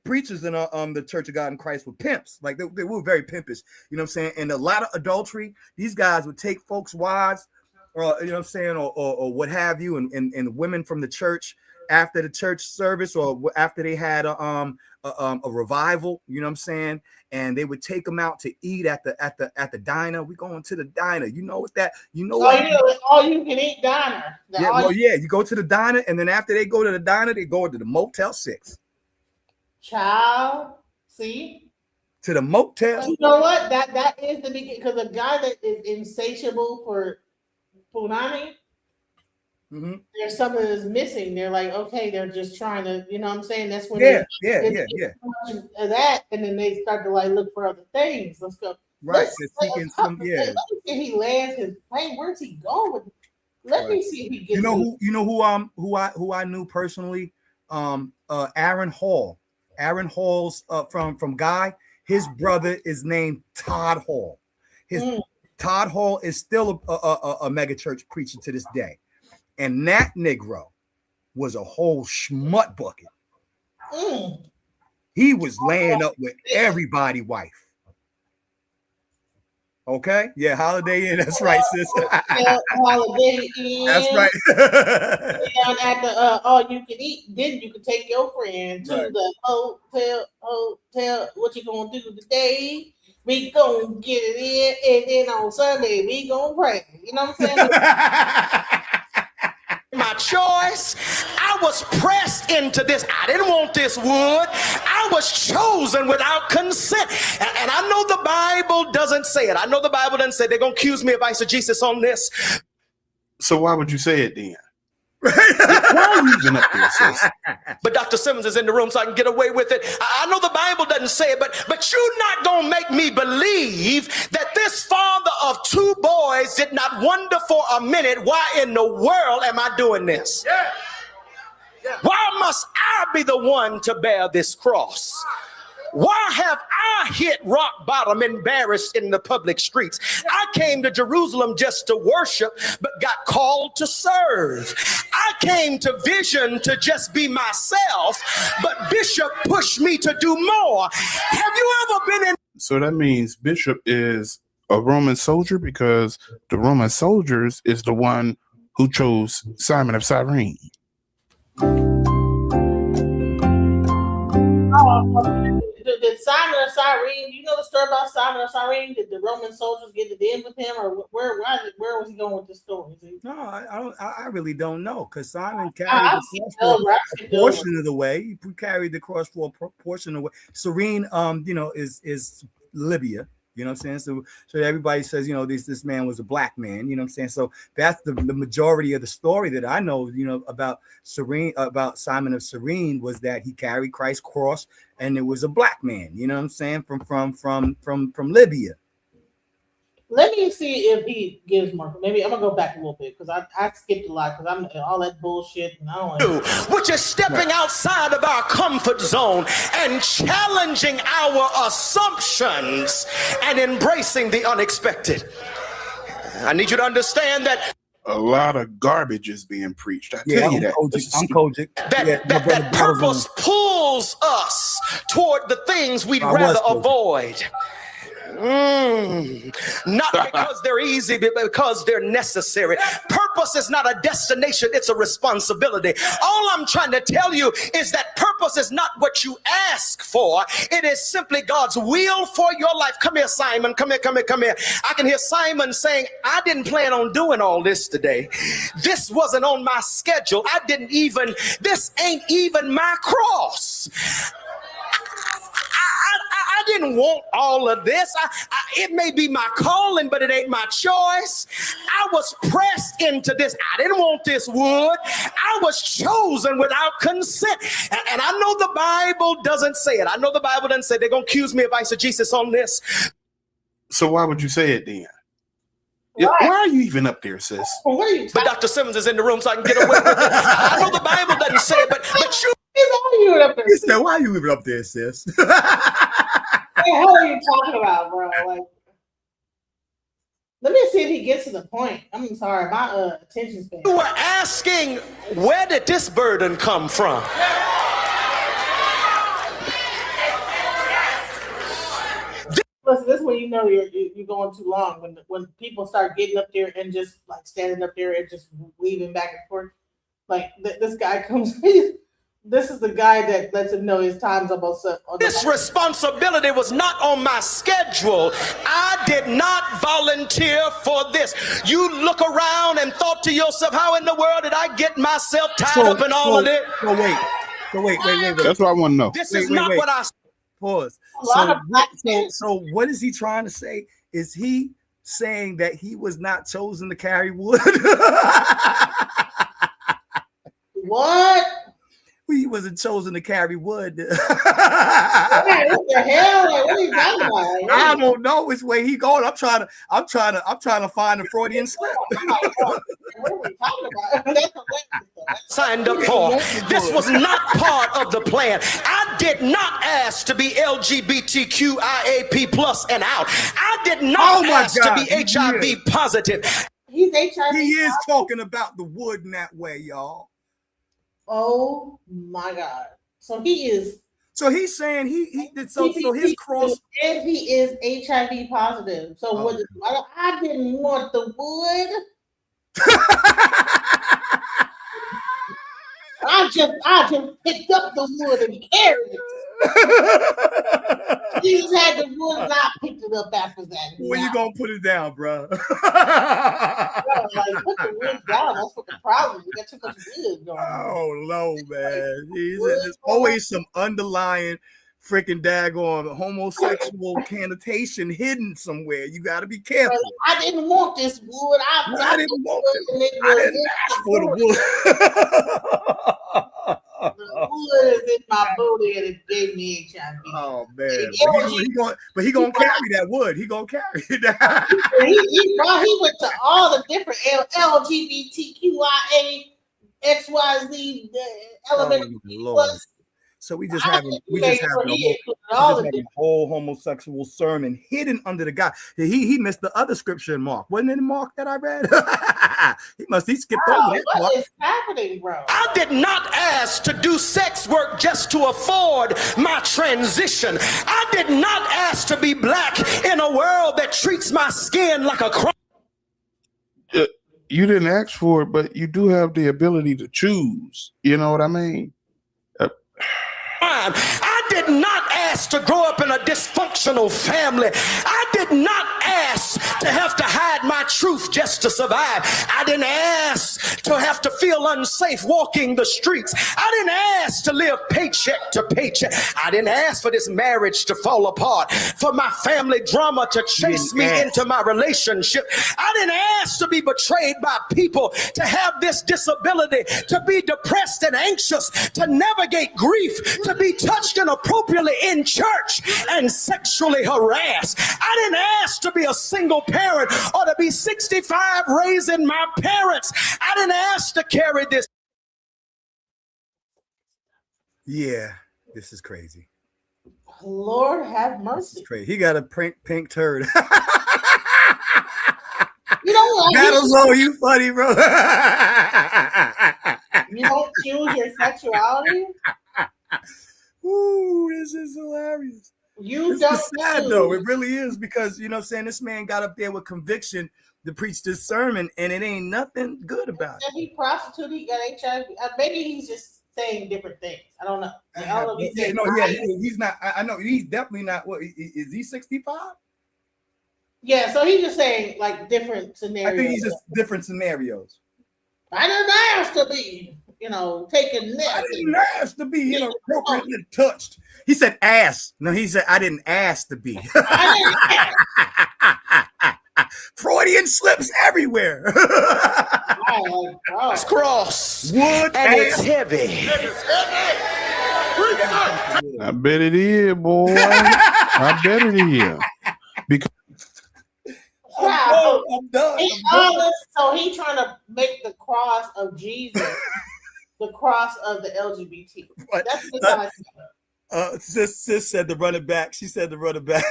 preachers in the Church of God in Christ were pimps. Like they were very pimpish. You know what I'm saying? And a lot of adultery, these guys would take folks' wives, or you know what I'm saying, or what have you, and women from the church after the church service or after they had a revival, you know what I'm saying, and they would take them out to eat at the diner. We going to the diner, you know what that, you know what? All you can eat diner. You go to the diner, and then after they go to the diner, they go to the Motel 6. Child, see. To the Motel. You know what? That is the beginning, because a guy that is insatiable for punani, there's something that's missing. They're like, okay, they're just trying to, you know what I'm saying? That's when Yeah, they yeah. of that, and then they start to like look for other things. Let's go. Right. Let me see if he lands his plane. Where's he going with it? Let me see if he gets who I knew personally, Aaron Hall. Aaron Hall's from Guy. His brother is named Todd Hall. Todd Hall is still a mega church preacher to this day. And that Negro was a whole schmut bucket. He was laying up with everybody wife. Okay, yeah, Holiday Inn. That's right, sis. Holiday Inn. That's right. Down at the all you can eat. Then you can take your friend to the hotel. What you gonna do today? We gonna get it in, and then on Sunday we gonna pray. You know what I'm saying? My choice. I was pressed into this. I didn't want this wood. I was chosen without consent. And I know the Bible doesn't say it. I know the Bible doesn't say it. They're going to accuse me of eisegesis on this. So why would you say it then? Why are you even up there, sis? But Dr. Simmons is in the room, so I can get away with it. I know the Bible doesn't say it, but you're not going to make me believe that this father of two boys did not wonder for a minute, why in the world am I doing this? Why must I be the one to bear this cross? Why have I hit rock bottom, embarrassed in the public streets? I came to Jerusalem just to worship, but got called to serve. I came to Vision to just be myself, but Bishop pushed me to do more. Have you ever been in? So that means Bishop is a Roman soldier, because the Roman soldiers is the one who chose Simon of Cyrene. Did Simon of Cyrene, you know the story about Simon of Cyrene? Did the Roman soldiers get it in with him, or where was he going with this story? No, I really don't know, because Simon carried the cross for a portion of the way. He carried the cross for a portion of the way. Cyrene, is Libya. You know what I'm saying? So everybody says, this man was a black man. You know what I'm saying? So that's the majority of the story that I know, about Simon of Cyrene, was that he carried Christ's cross, and it was a black man. You know what I'm saying? From Libya. Let me see if he gives more. Maybe I'm gonna go back a little bit, because I skipped a lot, because I'm all that bullshit, and I don't do, which is stepping outside of our comfort zone and challenging our assumptions and embracing the unexpected. I need you to understand that a lot of garbage is being preached. I tell you that. I'm Kojic. That purpose pulls us toward the things we'd rather avoid. Not because they're easy, but because they're necessary. Purpose is not a destination, it's a responsibility. All I'm trying to tell you is that purpose is not what you ask for. It is simply God's will for your life. Come here, Simon. Come here. I can hear Simon saying, I didn't plan on doing all this today. This wasn't on my schedule. This ain't even my cross. I didn't want all of this. It may be my calling, but it ain't my choice. I was pressed into this. I didn't want this wood. I was chosen without consent. And I know the Bible doesn't say it. I know the Bible doesn't say it. They're going to accuse me of eisegesis on this. So why would you say it then? Why are you even up there, sis? But Dr. Simmons is in the room, so I can get away with it. I know the Bible doesn't say it, but you. He said, why are you even up there, sis? What the hell are you talking about, bro? Like, let me see if he gets to the point. I'm sorry, my attention span. You were asking, where did this burden come from? Listen, this is when you know you're going too long. When people start getting up there and just like standing up there and just weaving back and forth. Like this guy comes. This is the guy that lets him know his time's almost up. This responsibility was not on my schedule. I did not volunteer for this. You look around and thought to yourself, how in the world did I get myself tied up in all of this? So wait. That's what I want to know. This is not what I... Pause. So what is he trying to say? Is he saying that he was not chosen to carry wood? What? He wasn't chosen to carry wood. What the hell? Like, what are you talking about? I don't know which way he going. I'm trying to find the Freudian slip. What are we talking about? Signed up for. This was not part of the plan. I did not ask to be LGBTQIAP plus and out. I did not ask to be HIV positive. He's HIV. He is talking about the wood in that way, y'all. Oh my God! So he is. So he's saying he did so his cross. And he is HIV positive. So what? I didn't want the wood. I just picked up the wood and carried it. Jesus had the wood and I picked it up after that. Where you gonna put it down, bro? Like, put the wood down. That's what the problem is. We got too much wood going on. Oh no, man. There's always some underlying freaking daggone homosexual connotation hidden somewhere. You got to be careful. I didn't want this wood. I didn't want it. I didn't ask for the wood. The wood is in my booty and it gave me HIV. Oh man! But he gonna carry that wood. He gonna carry it. he went to all the different LGBTQIA XYZ elements. So we just having a whole homosexual sermon hidden under the guy. He missed the other scripture in Mark. Wasn't it in Mark that I read? he skipped over that. What is happening, bro? I did not ask to do sex work just to afford my transition. I did not ask to be black in a world that treats my skin like a crime. You didn't ask for it, but you do have the ability to choose. You know what I mean? I did not ask to grow up in a dysfunctional family. I did not ask to have to hide my truth just to survive. I didn't ask to have to feel unsafe walking the streets. I didn't ask to live paycheck to paycheck. I didn't ask for this marriage to fall apart, for my family drama to chase me into my relationship. I didn't ask to be betrayed by people, to have this disability, to be depressed and anxious, to navigate grief, to be touched inappropriately in church and sexually harassed. I didn't ask to be a single parent or to be 65 raising my parents. I didn't ask to carry this. Yeah, this is crazy. Lord have mercy. Crazy. He got a pink turd. You know what? That'll blow you funny, bro. You don't choose your sexuality? Ooh, this is hilarious. You this don't is sad though. It really is, because you know what I'm saying, this man got up there with conviction to preach this sermon and it ain't nothing good about it. He prostituted, he got HIV. Maybe he's just saying different things. I don't know. He's not. I know he's definitely not. What is he 65? Yeah, so he's just saying like different scenarios. I think he's just different scenarios. I didn't ask to be, taking this. I didn't ask to be, appropriately touched. He said ass. No, he said I didn't ask to be. Freudian slips everywhere. It's cross wood and it's heavy. I bet it is, boy. I bet it is. Because I'm done. So he's trying to make the cross of Jesus the cross of the LGBT. That's the sis said to run it back. She said to run it back.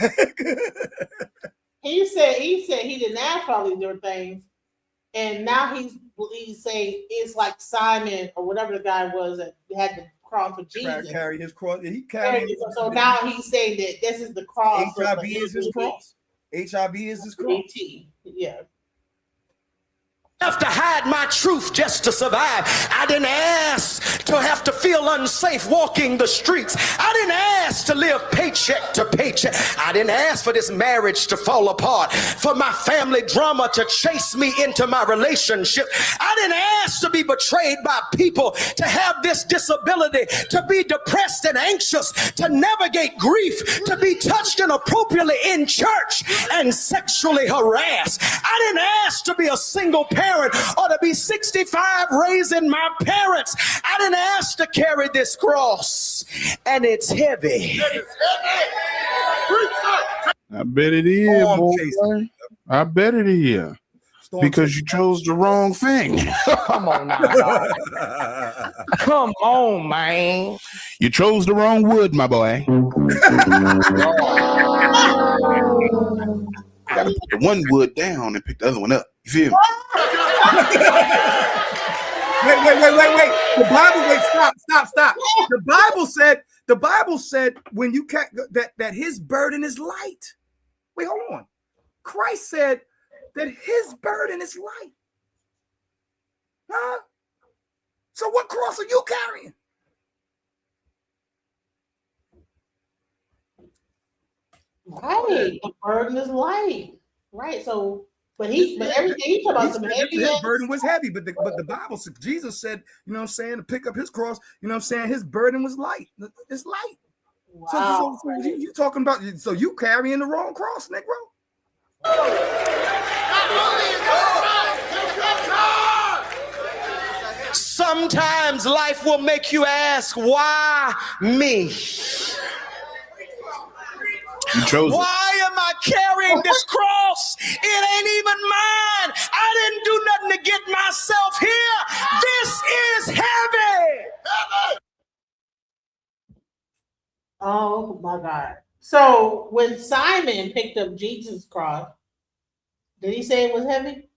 He said he didn't ask all these different things, and now he's saying it's like Simon or whatever the guy was that had the cross of Jesus. Carried his cross. He carried it. So now he's saying that this is the cross. HIV is his cross. HIV is his cross. Yeah. Have to hide my truth just to survive. I didn't ask to have to feel unsafe walking the streets. I didn't ask to live paycheck to paycheck. I didn't ask for this marriage to fall apart, for my family drama to chase me into my relationship. I didn't ask to be betrayed by people, to have this disability, to be depressed and anxious, to navigate grief, to be touched inappropriately in church and sexually harassed. I didn't ask to be a single parent parent or to be 65 raising my parents. I didn't ask to carry this cross, and it's heavy. I bet it is, boy. I bet it is. Because you chose the wrong thing. Come on now, dog. Come on, man. You chose the wrong wood, my boy. You gotta put the one wood down and pick the other one up. You feel me? Wait. The Bible, stop. The Bible said when you that his burden is light. Wait, hold on. Christ said that his burden is light. Huh? So what cross are you carrying? Right. The burden is light. Right. So, but everything he talking about some heavy. His burden was heavy, but the Bible said, Jesus said, you know what I'm saying, to pick up his cross, you know what I'm saying, his burden was light. It's light. Wow. So you talking about, so you carrying the wrong cross, Negro? Sometimes life will make you ask, why me? You chose it. Why am I carrying this cross? It ain't even mine. I didn't do nothing to get myself here. This is heavy. Oh my God. So when Simon picked up Jesus' cross, did he say it was heavy?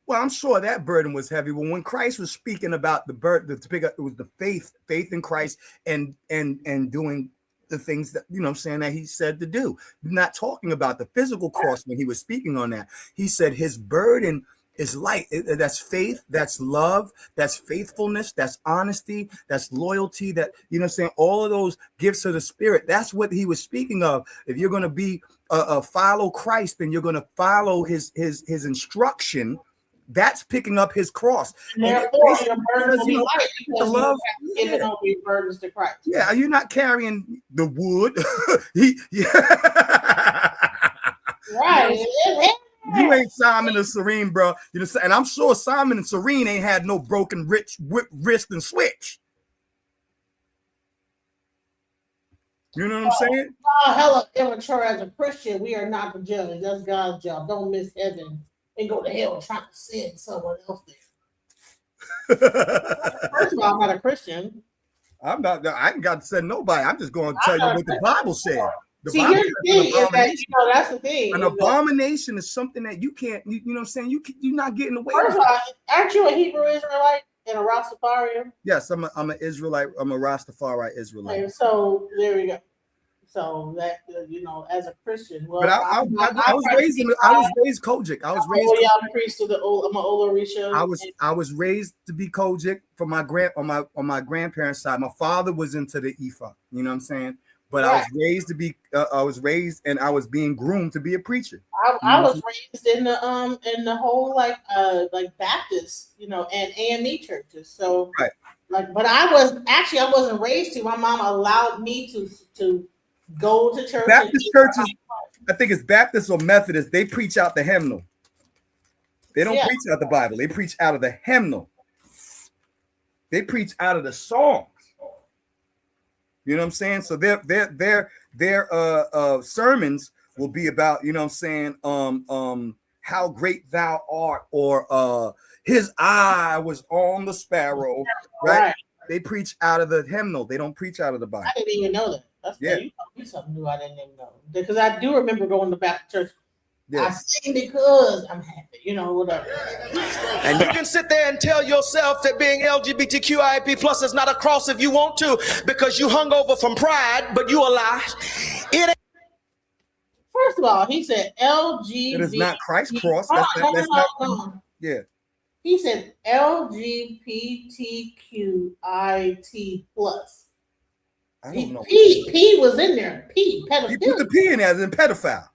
Well, I'm sure that burden was heavy. But when Christ was speaking about the burden to pick up, it was the faith in Christ and doing the things that, you know what I'm saying, that he said to do. Not talking about the physical cross when he was speaking on that. He said his burden is light. That's faith, that's love, that's faithfulness, that's honesty, that's loyalty, that, you know what I'm saying, all of those gifts of the Spirit. That's what he was speaking of. If you're going to be follow Christ, then you're going to follow his instruction. That's picking up his cross. Therefore, your burden will be light because love, you have given over your burdens to Christ. Yeah, you're not carrying the wood. Right. You ain't Simon and Serene, bro. You know, and I'm sure Simon and Serene ain't had no broken wrist and switch. You know what I'm saying? Oh, hella immature as a Christian. We are not the judge. That's God's job. Don't miss heaven and go to hell trying to send someone else there. First of all, I'm not a Christian. I'm not. I ain't got to send nobody. I'm just going to tell you what the Bible said. See, here's the thing is that, you know, that's the thing. An abomination is something that you can't. You know what I'm saying? You're not getting away. First of all, aren't you a Hebrew Israelite and a Rastafarian? Yes, I'm an Israelite. I'm a Rastafari Israelite. And so there we go. So that, you know, as a Christian, well, but I was raised Kojic. I was raised. I'm a priest of the old. I'm an Orisha. I was raised to be Kojic from on my grandparents' side. My father was into the Ifa. You know what I'm saying? But right. I was raised to be. I was raised and I was being groomed to be a preacher. I was raised in the whole like Baptist, you know, and AME churches. So right. But I wasn't raised to. My mom allowed me to go to church. Baptist churches, I think it's Baptist or Methodist, they preach out the hymnal. They don't preach out the Bible. They preach out of the hymnal. They preach out of the songs. You know what I'm saying? So their sermons will be about, you know what I'm saying, how great thou art, or his eye was on the sparrow, right? They preach out of the hymnal. They don't preach out of the Bible. I didn't even know that. That's you taught me something new I didn't even know. Because I do remember going to Baptist church. I sing because I'm happy, you know, whatever. And you can sit there and tell yourself that being LGBTQIAP plus is not a cross if you want to, because you hung over from pride, but you a lie. It ain't. First of all, he said LGBT. It is not Christ's cross. No. Yeah. He said LGBTQIT plus. I don't know. P was in there. Pedophilia. You put the P in there as in pedophile.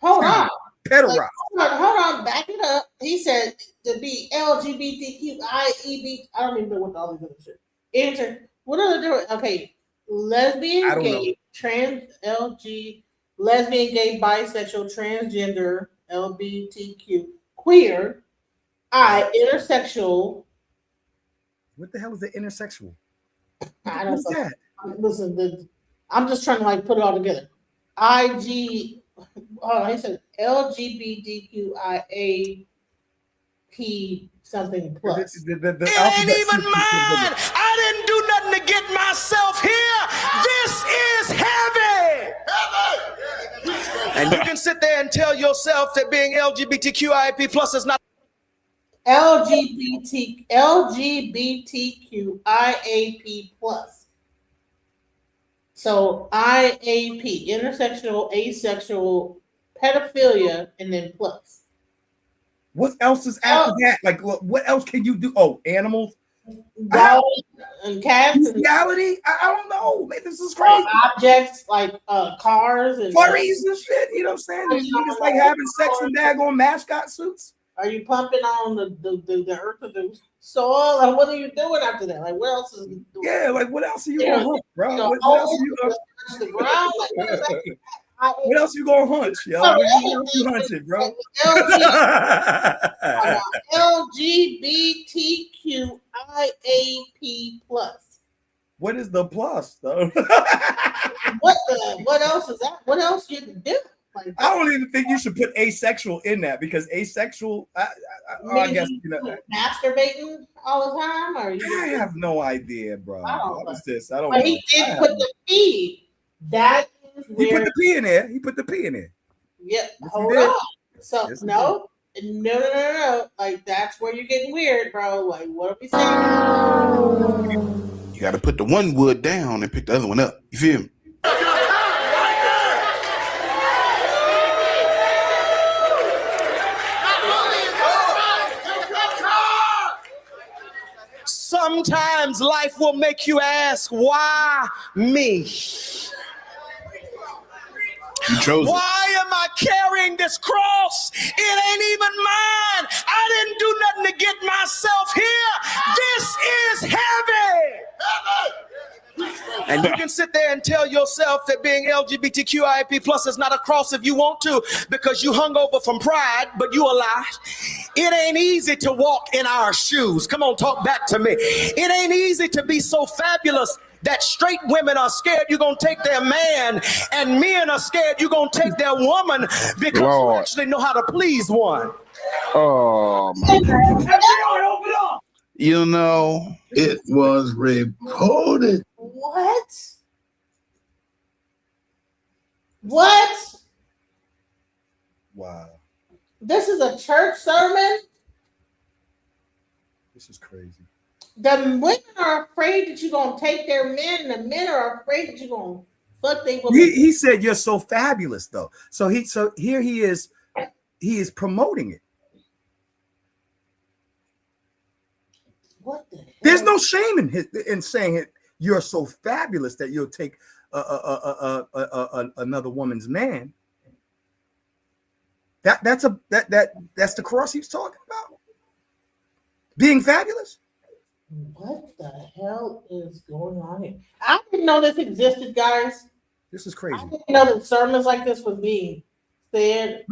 Hold on. Pederast. Hold on. Back it up. He said to be LGBTQIEB. I don't even know what all these other shit. Enter. What are they doing? Okay. Lesbian, gay, trans, lesbian, gay, bisexual, transgender, LGBTQ, queer, I, intersexual. What the hell is the intersexual? I What don't is know. that? Listen, I'm just trying to like put it all together. He said LGBTQIA P something plus. It ain't even mine. I didn't do nothing to get myself here. This is heavy. And you can sit there and tell yourself that being LGBTQIA plus is not LGBTQIAP plus. So IAP, intersexual, asexual, pedophilia, and then plus. What else is after that? Like, what else can you do? Oh, animals, dogs, and cats. Reality? I don't know. Man, this is crazy. Objects like cars and furries and shit. You know what I'm saying? These niggas like having sex in daggone mascot suits. Are you pumping on the earth of the soil? Like, what are you doing after that? Like, what else is you doing? Yeah, like what else are you gonna hunt, bro? What else are you gonna the ground? Like, what else you gonna hunt, yo? What else you hunted, bro? LGBTQIAP plus. What is the plus though? What else is that? What else you can do? Like, I don't even think you should put asexual in that because asexual. I guess you know. Masturbating all the time, or I have no idea, bro. What is this? I don't. But know. he did put the P. That is where he put the P in there. He put the P in there. Yeah, Yes, hold he did. on. So Yes, he no. Like that's where you're getting weird, bro. Like what are we saying? You got to put the one wood down and pick the other one up. You feel me? Sometimes life will make you ask, why me? You chose it. Why am I carrying this cross? It ain't even mine. I didn't do nothing to get myself here. This is heavy. And you can sit there and tell yourself that being LGBTQIA plus is not a cross if you want to, because you hung over from pride, but you a lie. It ain't easy to walk in our shoes. Come on, talk back to me. It ain't easy to be so fabulous that straight women are scared you're going to take their man, and men are scared you're going to take their woman because you actually know how to please one. Oh, you know, it was reported. What? Wow, This is a church sermon. this is crazy. The women are afraid that you're gonna take their men, and the men are afraid that you're gonna fuck they women. He said you're so fabulous though. So here he is promoting it. What the hell? There's no shame in saying it. You're so fabulous that you'll take another woman's man. That's the cross he's talking about. Being fabulous. What the hell is going on here? I didn't know this existed, guys. This is crazy. I didn't know that sermons like this was being said.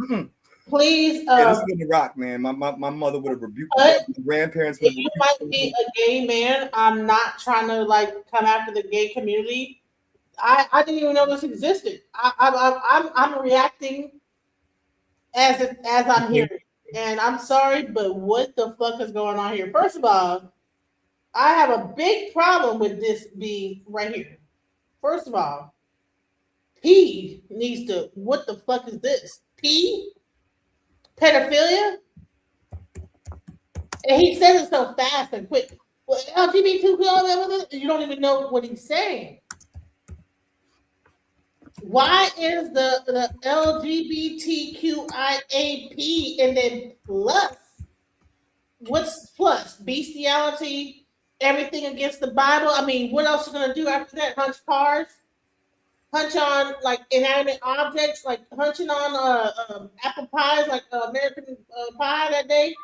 Please, Yeah, this is gonna rock, man. My mother would have rebuked me. My grandparents would have you rebuked might be a gay man. I'm not trying to like come after the gay community. I didn't even know this existed. I'm reacting as I'm hearing, and I'm sorry, but what the fuck is going on here? First of all, I have a big problem with this being right here. First of all, P needs to. What the fuck is this? P. Pedophilia? And he says it so fast and quick. Well, LGBT, you don't even know what he's saying. Why is the LGBTQIAP and then plus? What's plus? Bestiality, everything against the Bible? I mean, what else are you going to do after that? Hunch cars? Hunch on like inanimate objects, like hunching on apple pies, like American Pie that day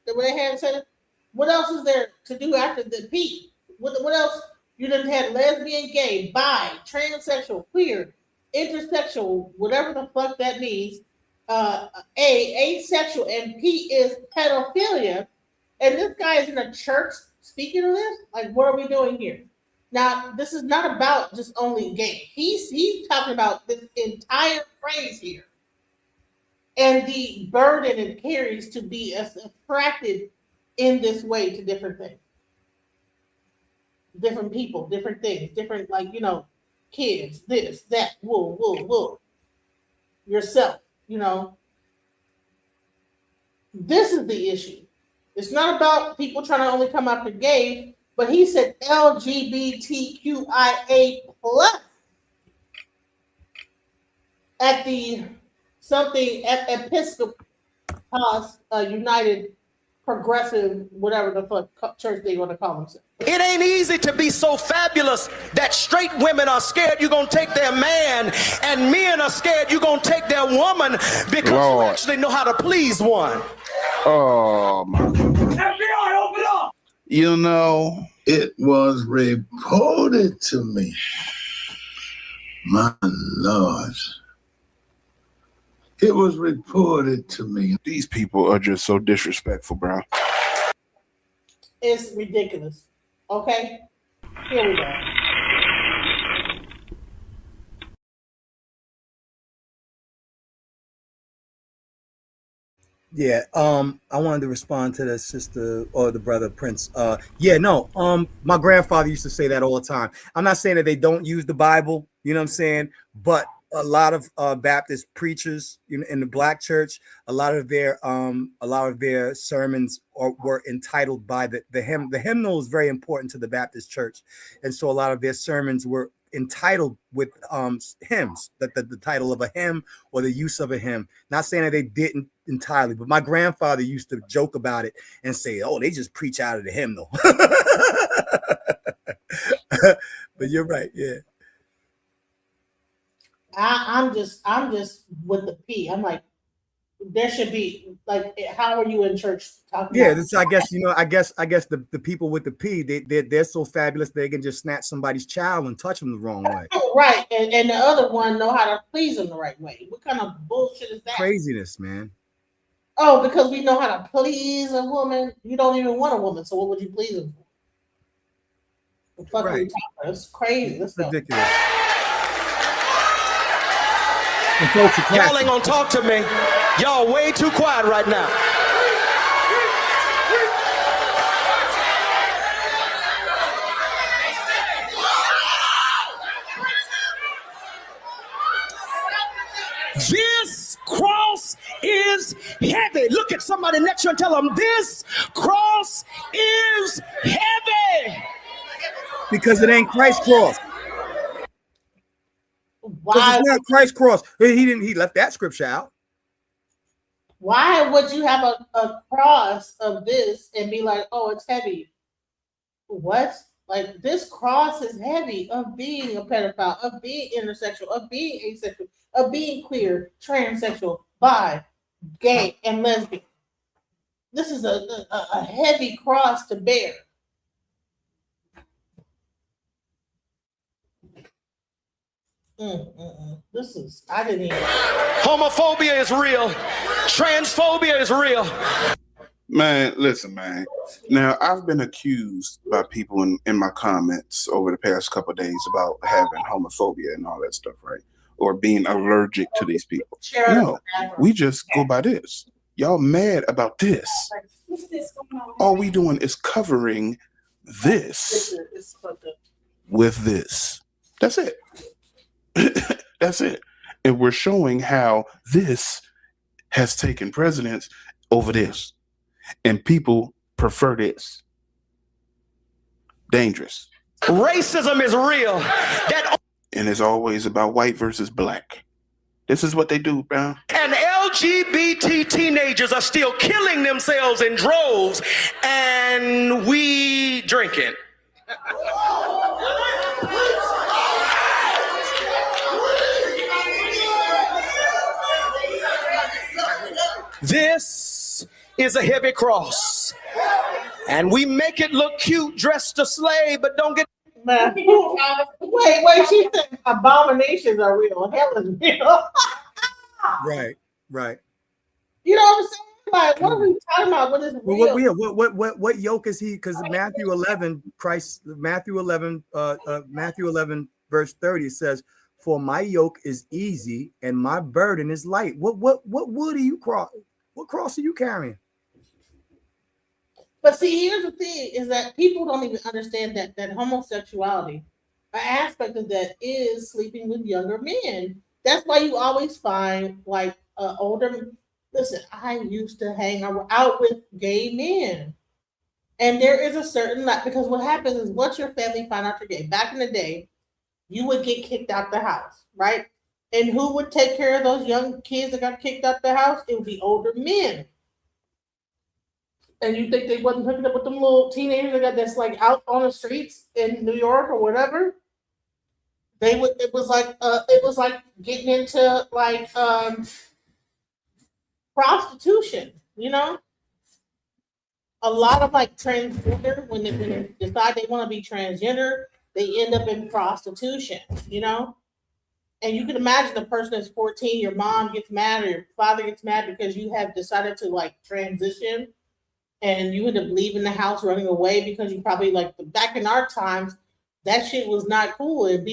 that they had said. What else is there to do after the P? What else? You done had lesbian, gay, bi, transsexual, queer, intersexual, whatever the fuck that means. asexual, and P is pedophilia, and this guy is in a church speaking of this. Like, what are we doing here? Now, this is not about just only gay. He's talking about this entire phrase here, and the burden it carries to be attracted in this way to different things, different people, different things, different, like, kids, this, that, woo, yourself, This is the issue. It's not about people trying to only come after gay, but he said LGBTQIA plus at the something at Episcopal United Progressive, whatever the fuck church they want to call themselves. It ain't easy to be so fabulous that straight women are scared you're going to take their man, and men are scared you're going to take their woman because you actually know how to please one. Oh my God. FBI, open up! You know, it was reported to me. My Lord. It was reported to me. These people are just so disrespectful, bro. It's ridiculous. Okay? Here we go. Yeah, I wanted to respond to the sister or the brother Prince. My grandfather used to say that all the time. I'm not saying that they don't use the Bible, you know what I'm saying, but a lot of Baptist preachers in the Black church, a lot of their sermons were entitled by the hymn. The hymnal is very important to the Baptist church, and so a lot of their sermons were entitled with hymns, that the title of a hymn or the use of a hymn. Not saying that they didn't entirely, but my grandfather used to joke about it and say, "Oh, they just preach out of the hymnal." But you're right, yeah. I'm just with the P. I'm like, there should be, like, how are you in church talking? Yeah, about this, I guess the people with the P, they're so fabulous they can just snatch somebody's child and touch them the wrong way. Right, and the other one know how to please them the right way. What kind of bullshit is that? Craziness, man. Oh, because we know how to please a woman. You don't even want a woman, so what would you please them for? The fuck are you talking about? It's crazy. Let's go. Ridiculous. Y'all ain't gonna talk to me. Y'all way too quiet right now. This cross is heavy. Look at somebody next to you and tell them, this cross is heavy. Because it ain't Christ's cross. Why? It's not Christ's cross. He left that scripture out. Why would you have a cross of this and be like, oh, it's heavy? What? Like, this cross is heavy of being a pedophile, of being intersexual, of being asexual, of being queer, transsexual, bi, gay, and lesbian. This is a heavy cross to bear. This is, I didn't even. Homophobia is real. Transphobia is real. Man, listen, man. Now, I've been accused by people in my comments over the past couple of days about having homophobia and all that stuff, right? Or being allergic to these people. No, we just go by this. Y'all mad about this. All we doing is covering this with this. That's it. That's it. And we're showing how this has taken precedence over this. And people prefer this. Dangerous. Racism is real. And it's always about white versus black. This is what they do, bro. And LGBT teenagers are still killing themselves in droves, and we drinking. This is a heavy cross, and we make it look cute, dressed to slay, but don't get. Man, wait, she said abominations are real. Hell is real. Right. Right. You know what I'm saying? Like, what are we talking about? What is real? What yoke is he? Because Matthew 11, Matthew 11, Matthew 11, verse 30 says, "For my yoke is easy and my burden is light." What wood are you cross? What cross are you carrying? But see, here's the thing: is that people don't even understand that homosexuality, an aspect of that, is sleeping with younger men. That's why you always find like older. Listen, I used to hang out with gay men. And there is a certain because what happens is once your family find out you're gay, back in the day, you would get kicked out the house, right? And who would take care of those young kids that got kicked out the house? It would be older men. And you think they wasn't hooking up with them little teenagers that got that's like out on the streets in New York or whatever? It was like getting into like prostitution, you know? A lot of like transgender when they decide they want to be transgender, they end up in prostitution, you know. And you can imagine the person that's 14, your mom gets mad or your father gets mad because you have decided to like transition, and you end up leaving the house, running away because you probably like back in our times, that shit was not cool, and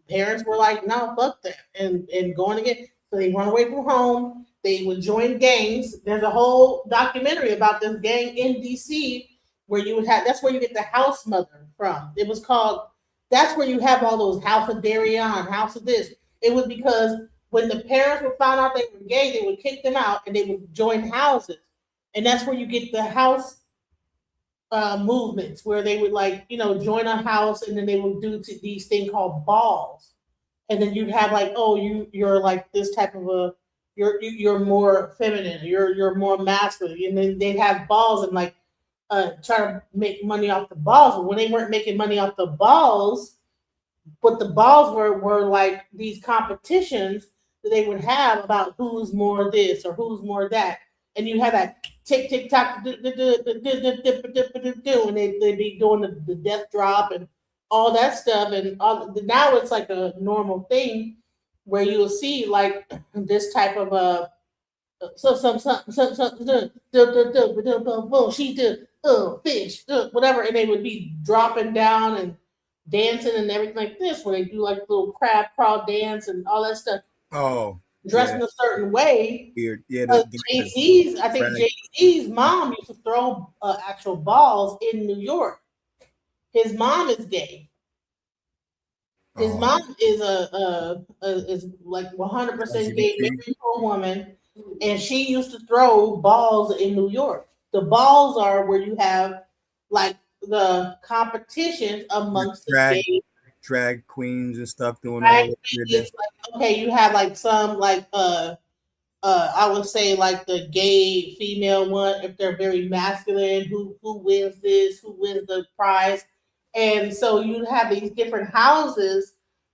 parents were like, no, fuck that, and going again. So they run away from home. They would join gangs. There's a whole documentary about this gang in DC where you would have. That's where you get the house mother from. It was called. That's where you have all those House of Darion, House of this. It was because when the parents would find out they were gay, they would kick them out and they would join houses, and that's where you get the house movements where they would join a house and then they would do these things called balls, and then you'd have like, oh, you're like this type of a. You're more feminine. You're more masculine, and then they'd have balls and like try to make money off the balls. But when they weren't making money off the balls, but the balls were like these competitions that they would have about who's more this or who's more that, and you have that tick tick tock, and they'd be doing the death drop and all that stuff, and now it's like a normal thing. Where you'll see like this type of she did fish whatever, and they would be dropping down and dancing and everything like this, where they do like little crab crawl dance and all that stuff. Oh, dressed in a certain way. Weird. Yeah, Jay-Z's, I think Jay-Z's mom used to throw actual balls in New York. His mom is gay. His mom is is like 100% gay, married to a woman, and she used to throw balls in New York. The balls are where you have like the competitions amongst the gay drag queens and stuff doing all that. Like, okay, you have like some like I would say like the gay female one, if they're very masculine, who wins this, who wins the prize. And so you have these different houses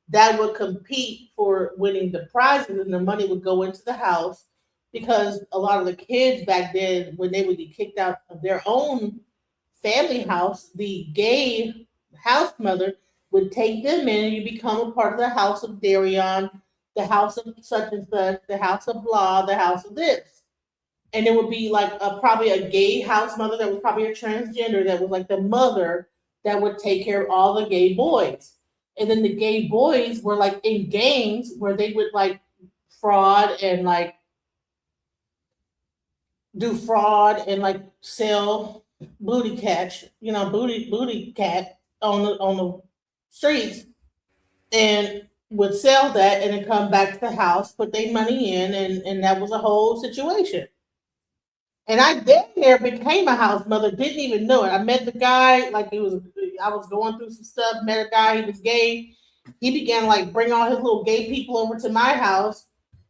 that would compete for winning the prizes, and the money would go into the house, because a lot of the kids back then, when they would get kicked out of their own family house, the gay house mother would take them in, and you become a part of the House of Darion, the house of such and such, the house of blah, the house of this. And it would be like probably a gay house mother that was probably a transgender that was like the mother that would take care of all the gay boys. And then the gay boys were like in gangs where they would like fraud and like do fraud and like sell booty cat on the streets, and would sell that and then come back to the house, put their money in, and that was a whole situation. And I damn near became a house mother, didn't even know it. I met the guy, I was going through some stuff, met a guy, he was gay. He began like bring all his little gay people over to my house.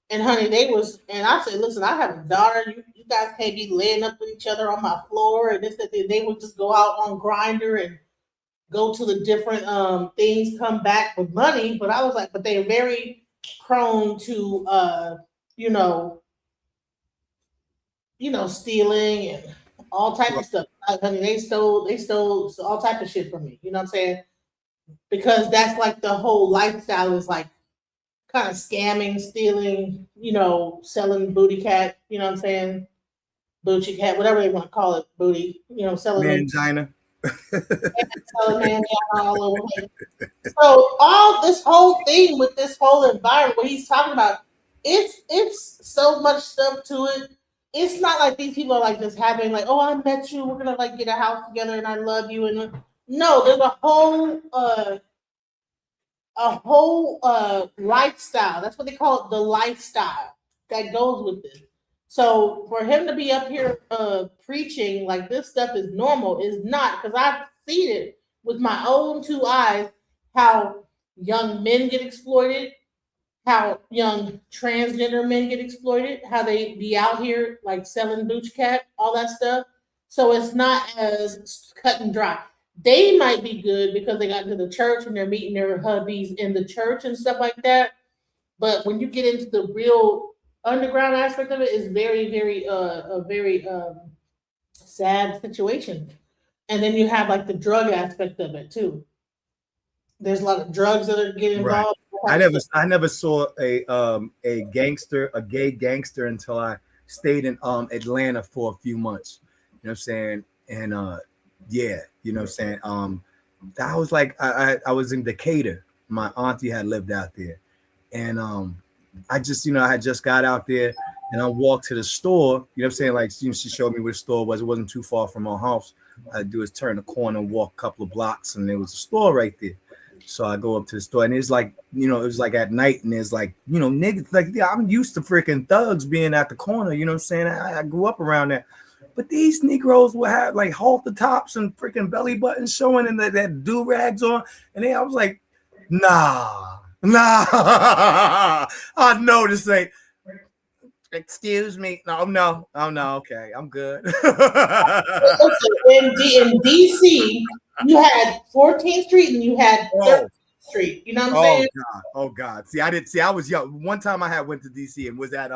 And honey, and I said, listen, I have a daughter. You guys can't be laying up with each other on my floor. And this, that, they would just go out on Grindr and go to the different things, come back with money. But I was like, but they're very prone to, stealing and all type of stuff. Honey, they stole all type of shit from me. You know what I'm saying? Because that's like the whole lifestyle is like kind of scamming, stealing, selling booty cat, you know what I'm saying? Booty cat, whatever they want to call it, booty, selling Mangina. selling man all over. So all this whole thing with this whole environment, what he's talking about, it's so much stuff to it. It's not like these people are like just having like, oh, I met you, we're gonna like get a house together, and I love you, and no, there's a whole lifestyle. That's what they call it, the lifestyle that goes with this. So for him to be up here preaching like this stuff is normal is not, because I've seen it with my own two eyes how young men get exploited, how young transgender men get exploited, how they be out here like selling booch cat, all that stuff. So it's not as cut and dry. They might be good because they got into the church and they're meeting their hubbies in the church and stuff like that. But when you get into the real underground aspect of it, it's very, very a very sad situation. And then you have like the drug aspect of it too. There's a lot of drugs that are getting involved. Right. I never saw a gay gangster until I stayed in Atlanta for a few months. You know what I'm saying? And yeah, you know what I'm saying? I was like I was in Decatur. My auntie had lived out there. And I just, I had just got out there and I walked to the store, you know what I'm saying? Like, she showed me where the store was. It wasn't too far from our house. All I do is turn the corner and walk a couple of blocks and there was a store right there. So I go up to the store and it's like, it was like at night and there's like, niggas, like, yeah, I'm used to freaking thugs being at the corner, you know what I'm saying? I grew up around that. But these Negroes will have like halter tops and freaking belly buttons showing and that do-rags on. And then I was like, nah, I know this ain't. Excuse me. No. Okay, I'm good. in DC, you had 14th Street and you had 13th Street. You know what I'm saying? Oh God. I was young. One time I went to DC and was at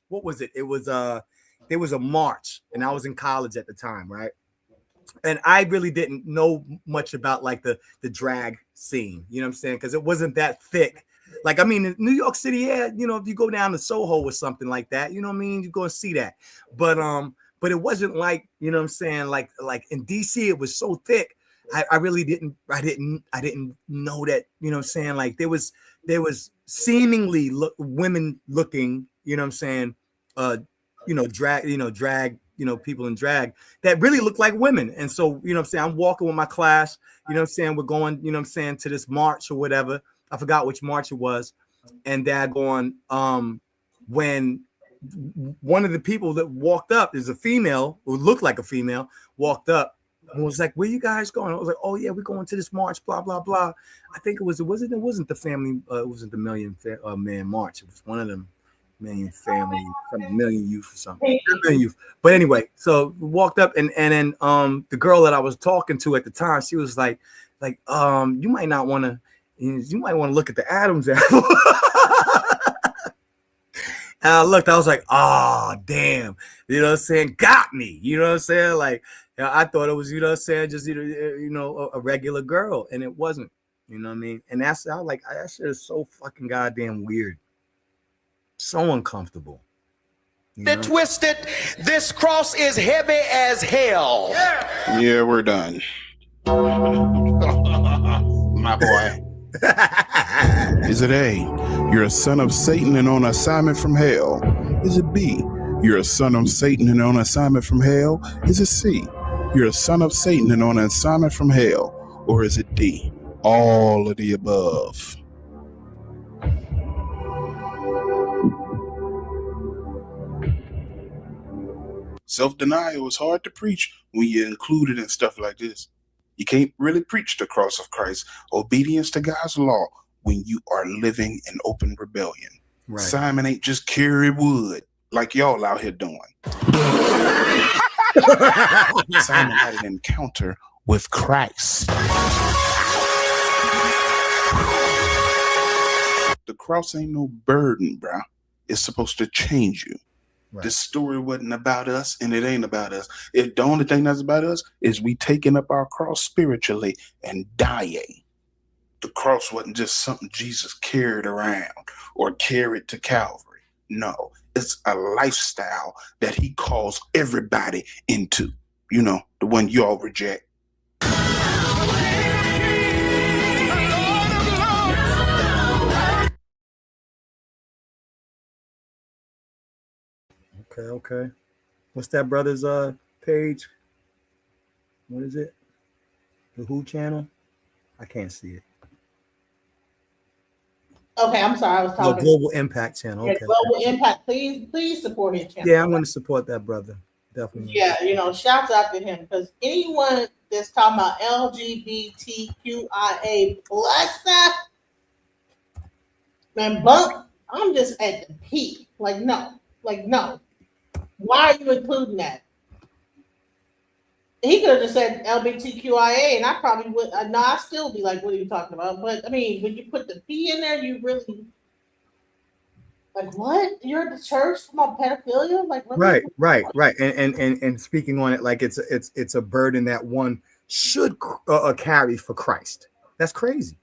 what was it? It was there was a march and I was in college at the time, right? And I really didn't know much about like the drag scene, you know what I'm saying? Because it wasn't that thick. Like, I mean, in New York City, yeah, if you go down to Soho or something like that, you know what I mean? You go and see that. But it wasn't like, you know what I'm saying? Like in DC, it was so thick. I really didn't know that, you know what I'm saying? Like there was seemingly women looking, you know what I'm saying? Drag, people in drag that really look like women. And so, you know what I'm saying? I'm walking with my class, you know what I'm saying? We're going, you know what I'm saying, to this march or whatever. I forgot which march it was. And they're going, when one of the people that walked up is a female who looked like a female, walked up and was like, where you guys going? I was like, oh yeah, we're going to this march, blah, blah, blah. I think it wasn't the family, it wasn't the Million Man March. It was one of them. Million family, million youth or something. Million youth. But anyway, so we walked up and then the girl that I was talking to at the time, she was like, you might want to look at the Adams apple. And I looked, I was like, oh damn, you know what I'm saying? Got me, you know what I'm saying? Like, I thought it was, you know what I'm saying, just a regular girl, and it wasn't, you know what I mean? And I was like, that shit is so fucking goddamn weird. So uncomfortable. They're twisted. This cross is heavy as hell. Yeah, we're done. My boy. Is it A, you're a son of Satan and on assignment from hell? Is it B, you're a son of Satan and on assignment from hell? Is it C, you're a son of Satan and on assignment from hell? Or is it D, all of the above? Self-denial is hard to preach when you're included in stuff like this. You can't really preach the cross of Christ, obedience to God's law, when you are living in open rebellion. Right. Simon ain't just carry wood like y'all out here doing. Simon had an encounter with Christ. The cross ain't no burden, bro. It's supposed to change you. Right. This story wasn't about us, and it ain't about us. The only thing that's about us is we taking up our cross spiritually and dying. The cross wasn't just something Jesus carried around or carried to Calvary. No, it's a lifestyle that he calls everybody into, you know, the one y'all reject. Okay. What's that brother's page? What is it? The Who channel? I can't see it. Okay, I'm sorry, I was The talking. Global Impact channel. Yeah, Okay. Global Impact. Please support his channel. Yeah, I'm going to support that brother. Definitely. Yeah, you know, shouts out to him because anyone that's talking about LGBTQIA plus stuff, man, bump. I'm just at the peak. Like no. Why are you including that? He could have just said LGBTQIA, and I probably would. No, I'd still be like, "What are you talking about?" But I mean, when you put the P in there, you really like what? You're at the church about pedophilia, like really? Right. And speaking on it, like it's a burden that one should carry for Christ. That's crazy.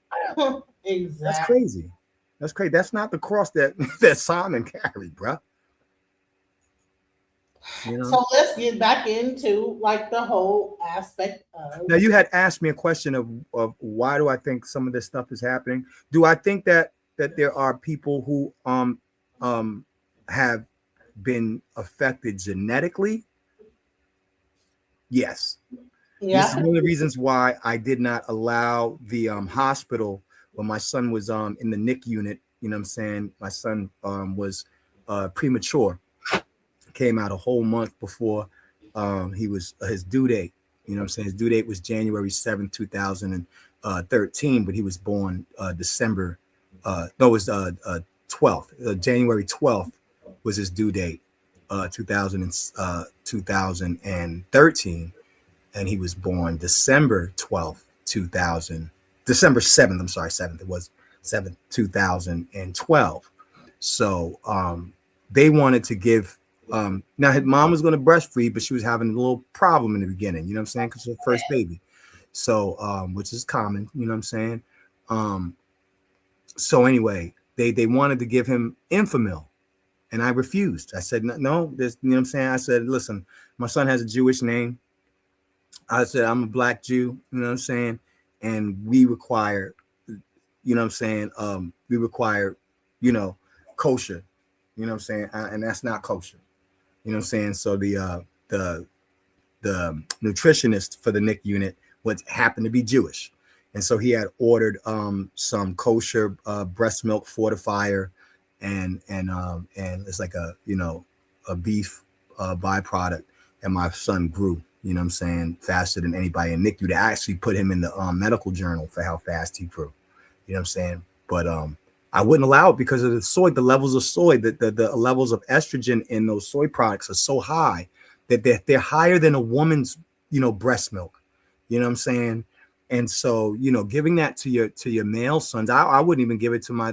Exactly. That's crazy. That's crazy. That's not the cross that Simon carried, bro. You know? So let's get back into like the whole aspect of. Now you had asked me a question of why do I think some of this stuff is happening? Do I think that there are people who have been affected genetically? Yes. Yeah. This is one of the reasons why I did not allow the hospital when my son was in the NIC unit. You know what I'm saying? My son was premature. Came out a whole month before he was his due date. You know what I'm saying? His due date was January 7th, 2013, but he was born December. No, it was 12th. January 12th was his due date, 2013, and he was born December 12th, December 7th. I'm sorry, 7th. It was 7th, 2012. So they wanted to give. Now his mom was going to breastfeed, but she was having a little problem in the beginning, you know what I'm saying? Because her first baby. So, which is common, you know what I'm saying? So anyway, they wanted to give him Infamil, and I refused. I said, no, this, you know what I'm saying? I said, listen, my son has a Jewish name. I said, I'm a Black Jew, you know what I'm saying? And we require, you know what I'm saying? We require, kosher, you know what I'm saying? And that's not kosher. You know what I'm saying? So the nutritionist for the NIC unit happened to be Jewish. And so he had ordered some kosher breast milk fortifier and it's like a beef byproduct. And my son grew, you know what I'm saying, faster than anybody in NICU. They actually put him in the medical journal for how fast he grew. You know what I'm saying? But I wouldn't allow it because of the soy, the levels of soy, the levels of estrogen in those soy products are so high that they're higher than a woman's, breast milk. You know what I'm saying? And so, giving that to your male sons, I wouldn't even give it to my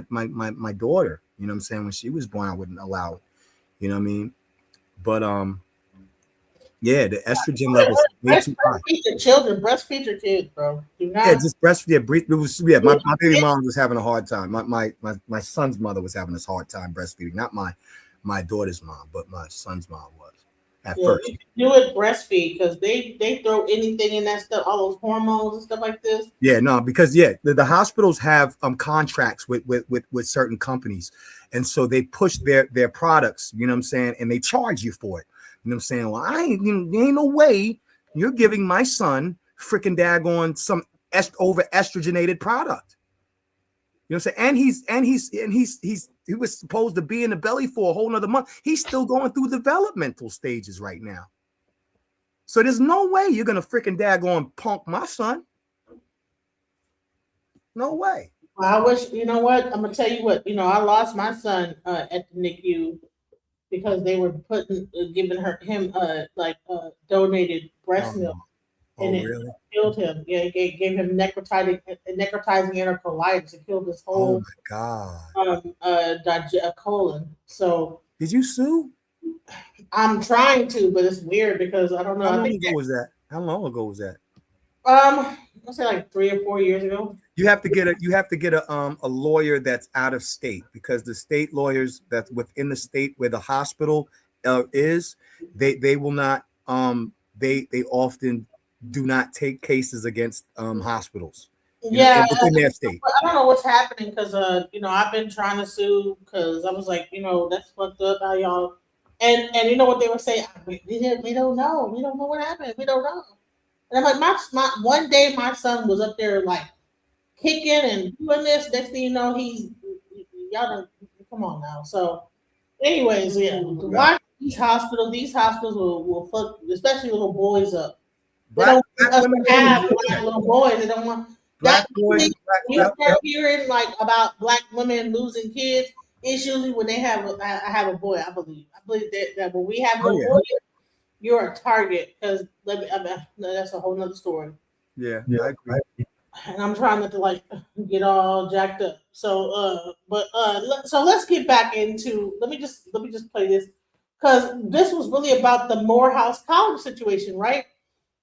daughter. You know what I'm saying? When she was born, I wouldn't allow it. You know what I mean? But yeah, the estrogen levels way too high. Breastfeed your children, breastfeed your kids, bro. Do not. Yeah, just breastfeed. My baby mom was having a hard time. My son's mother was having this hard time breastfeeding. Not my daughter's mom, but my son's mom was at first. Do it breastfeed because they throw anything in that stuff, all those hormones and stuff like this. Yeah, no, because the hospitals have contracts with certain companies, and so they push their products. You know what I'm saying, and they charge you for it. You know what I'm saying? Well, there ain't no way you're giving my son freaking daggone some over estrogenated product. You know what I'm saying? And he was supposed to be in the belly for a whole nother month. He's still going through developmental stages right now. So there's no way you're gonna freaking daggone punk my son. No way. I wish, you know what? I'm gonna tell you what, I lost my son at the NICU because they were giving him donated breast milk, and it really? killed him. Yeah, it gave him necrotizing enterocolitis. It killed his whole colon. So did you sue? I'm trying to, but it's weird because I don't know. How long ago was that? I'll say like 3 or 4 years ago. You have to get a lawyer that's out of state, because the state lawyers that's within the state where the hospital is, they will not they often do not take cases against hospitals. Yeah, Within their state. I don't know what's happening because I've been trying to sue because I was like, that's fucked up how y'all and you know what they were saying? We don't know. We don't know what happened. We don't know. And I'm like, my one day my son was up there like kicking and doing this. Next thing you know, y'all don't come on now. So anyways, yeah. Why these hospitals will fuck especially little boys up. They don't want us to have little boys. They don't want Black boys. You start hearing like about black women losing kids. It's usually when they have I have a boy. I believe that when we have a boy, you're a target because that's a whole nother story. Yeah, I agree. And I'm trying not to like get all jacked up. So so let's get back into let me just play this because this was really about the Morehouse College situation, right?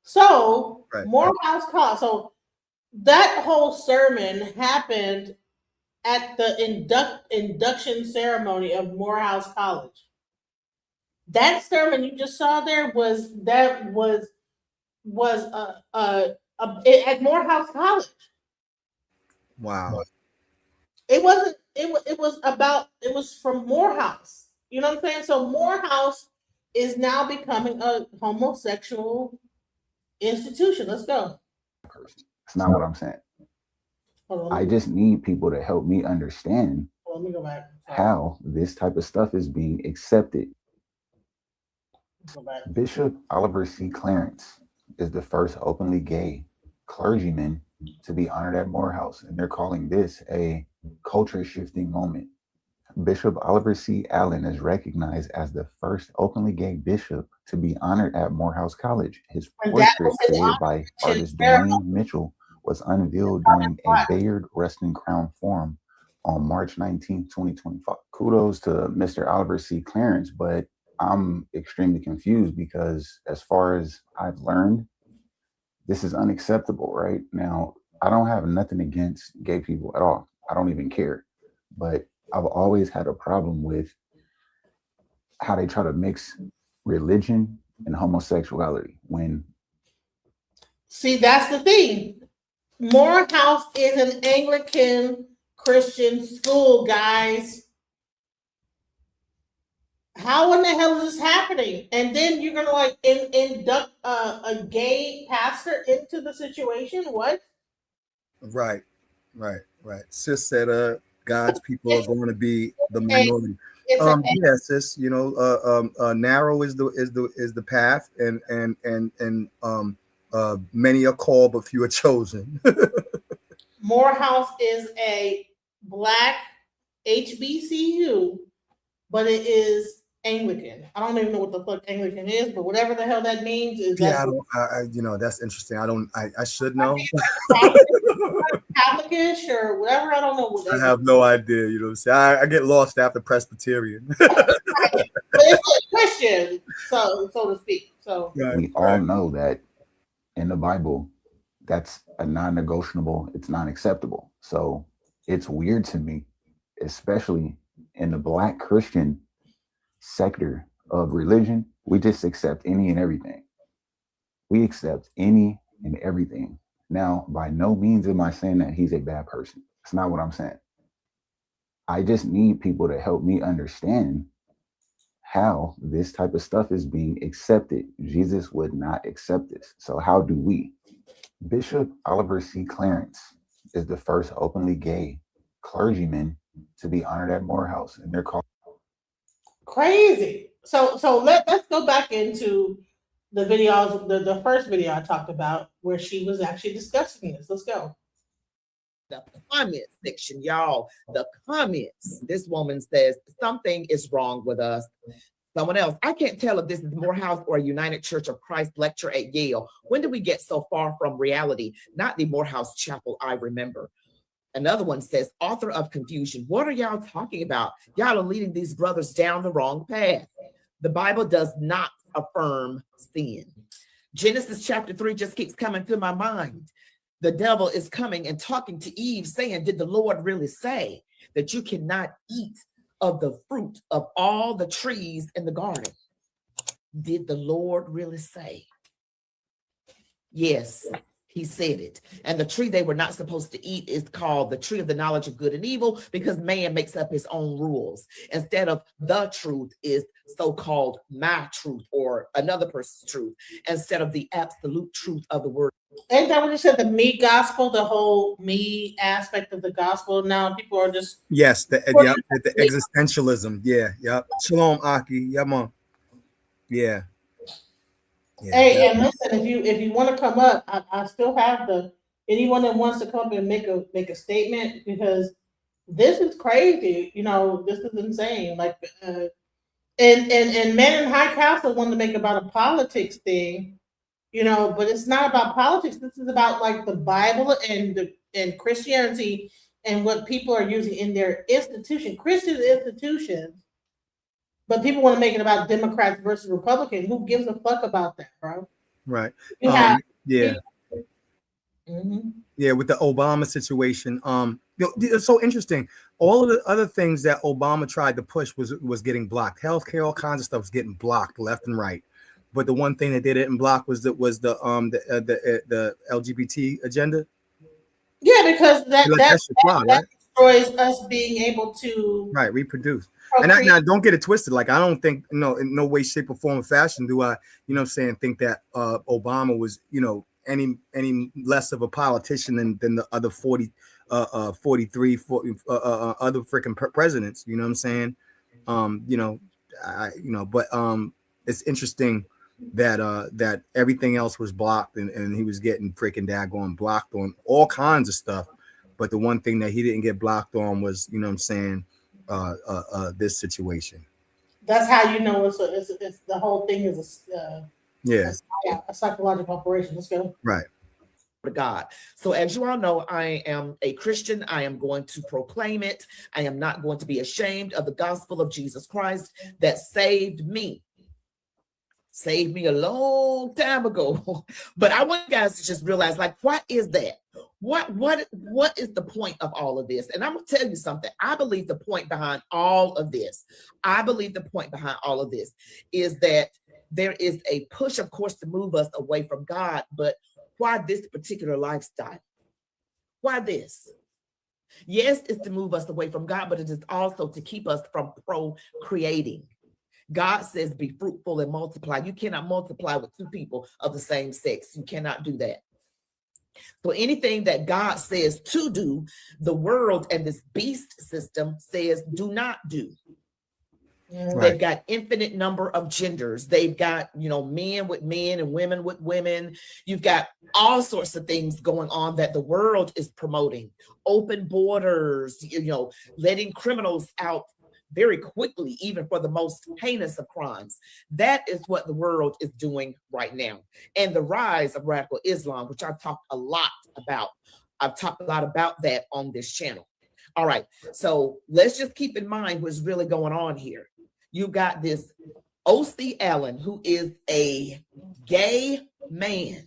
So Morehouse College. So that whole sermon happened at the induction ceremony of Morehouse College. That sermon you just saw there was at Morehouse College. Wow. It wasn't. It was from Morehouse. You know what I'm saying? So Morehouse is now becoming a homosexual institution. Let's go. That's not what I'm saying. I just need people to help me understand Let me go back. how this type of stuff is being accepted. Bishop Oliver C. Clarence is the first openly gay clergyman to be honored at Morehouse, and they're calling this a culture shifting moment. Bishop Oliver C. Allen is recognized as the first openly gay bishop to be honored at Morehouse College. His portrait, created by artist Dwayne Mitchell, was unveiled during a Bayard Reston Crown Forum on March 19, 2025. Kudos to Mr. Oliver C. Clarence, but I'm extremely confused because as far as I've learned, this is unacceptable right now. I don't have nothing against gay people at all. I don't even care. But I've always had a problem with how they try to mix religion and homosexuality when. See, that's the thing. Morehouse is an Anglican Christian school, guys. How in the hell is this happening? And then you're gonna like induct a gay pastor into the situation? What? Right. Sis said, God's people are going to be the minority. Yeah, sis. Narrow is the path, and many are called, but few are chosen. Morehouse is a black HBCU, but it is Anglican. I don't even know what the fuck Anglican is, but whatever the hell that means is that's interesting. I should know. Catholic-ish or whatever. I don't know what that I have no idea. You know what I'm saying? I get lost after Presbyterian. But it's a Christian, so to speak. So we all know that in the Bible, that's a non-negotiable, it's non-acceptable. So it's weird to me, especially in the Black Christian sector of religion, we just accept any and everything. We accept any and everything. Now, by no means am I saying that he's a bad person. That's not what I'm saying. I just need people to help me understand how this type of stuff is being accepted. Jesus would not accept this. So how do we? Bishop Oliver C. Clarence is the first openly gay clergyman to be honored at Morehouse, and they're called crazy. So let's go back into the videos, the first video I talked about where she was actually discussing this. Let's go. The comment section, y'all. The comments. This woman says something is wrong with us. Someone else. I can't tell if this is Morehouse or a United Church of Christ lecture at Yale. When did we get so far from reality? Not the Morehouse Chapel I remember. Another one says, author of confusion. What are y'all talking about? Y'all are leading these brothers down the wrong path. The Bible does not affirm sin. Genesis chapter 3 just keeps coming to my mind. the devil is coming and talking to Eve, saying, did the Lord really say that you cannot eat of the fruit of all the trees in the garden? Did the Lord really say? Yes, he said it. And the tree they were not supposed to eat is called the tree of the knowledge of good and evil, because man makes up his own rules. Instead of the truth is so-called my truth or another person's truth, instead of the absolute truth of the word. Ain't that what you said? The me gospel, the whole me aspect of the gospel. Now people are just Yes, the existentialism. Yeah, yep. Shalom, Aki. Yeah, mom. Yeah. Hey, and listen, if you want to come up, I still have anyone that wants to come up and make a statement, because this is crazy. You know, this is insane. Like, and men in high council want to make about a politics thing, you know, but it's not about politics. This is about like the Bible and Christianity and what people are using in their institution, Christian institutions. But people want to make it about Democrats versus Republicans. Who gives a fuck about that, bro? Right. Yeah. Yeah. Yeah, with the Obama situation. It's so interesting. All of the other things that Obama tried to push was getting blocked. Healthcare, all kinds of stuff was getting blocked left and right. But the one thing that they didn't block was the LGBT agenda. Yeah, because that right? destroys us being able to reproduce. And now don't get it twisted. Like, I don't think, in no way, shape, or form, or fashion do I, think that Obama was, any less of a politician than the other 43 other freaking presidents. You know what I'm saying? But it's interesting that everything else was blocked and he was getting freaking daggone blocked on all kinds of stuff. But the one thing that he didn't get blocked on was, this situation. That's how you know it's the whole thing is a psychological operation. Let's go. Right. God. So as you all know, I am a Christian. I am going to proclaim it. I am not going to be ashamed of the gospel of Jesus Christ that saved me a long time ago. But I want you guys to just realize, like, what is that? What is the point of all of this? And I'm gonna tell you something. I believe the point behind all of this is that there is a push, of course, to move us away from God. But why this particular lifestyle? Why this? Yes, it's to move us away from God, but it is also to keep us from procreating. God says, be fruitful and multiply. You cannot multiply with two people of the same sex. You cannot do that. So anything that God says to do, the world and this beast system says do not do. Right. They've got infinite number of genders. They've got, men with men and women with women. You've got all sorts of things going on that the world is promoting. Open borders, letting criminals out very quickly, even for the most heinous of crimes. That is what the world is doing right now. And the rise of radical Islam, which I've talked a lot about. I've talked a lot about that on this channel. All right, so let's just keep in mind what's really going on here. You got this O.C. Allen, who is a gay man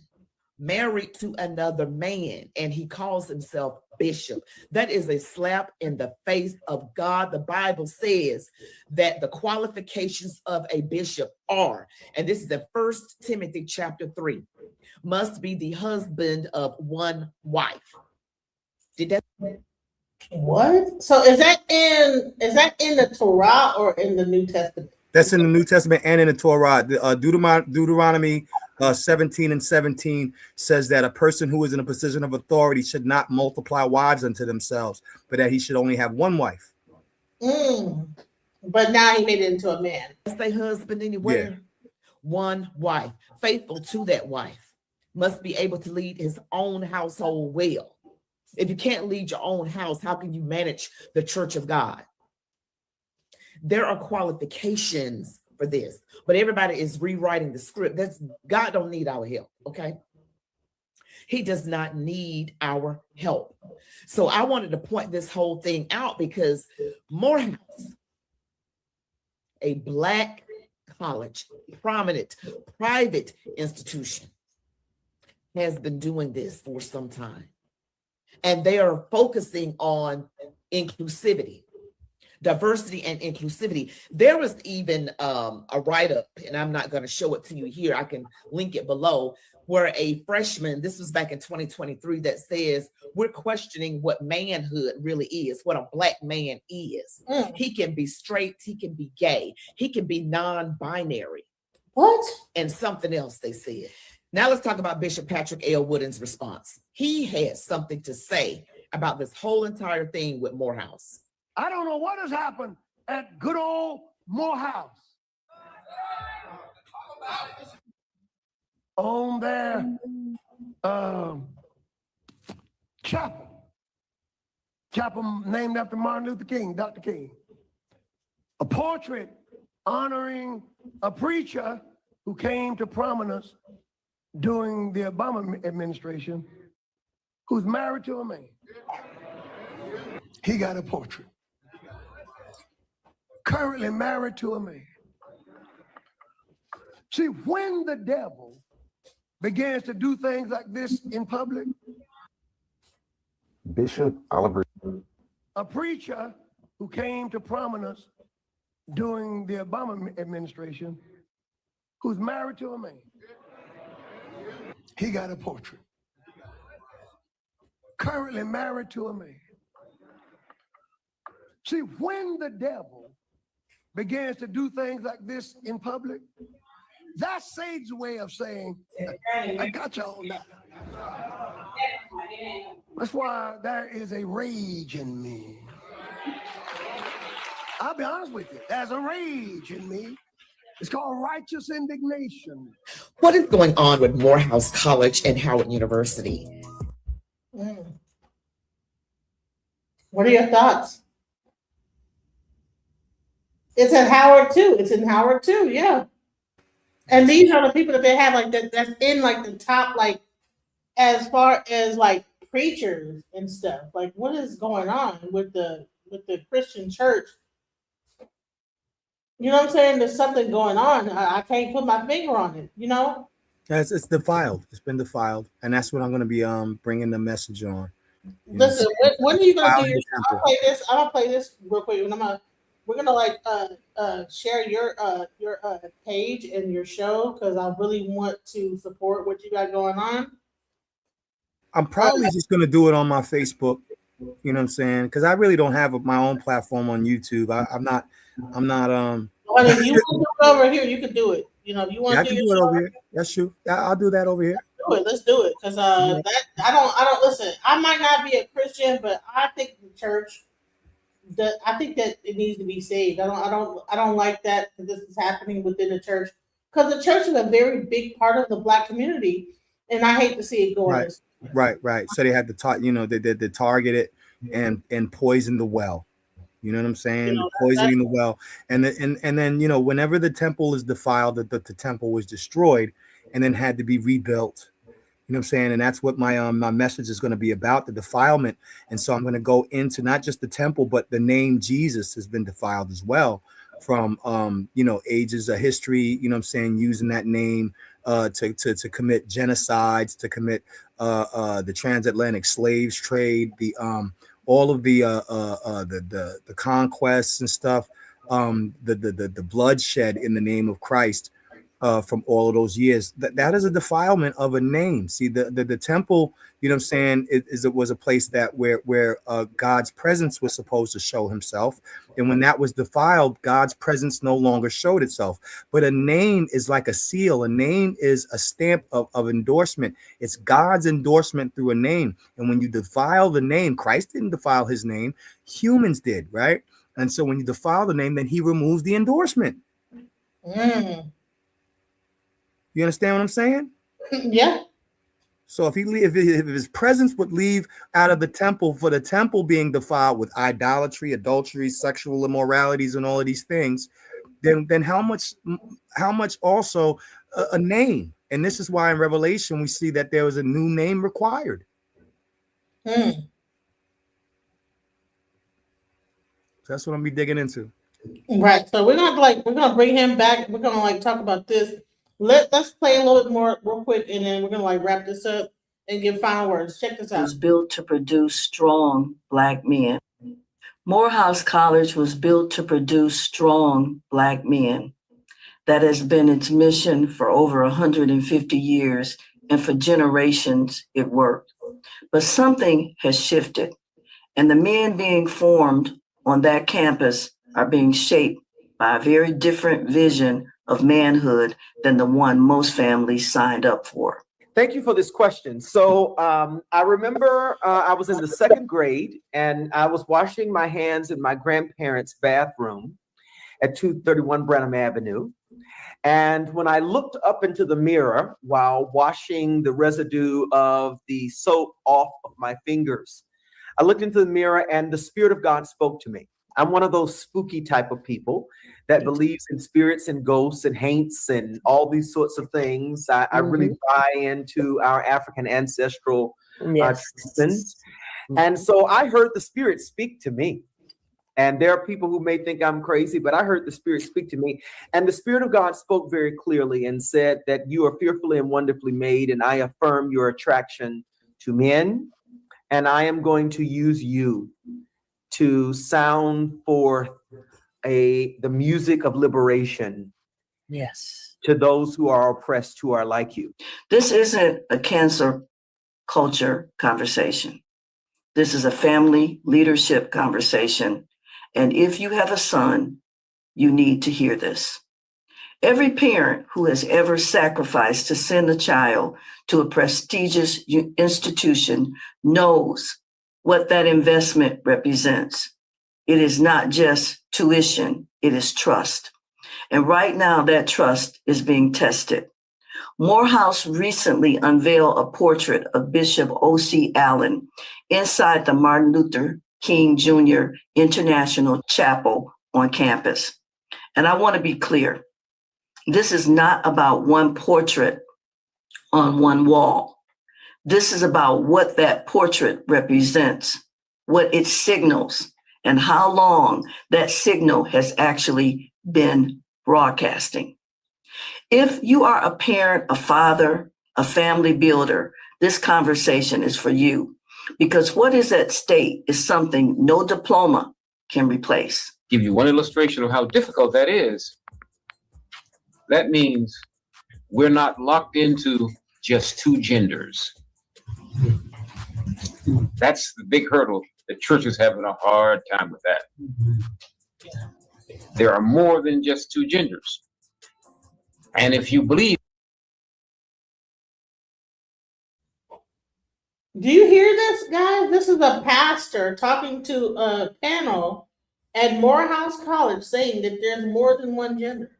married to another man, and he calls himself bishop. That is a slap in the face of God. The Bible says that the qualifications of a bishop are, and this is in 1 Timothy chapter 3, must be the husband of one wife. Did that? What? So is that in the Torah or in the New Testament? That's in the New Testament and in the Torah. Deuteronomy 17:17 says that a person who is in a position of authority should not multiply wives unto themselves, but that he should only have one wife. But now he made it into a man. Say husband anywhere. Yeah. One wife, faithful to that wife, must be able to lead his own household well. If you can't lead your own house, how can you manage the church of God? There are qualifications for this, but everybody is rewriting the script. God don't need our help, okay? He does not need our help. So I wanted to point this whole thing out because Morehouse, a Black college, prominent private institution, has been doing this for some time, and they are focusing on inclusivity, diversity and inclusivity. There was even a write-up, and I'm not going to show it to you here, I can link it below, where a freshman, this was back in 2023, that says we're questioning what manhood really is, what a Black man is. He can be straight, he can be gay, he can be non-binary. What? And something else they said. Now let's talk about Bishop Patrick L. Wooden's response. He has something to say about this whole entire thing with Morehouse. I don't know what has happened at good old Morehouse. On their chapel named after Martin Luther King, Dr. King. A portrait honoring a preacher who came to prominence during the Obama administration, who's married to a man. He got a portrait. Currently married to a man. See, when the devil begins to do things like this in public, Bishop Oliver, a preacher who came to prominence during the Obama administration, who's married to a man, he got a portrait. Currently married to a man. See, when the devil begins to do things like this in public, that's Satan's way of saying, I got y'all now. That's why there is a rage in me. I'll be honest with you, there's a rage in me. It's called righteous indignation. What is going on with Morehouse College and Howard University? What are your thoughts? It's at Howard too. It's in Howard too, yeah. And these are the people that they have, like that's in like the top, like as far as like preachers and stuff. Like, what is going on with the Christian church? You know what I'm saying? There's something going on. I can't put my finger on it. You know? It's defiled. It's been defiled, and that's what I'm going to be bringing the message on. Listen, when are you gonna do your? I'll play this. I'm gonna play this real quick, and we're gonna like share your page and your show, because I really want to support what you got going on. I'm probably just going to do it on my Facebook. You know what I'm saying? Because I really don't have my own platform on YouTube. I'm not. Well, if you want to do it over here, you can do it. You know, you want I to can do do it your over here. That's true. I'll do that over here. do it. Let's do it, because that I don't listen. I might not be a Christian, but I think the church. I think that it needs to be saved. I don't like that this is happening within the church, because the church is a very big part of the Black community, and I hate to see it going. Right. So they had to they target it and poison the well. You know what I'm saying? Poisoning the well, and then whenever the temple is defiled, the temple was destroyed, and then had to be rebuilt. You know what I'm saying? And that's what my message is going to be about, the defilement. And so I'm going to go into not just the temple, but the name Jesus has been defiled as well, from ages of history. You know what I'm saying? Using that name to commit genocides, to commit the transatlantic slaves trade, all of the conquests and stuff, the bloodshed in the name of Christ. From all of those years, that is a defilement of a name. See, the temple, you know what I'm saying, it was a place that where God's presence was supposed to show himself. And when that was defiled, God's presence no longer showed itself. But a name is like a seal. A name is a stamp of endorsement. It's God's endorsement through a name. And when you defile the name, Christ didn't defile his name, humans did, right? And so when you defile the name, then he removes the endorsement. You understand what I'm saying? Yeah. So if his presence would leave out of the temple, for the temple being defiled with idolatry, adultery, sexual immoralities, and all of these things, then how much also a name? And this is why in Revelation we see that there was a new name required. So that's what I'm gonna be digging into. Right. So we're gonna bring him back. We're gonna talk about this Let's play a little bit more real quick, and then we're gonna like wrap this up and give final words. Check this out. Was built to produce strong Black men. Morehouse College was built to produce strong Black men. That has been its mission for over 150 years, and for generations it worked. But something has shifted, and the men being formed on that campus are being shaped by a very different vision of manhood than the one most families signed up for. Thank you for this question. So I remember I was in the second grade and I was washing my hands in my grandparents' bathroom at 231 Branham Avenue. And when I looked up into the mirror while washing the residue of the soap off of my fingers, I looked into the mirror and the Spirit of God spoke to me. I'm one of those spooky type of people that believes in spirits and ghosts and haints and all these sorts of things. I really buy into our African ancestral traditions. And so I heard the Spirit speak to me. And there are people who may think I'm crazy, but I heard the Spirit speak to me. And the Spirit of God spoke very clearly and said that you are fearfully and wonderfully made, and I affirm your attraction to men. And I am going to use you to sound forth the music of liberation. Yes. To those who are oppressed, who are like you. This isn't a cancer culture conversation. This is a family leadership conversation. And if you have a son, you need to hear this. Every parent who has ever sacrificed to send a child to a prestigious institution knows what that investment represents. It is not just tuition, it is trust. And right now, that trust is being tested. Morehouse recently unveiled a portrait of Bishop O.C. Allen inside the Martin Luther King Jr. International Chapel on campus. And I want to be clear, this is not about one portrait on one wall. This is about what that portrait represents, what it signals, and how long that signal has actually been broadcasting. If you are a parent, a father, a family builder, this conversation is for you, because what is at stake is something no diploma can replace. Give you one illustration of how difficult that is. That means we're not locked into just two genders. That's the big hurdle. The church is having a hard time with that. There are more than just two genders. And if you believe. Do you hear this, guys? This is a pastor talking to a panel at Morehouse College saying that there's more than one gender.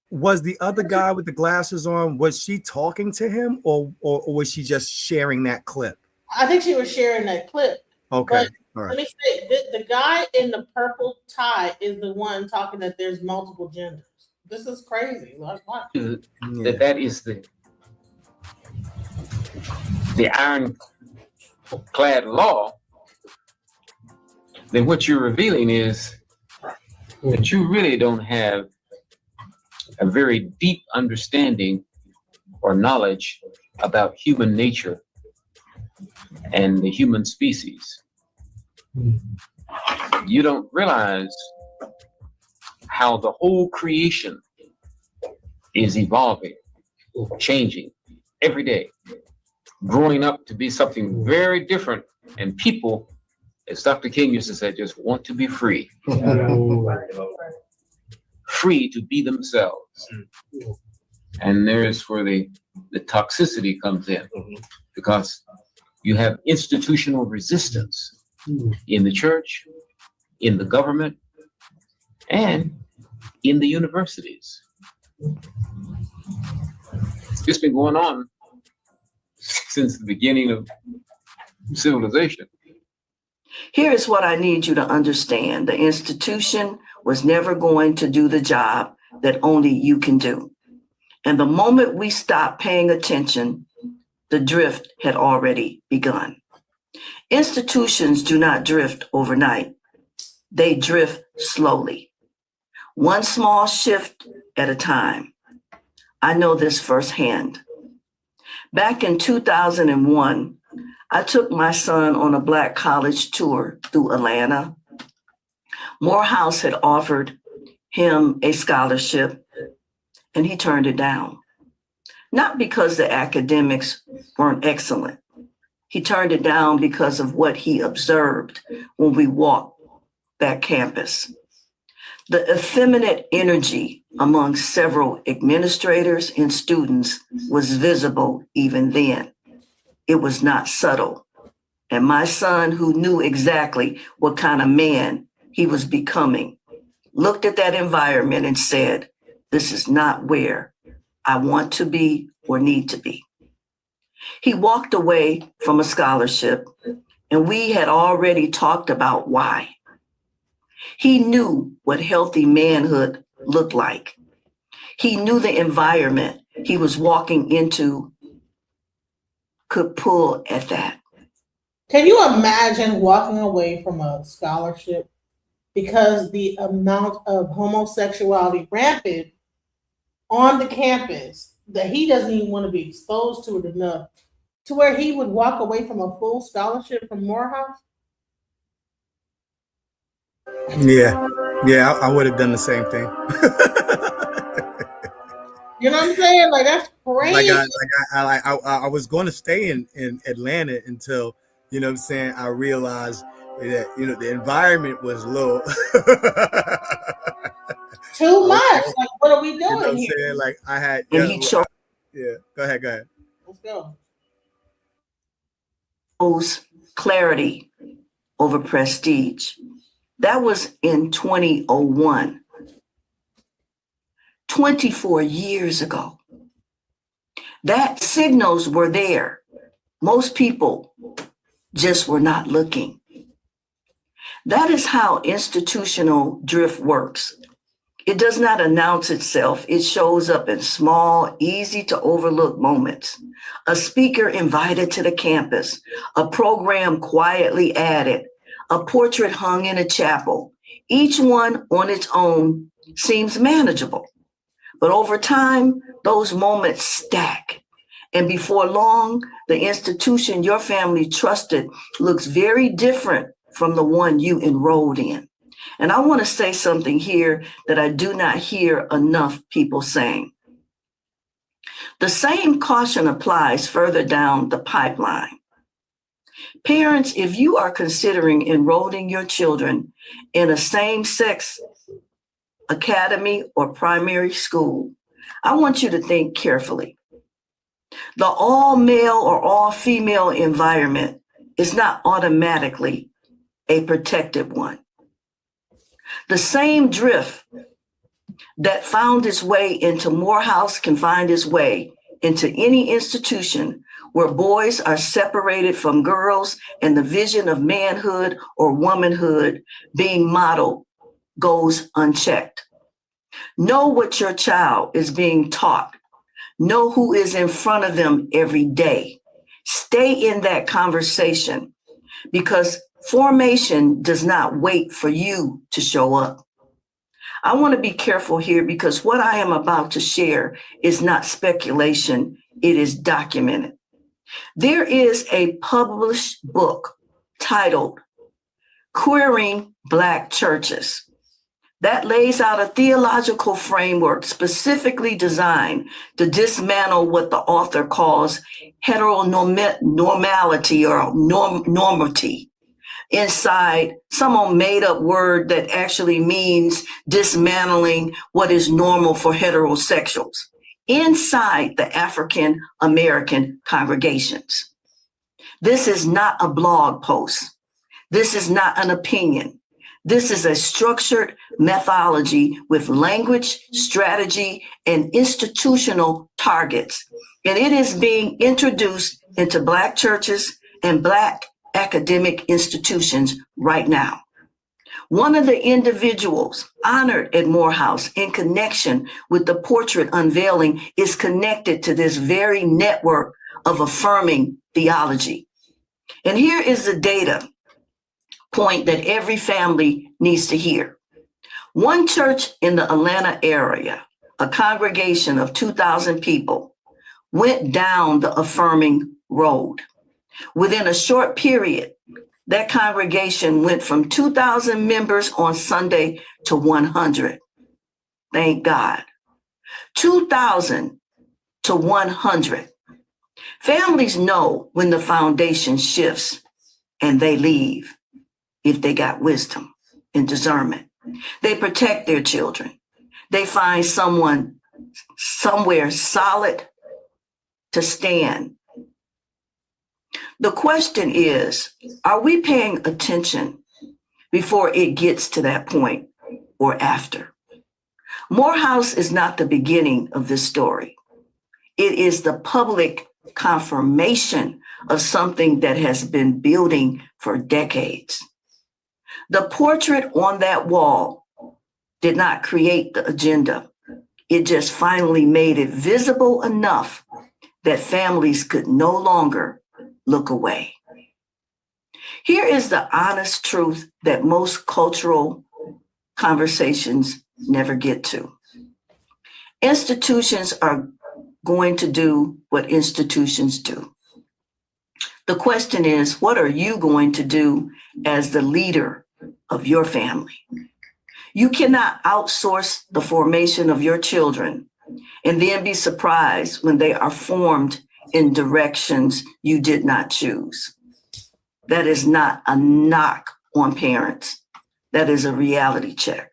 Was the other guy with the glasses on, was she talking to him or was she just sharing that clip? I think she was sharing that clip. Okay. But let me say, the guy in the purple tie is the one talking that there's multiple genders. This is crazy. That is the ironclad law. Then what you're revealing is that you really don't have a very deep understanding or knowledge about human nature and the human species. You don't realize how the whole creation is evolving, changing every day, growing up to be something very different. And people, as Dr. King used to say, just want to be free. Free to be themselves. And there's where the toxicity comes in, because you have institutional resistance in the church, in the government, and in the universities. It's been going on since the beginning of civilization. Here is what I need you to understand. The institution was never going to do the job that only you can do. And the moment we stopped paying attention, the drift had already begun. Institutions do not drift overnight. They drift slowly, one small shift at a time. I know this firsthand. Back in 2001, I took my son on a Black college tour through Atlanta. Morehouse had offered him a scholarship, and he turned it down. Not because the academics weren't excellent. He turned it down because of what he observed when we walked that campus. The effeminate energy among several administrators and students was visible even then. It was not subtle. And my son, who knew exactly what kind of man he was becoming, looked at that environment and said, "This is not where I want to be or need to be." He walked away from a scholarship, and we had already talked about why. He knew what healthy manhood looked like. He knew the environment he was walking into could pull at that. Can you imagine walking away from a scholarship because the amount of homosexuality rampant on the campus that he doesn't even want to be exposed to it enough to where he would walk away from a full scholarship from Morehouse? Yeah, I would have done the same thing. You know what I'm saying? Like, that's crazy. I was going to stay in Atlanta until, you know what I'm saying, I realized that, you know, the environment was low. Too much. Like, what are we doing You know what I'm here? saying? Like, I had, And he chose go ahead. Let's go. clarity over prestige. That was in 2001, 24 years ago. That signals were there. Most people just were not looking. That is how institutional drift works. It does not announce itself. It shows up in small, easy to overlook moments. A speaker invited to the campus, a program quietly added, a portrait hung in a chapel. Each one on its own seems manageable. But over time, those moments stack. And before long, the institution your family trusted looks very different from the one you enrolled in. And I want to say something here that I do not hear enough people saying. The same caution applies further down the pipeline. Parents, if you are considering enrolling your children in a same-sex academy or primary school, I want you to think carefully. The all-male or all-female environment is not automatically a protected one. The same drift that found its way into Morehouse can find its way into any institution where boys are separated from girls and the vision of manhood or womanhood being modeled goes unchecked. Know what your child is being taught. Know who is in front of them every day. Stay in that conversation because formation does not wait for you to show up. I want to be careful here because what I am about to share is not speculation, it is documented. There is a published book titled Queering Black Churches that lays out a theological framework specifically designed to dismantle what the author calls heteronormality or normity inside some made up word that actually means dismantling what is normal for heterosexuals inside the African American congregations. This is not a blog post. This is not an opinion. This is a structured methodology with language, strategy, and institutional targets. And it is being introduced into Black churches and Black academic institutions right now. One of the individuals honored at Morehouse in connection with the portrait unveiling is connected to this very network of affirming theology. And here is the data point that every family needs to hear. One church in the Atlanta area a congregation of 2,000 people went down the affirming road. Within a short period, that congregation went from 2,000 members on Sunday to 100. Thank God. 2,000 to 100. Families know when the foundation shifts and they leave if they got wisdom and discernment. They protect their children. They find someone somewhere solid to stand. The question is, are we paying attention before it gets to that point or after? Morehouse is not the beginning of this story. It is the public confirmation of something that has been building for decades. The portrait on that wall did not create the agenda. It just finally made it visible enough that families could no longer look away. Here is the honest truth that most cultural conversations never get to. Institutions are going to do what institutions do. The question is, what are you going to do as the leader of your family? You cannot outsource the formation of your children and then be surprised when they are formed in directions you did not choose. That is not a knock on parents. That is a reality check.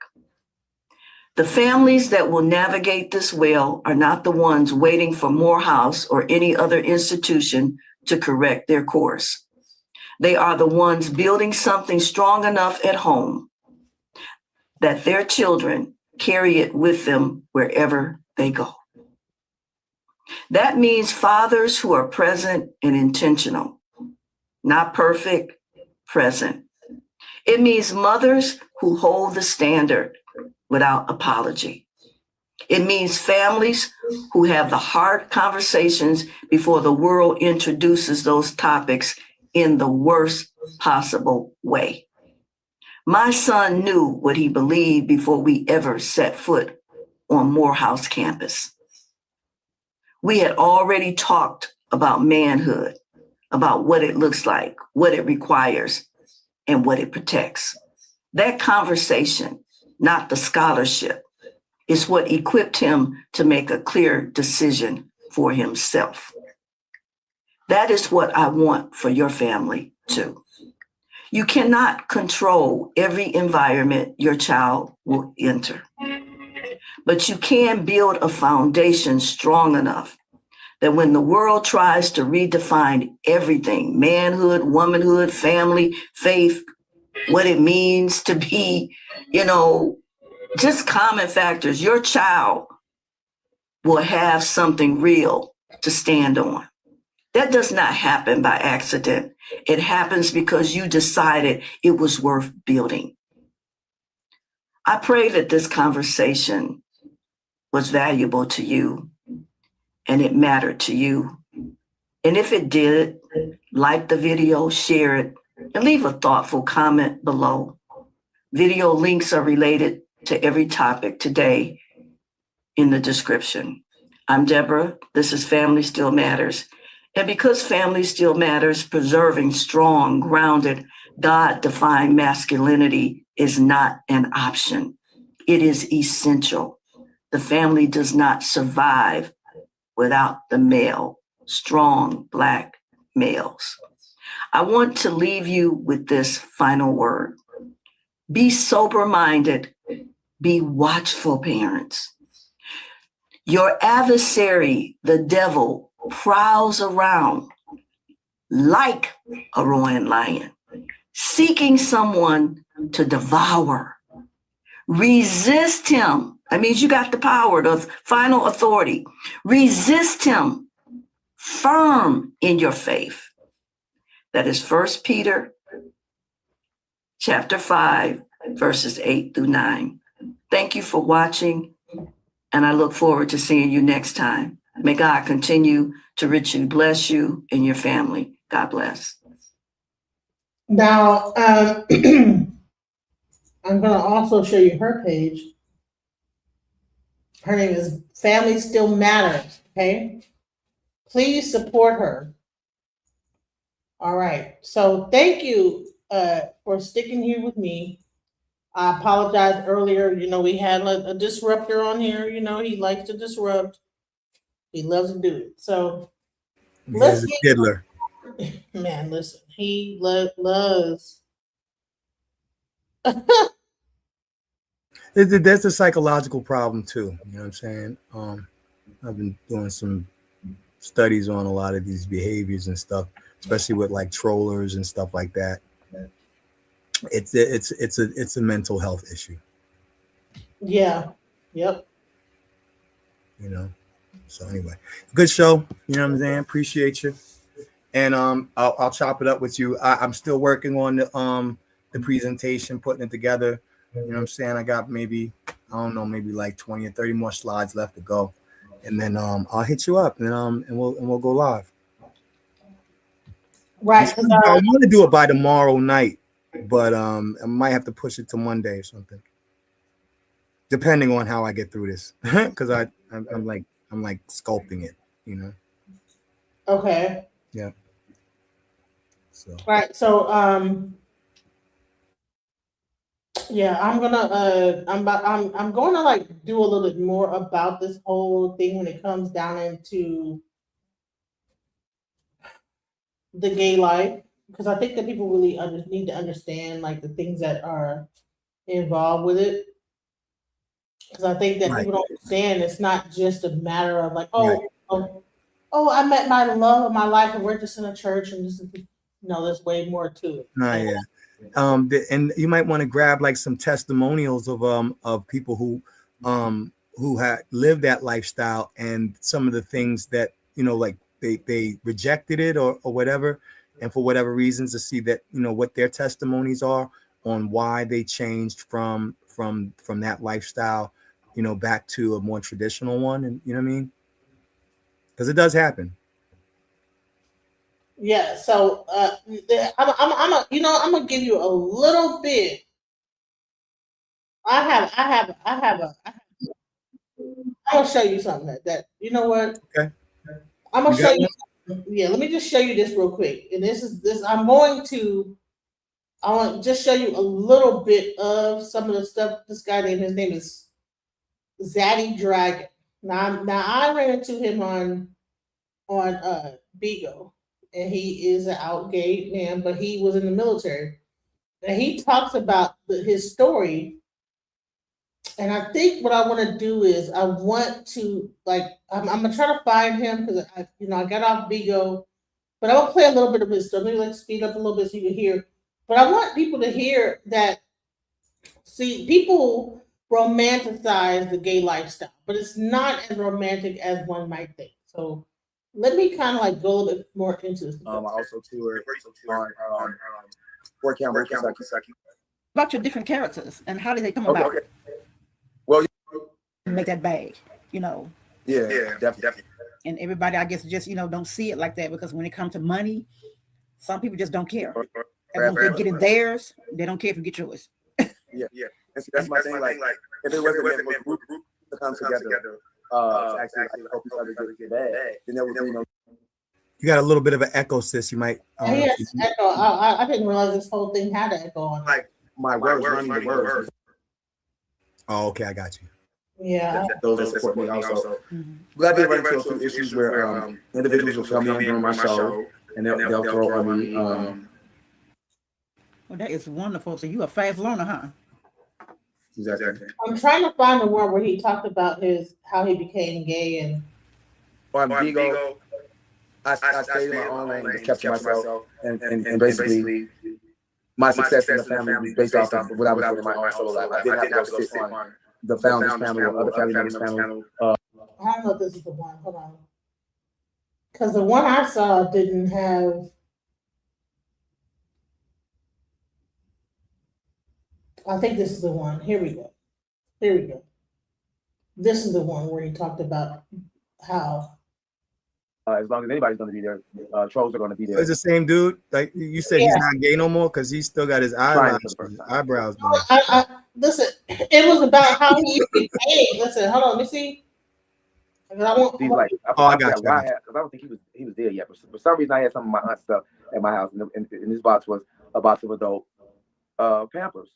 The families that will navigate this well are not the ones waiting for Morehouse or any other institution to correct their course. They are the ones building something strong enough at home that their children carry it with them wherever they go. That means fathers who are present and intentional, not perfect, present. It means mothers who hold the standard without apology. It means families who have the hard conversations before the world introduces those topics in the worst possible way. My son knew what he believed before we ever set foot on Morehouse campus. We had already talked about manhood, about what it looks like, what it requires, and what it protects. That conversation, not the scholarship, is what equipped him to make a clear decision for himself. That is what I want for your family too. You cannot control every environment your child will enter, but you can build a foundation strong enough that when the world tries to redefine everything, manhood, womanhood, family, faith, what it means to be, just common factors, your child will have something real to stand on. That does not happen by accident. It happens because you decided it was worth building. I pray that this conversation was valuable to you and it mattered to you. And if it did, like the video, share it, and leave a thoughtful comment below. Video links are related to every topic today in the description. I'm Deborah. This is Family Still Matters. And because family still matters, preserving strong, grounded, God-defined masculinity is not an option. It is essential. The family does not survive without the male, strong Black males. I want to leave you with this final word. Be sober-minded. Be watchful, parents. Your adversary, the devil, prowls around like a roaring lion, seeking someone to devour. Resist him. That means you got the power, the final authority. Resist him, firm in your faith. That is 1 Peter chapter 5, verses 8 through 9. Thank you for watching, and I look forward to seeing you next time. May God continue to richly bless you and your family. God bless. Now, I'm going to also show you her page. Her name is Family Still Matters. Okay. Please support her. All right. So thank you for sticking here with me. I apologize earlier. You know, we had a disruptor on here. You know, he likes to disrupt. He loves to do it. So let's He's a get diddler. man. Listen, he loves. That's a psychological problem too. You know what I'm saying? I've been doing some studies on a lot of these behaviors and stuff, especially with like trollers and stuff like that. It's a mental health issue. Yeah. Yep. You know. So anyway, good show. You know what I'm saying? Appreciate you. And I'll chop it up with you. I'm still working on the presentation, putting it together. You know what I'm saying? I got maybe like 20 or 30 more slides left to go. And then I'll hit you up and we'll go live. Right. I want to do it by tomorrow night, but I might have to push it to Monday or something. Depending on how I get through this. Because I'm like sculpting it, you know. Okay. Yeah. So right. So yeah, I'm going to like do a little bit more about this whole thing when it comes down into the gay life, because I think that people really need to understand like the things that are involved with it. Because I think that people don't understand it's not just a matter of like, I met my love of my life and we're just in a church and just there's way more to it. yeah. And you might want to grab like some testimonials of people who had lived that lifestyle and some of the things that like they rejected it or whatever, and for whatever reasons, to see that what their testimonies are on why they changed from that lifestyle back to a more traditional one. And you know what I mean, because it does happen. Yeah, so I'm gonna give you a little bit. I'm gonna show you something that you know what? Okay. I'm gonna show you. Yeah, let me just show you this real quick. And this. I want to just show you a little bit of some of the stuff. His name is Zaddy Dragon. Now I ran into him on Bigo, and he is an out gay man, but he was in the military. And he talks about his story. And I think what I want to do is I want to I'm gonna try to find him because I got off Bigo, but I will play a little bit of his story. Maybe let's speed up a little bit so you can hear. But I want people to hear that. See, people romanticize the gay lifestyle, but it's not as romantic as one might think. So let me kind of like go a little bit more into this. I also toured on Fort Campbell, Kentucky. About your different characters and how did they come about? Okay. Well, make that bag, Yeah, definitely. And everybody, I guess, just don't see it like that, because when it comes to money, some people just don't care. And once they get in theirs, they don't care if you get yours. Yeah. That's my thing. Like, if it wasn't meant for a group to come together, to actually help each other get bad, then there would be no. You got a little bit of an echo, sis. You might. Yes, echo. I didn't realize this whole thing had an echo on it. Like my words running the words. Oh, okay, I got you. Yeah. Those that support me also. But I did run into a few issues where individuals will come in during my show and they'll throw on me. Well, that is wonderful. So you a fast learner, huh? Exactly. I'm trying to find the one where he talked about how he became gay and. On Bigo, I stayed in my own lane and just kept to myself, and basically my success in the family was based off of what I was doing in my own solo life. I didn't have to go sit on the founder's panel or other family members' panel. I don't know if this is the one. Hold on. Because the one I saw didn't have. I think this is the one. Here we go. This is the one where he talked about how. As long as anybody's going to be there, trolls are going to be there. It's the same dude. Like you said, he's not gay no more because he's still got his eyebrows done. listen, it was about how he used to behave. Listen, hold on, let me see. I want, He's like, I got you. because I don't think he was there yet. But for some reason, I had some of my aunt's stuff at my house, and this box was a box of adult Pampers.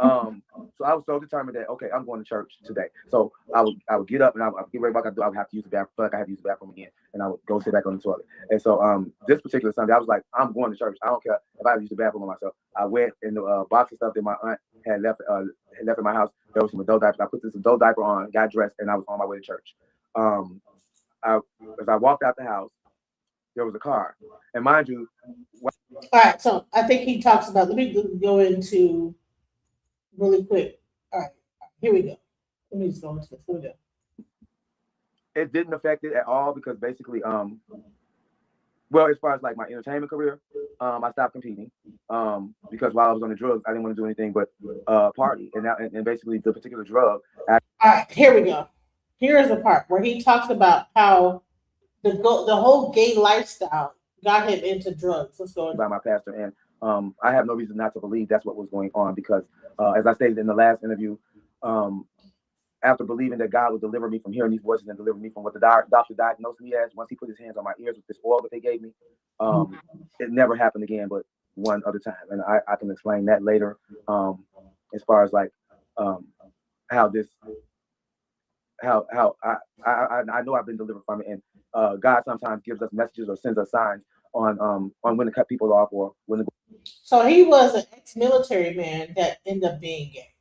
So I was so determined that okay, I'm going to church today. So I would get up and I would get ready back. I would have to use the bathroom. I feel like I had to use the bathroom again, and I would go sit back on the toilet. And so this particular Sunday, I was like, I'm going to church. I don't care if I use the bathroom on myself. I went in the box of stuff that my aunt had left in my house. There was some adult diapers. I put this adult diaper on, got dressed, and I was on my way to church. As I walked out the house, there was a car, and mind you, all right. So I think he talks about. Let me go into really quick. All right, here we go. Let me just go into this. Here we go. It didn't affect it at all because basically, well, as far as like my entertainment career, I stopped competing because while I was on the drugs, I didn't want to do anything but party, and basically the particular drug. All right, here we go. Here is the part where he talks about how the whole gay lifestyle got him into drugs. Let's go. By my pastor, and I have no reason not to believe that's what was going on because, as I stated in the last interview, after believing that God would deliver me from hearing these voices and deliver me from what the doctor diagnosed me as, once he put his hands on my ears with this oil that they gave me, it never happened again, but one other time, and I can explain that later. As far as like how I know I've been delivered from it, and God sometimes gives us messages or sends us signs on when to cut people off or when to. So he was an ex-military man that ended up being gay.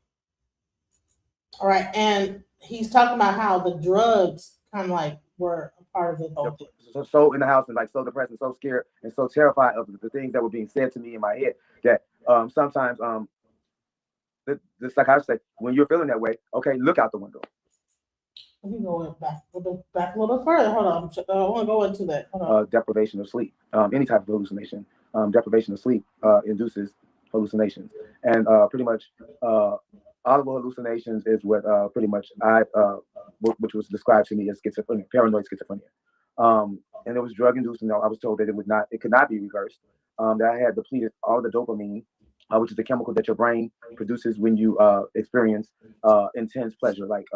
All right, and he's talking about how the drugs kind of like were a part of the whole thing. So in the house and like so depressed and so scared and so terrified of the things that were being said to me in my head that sometimes the psychiatrist said, when you're feeling that way, okay, look out the window. Let me go back a little bit further. Hold on, I want to go into that. Hold on. Deprivation of sleep, any type of hallucination. Deprivation of sleep induces hallucinations, and pretty much audible hallucinations is what pretty much which was described to me as schizophrenia, paranoid schizophrenia. And it was drug induced, and I was told that it could not be reversed. That I had depleted all the dopamine, which is the chemical that your brain produces when you experience intense pleasure, like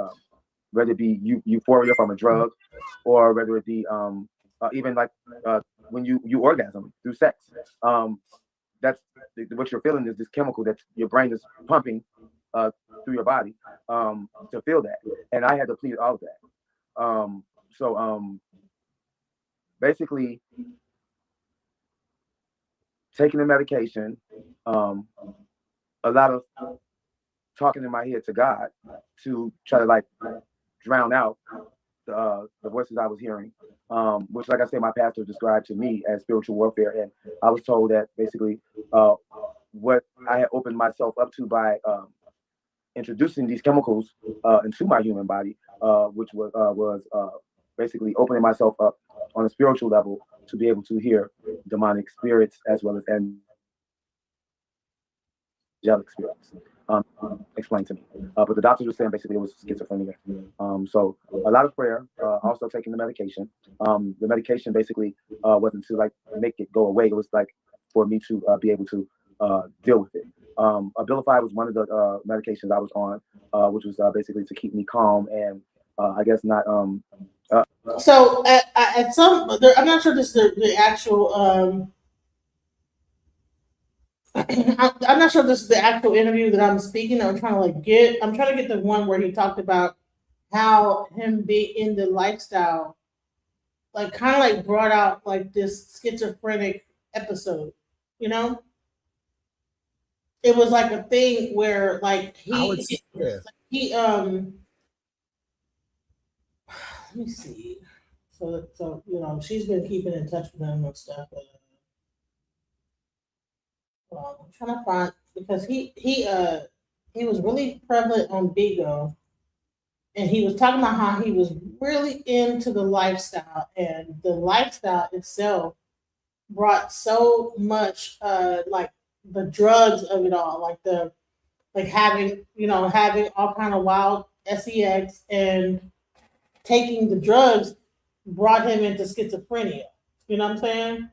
whether it be euphoria from a drug, or whether it be even like when you orgasm through sex. That's what you're feeling is this chemical that your brain is pumping through your body to feel that. And I had depleted all of that. So basically taking the medication, a lot of talking in my head to God to try to like drown out the voices I was hearing, which, like I said, my pastor described to me as spiritual warfare. And I was told that basically what I had opened myself up to by introducing these chemicals into my human body, which was basically opening myself up on a spiritual level to be able to hear demonic spirits as well as angelic spirits. Explained to me, but the doctors were saying basically it was schizophrenia. So a lot of prayer, also taking the medication. The medication basically wasn't to like make it go away. It was like for me to be able to deal with it. Abilify was one of the medications I was on, which was basically to keep me calm and I guess not. So at some, I'm not sure this is the actual. I'm not sure if this is the actual interview that I'm speaking. I'm trying to get the one where he talked about how him being in the lifestyle, like kind of like brought out like this schizophrenic episode, you know? It was like a thing where like let me see. So you know, she's been keeping in touch with him and stuff. I'm trying to find because he was really prevalent on Bigo, and he was talking about how he was really into the lifestyle, and the lifestyle itself brought so much like the drugs of it all, like having all kind of wild sex and taking the drugs brought him into schizophrenia. You know what I'm saying?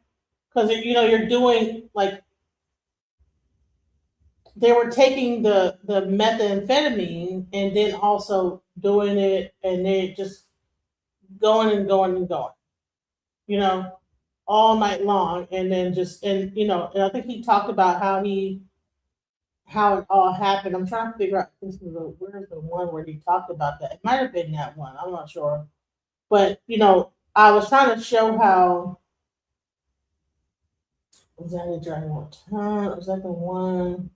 Because you're doing like they were taking the methamphetamine and then also doing it, and they just going and going and going, you know, all night long, and then just and and I think he talked about how it all happened. I'm trying to figure out where's the one where he talked about that. It might have been that one. I'm not sure, but I was trying to show how. Was that a Dragon Ball Time? Was that the one?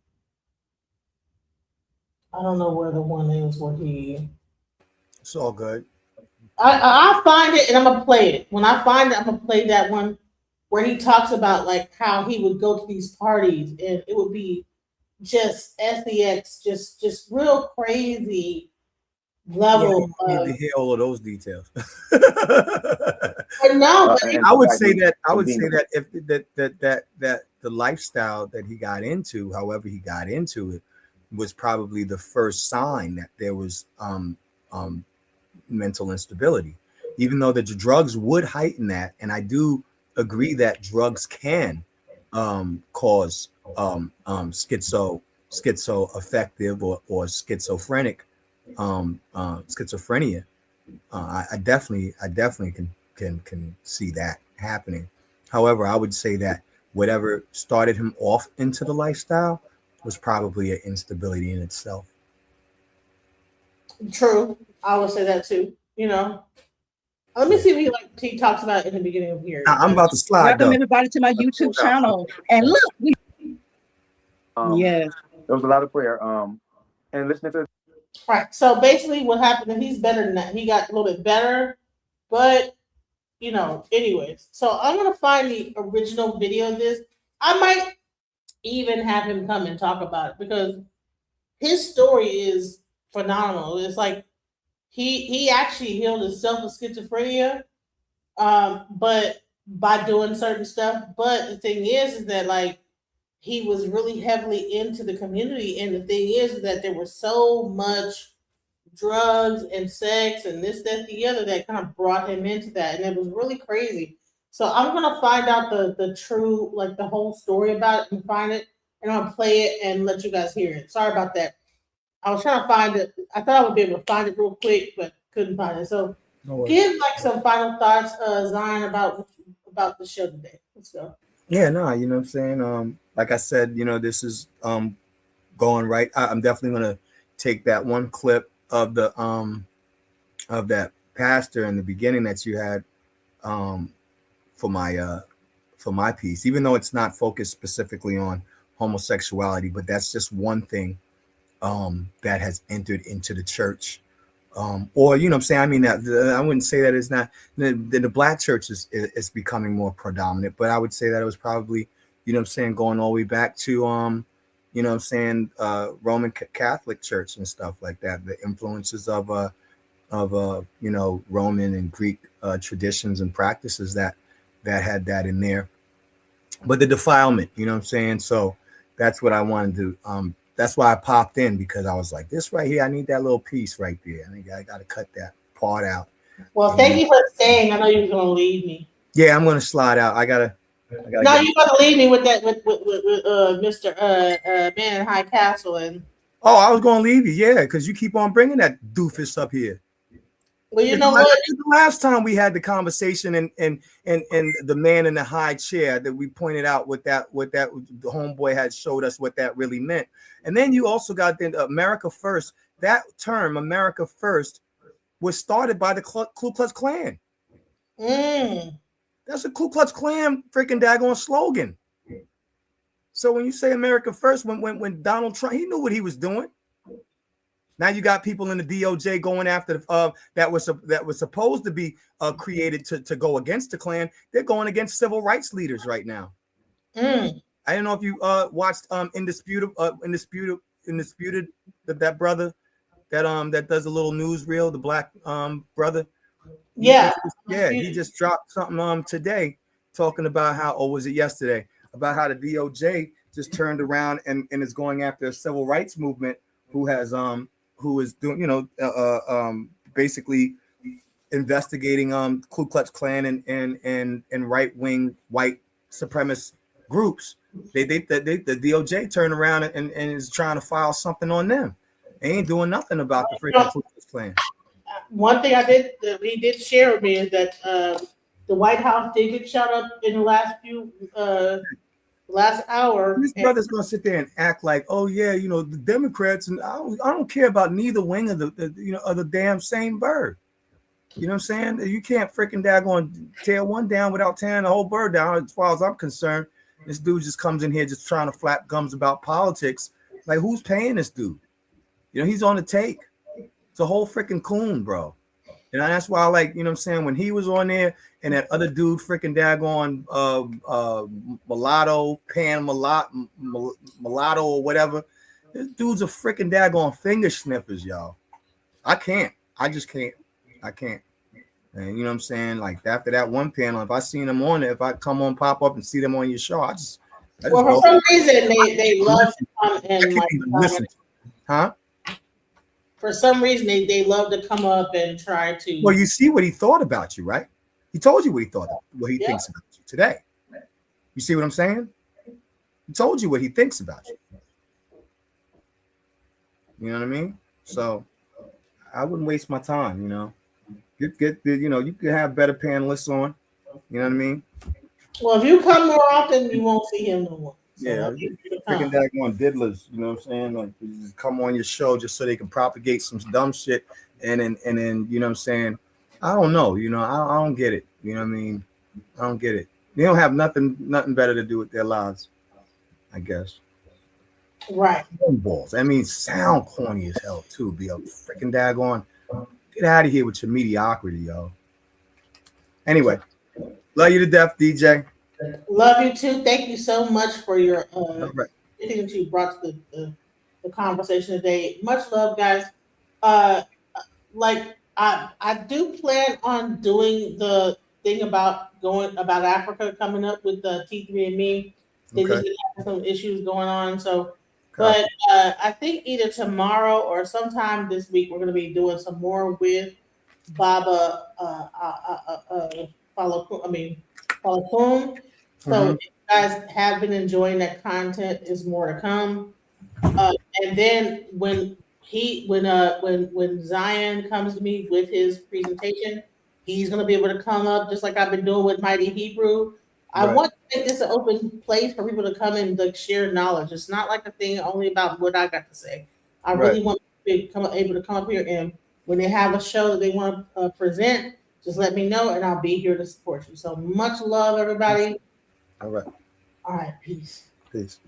I don't know where the one is where he. It's all good. I'll find it and I'm gonna play it. When I find it, I'm gonna play that one where he talks about like how he would go to these parties and it would be just sex, just real crazy level. Yeah, you need to hear all of those details. But no, I would say that if that the lifestyle that he got into, however he got into it, was probably the first sign that there was mental instability. Even though the drugs would heighten that, and I do agree that drugs can cause schizoaffective or schizophrenic schizophrenia. I definitely can see that happening. However, I would say that whatever started him off into the lifestyle was probably an instability in itself. True, I would say that too. Let me see what he talks about in the beginning of here. I'm about to slide. Welcome everybody to my YouTube channel. And look, There was a lot of prayer. And listening to. Right. So basically, what happened? And he's better than that. He got a little bit better, but anyways. So I'm gonna find the original video of this. I might even have him come and talk about it because his story is phenomenal. It's like he actually healed himself of schizophrenia, but by doing certain stuff. But the thing is that like he was really heavily into the community, and the thing is that there was so much drugs and sex and this, that, the other that kind of brought him into that, and it was really crazy. So I'm gonna find out the true, like the whole story about it and find it, and I'll play it and let you guys hear it. Sorry about that. I was trying to find it. I thought I would be able to find it real quick, but couldn't find it. So give like some final thoughts, Zion, about the show today. Let's go. Yeah, no, you know what I'm saying? Like I said, this is going right. I'm definitely gonna take that one clip of the of that pastor in the beginning that you had for my piece, even though it's not focused specifically on homosexuality, but that's just one thing that has entered into the church. Or what I'm saying, I mean that I wouldn't say that it's not the black church is becoming more predominant, but I would say that it was probably what I'm saying, going all the way back to what I'm saying, Roman Catholic Church and stuff like that, the influences of Roman and Greek traditions and practices that had that in there. But the defilement, what I'm saying, so that's what I wanted to that's why I popped in, because I was like, this right here, I need that little piece right there. I think I got to cut that part out. Well, thank you for staying. I know you were going to leave me. Yeah, I'm going to slide out. I gotta no, you're going to leave me with that with Mr. Man in High Castle and. Oh, I was going to leave you, yeah, because you keep on bringing that doofus up here. Well, you know what? The last time we had the conversation and the man in the high chair that we pointed out what that the homeboy had showed us what that really meant. And then you also got the America First. That term, America First, was started by the Ku Klux Klan. That's a Ku Klux Klan freaking daggone slogan. So when you say America First, when Donald Trump, he knew what he was doing. Now you got people in the DOJ going after that was supposed to be created to go against the Klan. They're going against civil rights leaders right now. I don't know if you watched Indisputed, that brother that does a little newsreel, the black brother. Yeah, he just dropped something today talking about how, or was it yesterday, about how the DOJ just turned around and is going after a civil rights movement who is doing, basically investigating Ku Klux Klan and right-wing white supremacist groups The DOJ turned around and is trying to file something on them. They ain't doing nothing about the freaking Ku Klux Klan. One thing he did share with me is that the White House did get shut up in the last hour. This brother's gonna sit there and act like, oh yeah, you know, the Democrats, and I don't care about neither wing of the damn same bird. You know what I'm saying? You can't freaking daggone tear one down without tearing the whole bird down. As far as I'm concerned, this dude just comes in here just trying to flap gums about politics. Like, who's paying this dude? You know, he's on the take. It's a whole freaking coon, bro. And that's why I like, you know what I'm saying, when he was on there and that other dude freaking daggone mulatto or whatever, this dude's a freaking daggone finger sniffers, y'all. I just can't. I can't. And you know what I'm saying? Like, after that one panel, if I seen them on there, if I come on, pop up and see them on your show, I just well, for some reason they love to come and like listen. Huh? For some reason, they love to come up and try to. Well, you see what he thought about you, right? He told you what he thought, what he thinks about you today. You see what I'm saying? He told you what he thinks about you. You know what I mean? So I wouldn't waste my time. You know, get you know, you could have better panelists on. You know what I mean? Well, if you come more often, you won't see him no more. So yeah, freaking daggone diddlers, you know what I'm saying? Like, just come on your show just so they can propagate some dumb shit, and then you know what I'm saying? I don't know, you know, I don't get it. You know what I mean? I don't get it. They don't have nothing better to do with their lives, I guess. Right. Balls. I mean, sound corny as hell too. Be a freaking daggone. Get out of here with your mediocrity, yo. Anyway, love you to death, DJ. Love you too. Thank you so much for your anything that you brought to the conversation today. Much love, guys. Like I do plan on doing the thing about Africa coming up with the T3andMe. They just have some issues going on, so. But I think either tomorrow or sometime this week we're going to be doing some more with Baba Falakun. So if you guys have been enjoying that content, is more to come. And then when Zion comes to me with his presentation, he's going to be able to come up just like I've been doing with Mighty Hebrew. I want to make this an open place for people to come and like share knowledge. It's not like a thing only about what I got to say. I really want people to able to come up here, and when they have a show that they want to present, just let me know and I'll be here to support you. So much love, everybody. All right. All right. Peace. Peace.